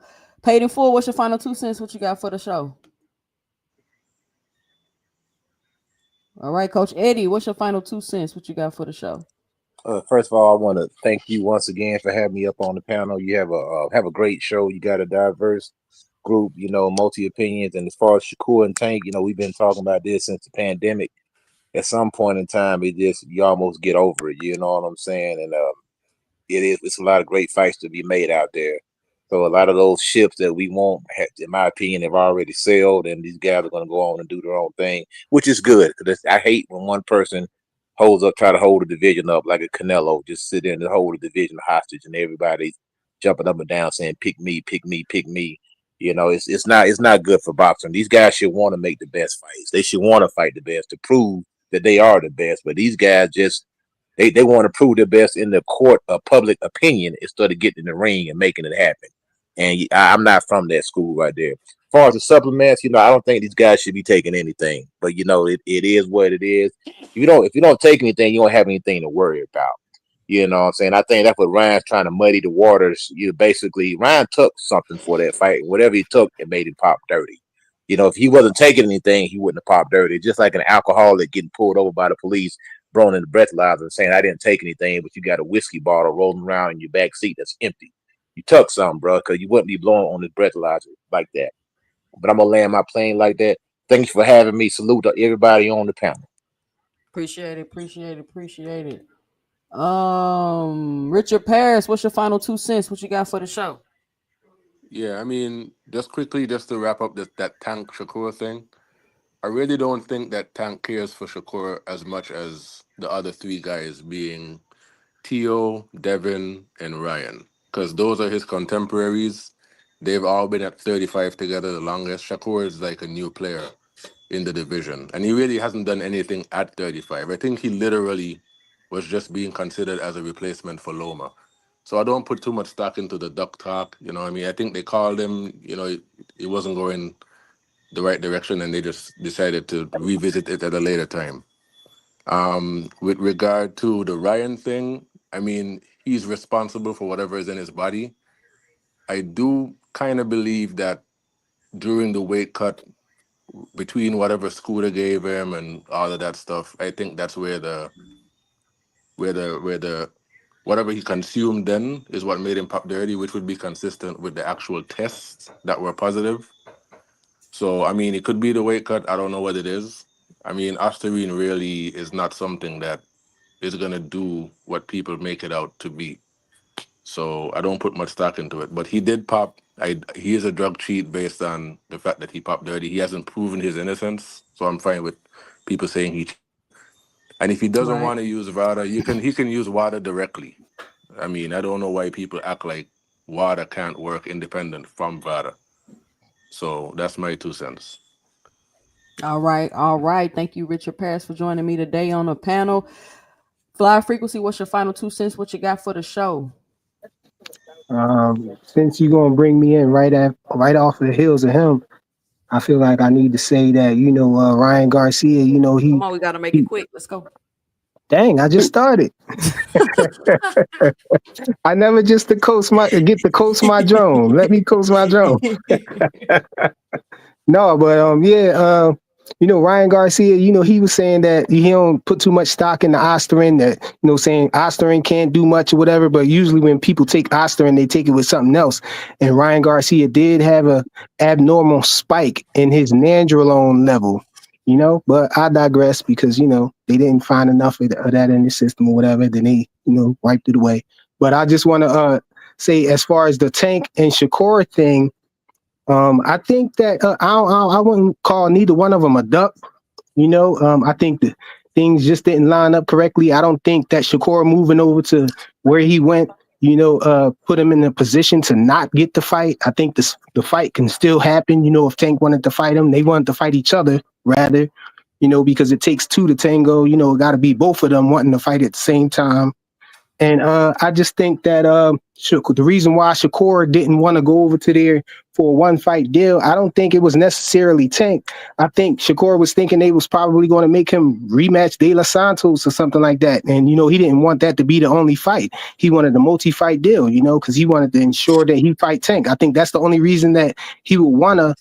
Paid in full. What's your final 2 cents? What you got for the show? All right, Coach Eddie. What's your final 2 cents? What you got for the show? First of all, I want to thank you once again for having me up on the panel. You have a great show. You got a diverse group, multi opinions. And as far as Shakur and Tank, we've been talking about this since the pandemic. At some point in time, you almost get over it. You know what I'm saying? And it's a lot of great fights to be made out there. So a lot of those ships that we want, in my opinion, have already sailed, and these guys are going to go on and do their own thing, which is good. Because I hate when one person try to hold the division up like a Canelo, just sit there and hold the division hostage, and everybody's jumping up and down saying, "Pick me, pick me, pick me." It's not good for boxing. These guys should want to make the best fights. They should want to fight the best to prove that they are the best. But these guys just they want to prove their best in the court of public opinion instead of getting in the ring and making it happen. And I'm not from that school right there. As far as the supplements, I don't think these guys should be taking anything. But it is what it is. If you don't take anything, you don't have anything to worry about. You know what I'm saying? I think that's what Ryan's trying to muddy the waters. Basically Ryan took something for that fight. Whatever he took, it made him pop dirty. If he wasn't taking anything, he wouldn't have popped dirty. Just like an alcoholic getting pulled over by the police, thrown in the breathalyzer and saying, I didn't take anything, but you got a whiskey bottle rolling around in your back seat that's empty. You took something, bro, because you wouldn't be blowing on the breathalyzer like that. But I'm going to land my plane like that. Thanks for having me. Salute to everybody on the panel. Appreciate it. Appreciate it. Appreciate it. Richard Paris, what's your final 2 cents? What you got for the show? Yeah, I mean, just quickly, just to wrap up that Tank Shakur thing. I really don't think that Tank cares for Shakur as much as the other three guys, being Tio, Devin, and Ryan, because those are his contemporaries. They've all been at 35 together the longest. Shakur is like a new player in the division, and he really hasn't done anything at 35. I think he literally was just being considered as a replacement for Loma. So I don't put too much stock into the duck talk. You know what I mean? I think they called him, it wasn't going the right direction, and they just decided to revisit it at a later time. With regard to the Ryan thing, I mean, he's responsible for whatever is in his body. I do kind of believe that during the weight cut, between whatever Scooter gave him and all of that stuff, I think that's where the whatever he consumed then is what made him pop dirty, which would be consistent with the actual tests that were positive. So, I mean, it could be the weight cut. I don't know what it is. I mean, Ostarine really is not something that is going to do what people make it out to be. So I don't put much stock into it. But he did pop. He is a drug cheat based on the fact that he popped dirty. He hasn't proven his innocence. So I'm fine with people saying he. And if he doesn't Right. want to use Vada, he can use Wada directly. I mean, I don't know why people act like Wada can't work independent from Vada. So that's my 2 cents. All right. All right. Thank you, Richard Paris, for joining me today on the panel. Fly Frequency, what's your final 2 cents? What you got for the show? Since you're gonna bring me in right off the heels of him, I feel like I need to say that Ryan Garcia, Come on, we got to make it he quick. Let's go. dang, I just started. I never just to get to coast my drone. Let me coast my drone. No, but Ryan Garcia, he was saying that he don't put too much stock in the Osterin, that saying Osterin can't do much or whatever. But usually when people take Osterin, they take it with something else. And Ryan Garcia did have a abnormal spike in his nandrolone level. But I digress because they didn't find enough of that in the system or whatever. Then they wiped it away. But I just want to say, as far as the Tank and Shakur thing. I think that I wouldn't call neither one of them a duck. I think the things just didn't line up correctly. I don't think that Shakur moving over to where he went, put him in a position to not get the fight. I think the fight can still happen. If Tank wanted to fight him, they wanted to fight each other rather. Because it takes two to tango. It got to be both of them wanting to fight at the same time. And I just think that the reason why Shakur didn't want to go over to there for a one fight deal, I don't think it was necessarily Tank. I think Shakur was thinking they was probably going to make him rematch De Los Santos or something like that. And, he didn't want that to be the only fight. He wanted a multi-fight deal, because he wanted to ensure that he fight Tank. I think that's the only reason that he would want to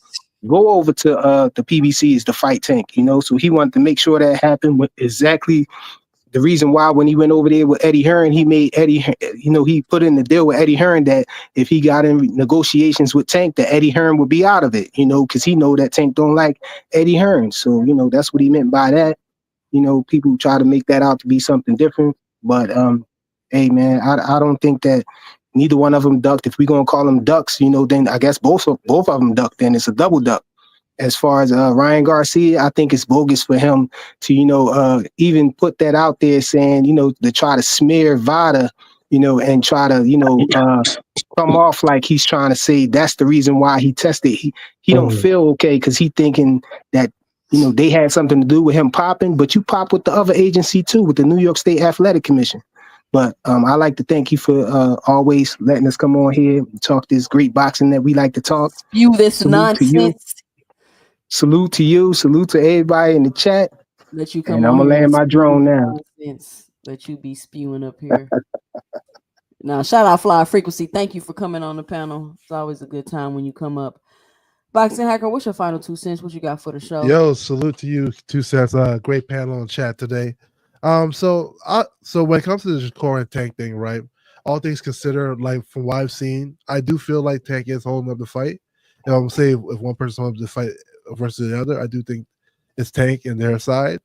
go over to the PBC is to fight Tank, So he wanted to make sure that happened with exactly the reason why when he went over there with Eddie Hearn, he made Eddie, he put in the deal with Eddie Hearn that if he got in negotiations with Tank, that Eddie Hearn would be out of it, because he know that Tank don't like Eddie Hearn. So, that's what he meant by that. People try to make that out to be something different. But, hey, man, I don't think that neither one of them ducked. If we're going to call them ducks, then I guess both of them ducked. Then it's a double duck. As far as Ryan Garcia, I think it's bogus for him to, even put that out there saying, to try to smear Vada, and try to, come off like he's trying to say that's the reason why he tested. He don't feel okay because he thinking that, they had something to do with him popping, but you pop with the other agency too, with the New York State Athletic Commission. But I like to thank you for always letting us come on here and talk this great boxing that we like to talk. Spew this nonsense. Salute to you. Salute to everybody in the chat. Let you come And on I'm gonna here land and my spew drone this now. nonsense that you be spewing up here. Now, shout out Fly Frequency. Thank you for coming on the panel. It's always a good time when you come up. Boxing Hacker, what's your final 2 cents? What you got for the show? Yo, salute to you. 2 cents. Great panel and chat today. So when it comes to the Shakur and Tank thing, right? All things considered, like from what I've seen, I do feel like Tank is holding up the fight. And I'm say if one person holds up the fight versus the other, I do think it's Tank and their side.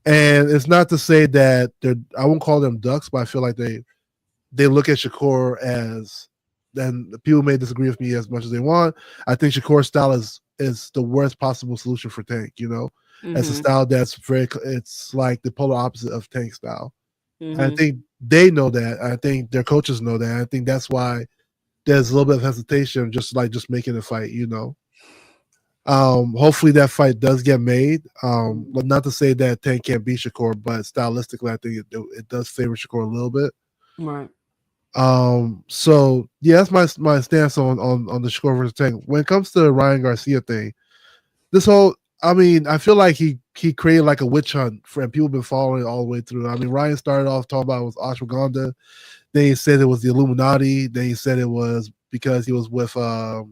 And it's not to say that I won't call them ducks, but I feel like they look at Shakur as, then people may disagree with me as much as they want. I think Shakur's style is the worst possible solution for Tank. It's a style that's it's like the polar opposite of Tank style. And I think they know that. I think their coaches know that. I think that's why there's a little bit of hesitation, just making a fight. Hopefully that fight does get made. But not to say that Tank can't beat Shakur, but stylistically, I think it does favor Shakur a little bit. Right. So yeah, that's my stance on the Shakur versus Tank. When it comes to the Ryan Garcia thing, I feel like he created like a witch hunt and people have been following it all the way through. I mean, Ryan started off talking about it was ashwagandha. Then he said it was the Illuminati. Then he said it was because he was with our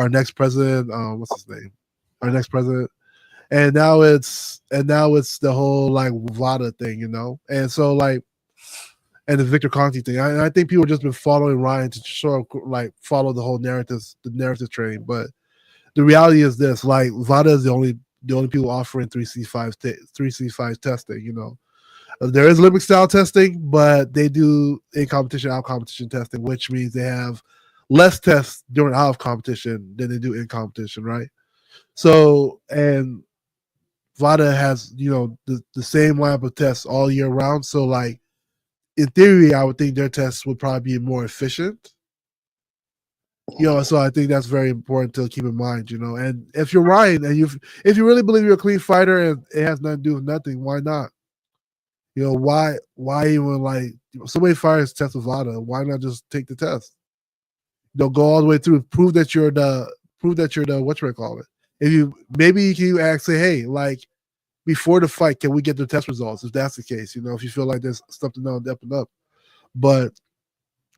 next president. What's his name? Our next president. And now it's the whole like Vada thing, And so like and the Victor Conti thing. I think people have just been following Ryan to sort of like follow the narrative train. But the reality is this: like Vada is the only people offering 3C5 testing. You know, there is Olympic style testing, but they do in competition, out competition testing, which means they have less tests during out of competition than they do in competition, right? So, and Vada has, you know, the same lineup of tests all year round. So, like, in theory, I would think their tests would probably be more efficient. You know, so I think that's very important to keep in mind, you know. And if you're Ryan and if you really believe you're a clean fighter and it has nothing to do with nothing, why not? You know, why even like so many fighters test with Vada? Why not just take the test? They'll go all the way through, prove that you're the what you call it. If you maybe you can say, hey, like before the fight, can we get the test results? If that's the case, you know, if you feel like there's stuff to know and up and up. But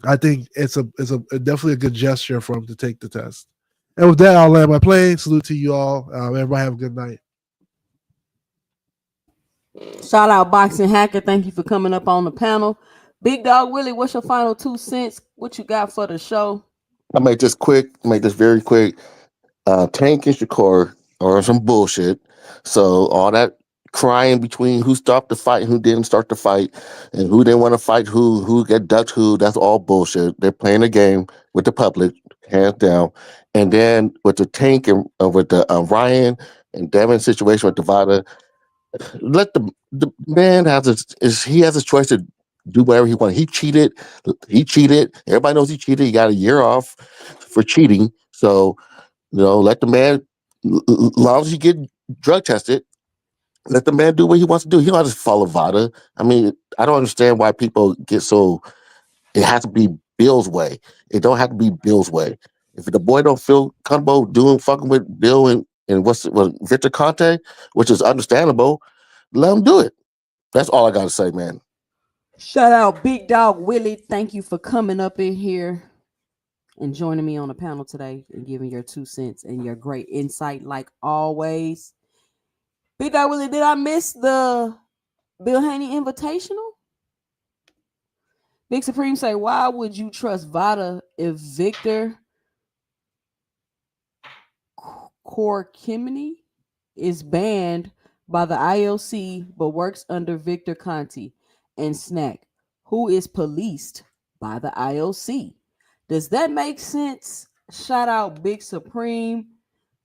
I think it's definitely a good gesture for him to take the test. And with that, I'll land my plane. Salute to you all. Everybody have a good night. Shout out Boxing Hacker. Thank you for coming up on the panel. Big Dog Willie, what's your final 2 cents? What you got for the show? I'll make this very quick. Tank and Shakur are some bullshit. So all that crying between who stopped the fight and who didn't start the fight and who didn't want to fight who get Dutch who, that's all bullshit. They're playing a game with the public, hands down. And then with the Tank and with the Ryan and Devin situation with Vada, let the man he has his choice to do whatever he wants. He cheated. Everybody knows he cheated. He got a year off for cheating. So, you know, let the man, as long as he get drug tested, let the man do what he wants to do. He don't have to follow Vada. I mean, I don't understand why people get so. It has to be Bill's way. It don't have to be Bill's way. If the boy don't feel comfortable fucking with Bill and what Victor Conte, which is understandable, let him do it. That's all I gotta say, man. Shout out Big Dog Willie. Thank you for coming up in here and joining me on the panel today and giving your 2 cents and your great insight like always. Big Dog Willie, did I miss the Bill Haney Invitational? Big Supreme say, why would you trust Vada if Victor Korkimini is banned by the IOC but works under Victor Conti and Snack, who is policed by the IOC? Does that make sense? Shout out Big Supreme.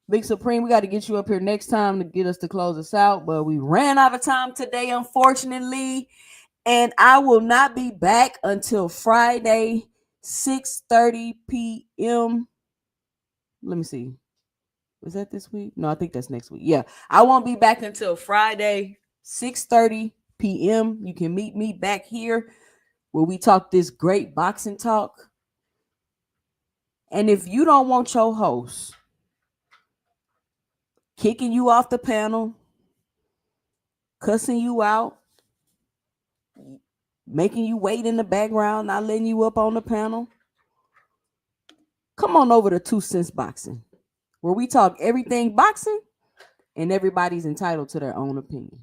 Big Supreme, we got to get you up here next time to get us to close us out, but we ran out of time today, unfortunately. And I will not be back until Friday, 6:30 p.m. Let me see. Is that this week? No, I think that's next week. Yeah, I won't be back until Friday, 6:30 p.m. You can meet me back here where we talk this great boxing talk. And if you don't want your host kicking you off the panel, cussing you out, making you wait in the background, not letting you up on the panel, come on over to 2 Cents Boxing, where we talk everything boxing and everybody's entitled to their own opinion.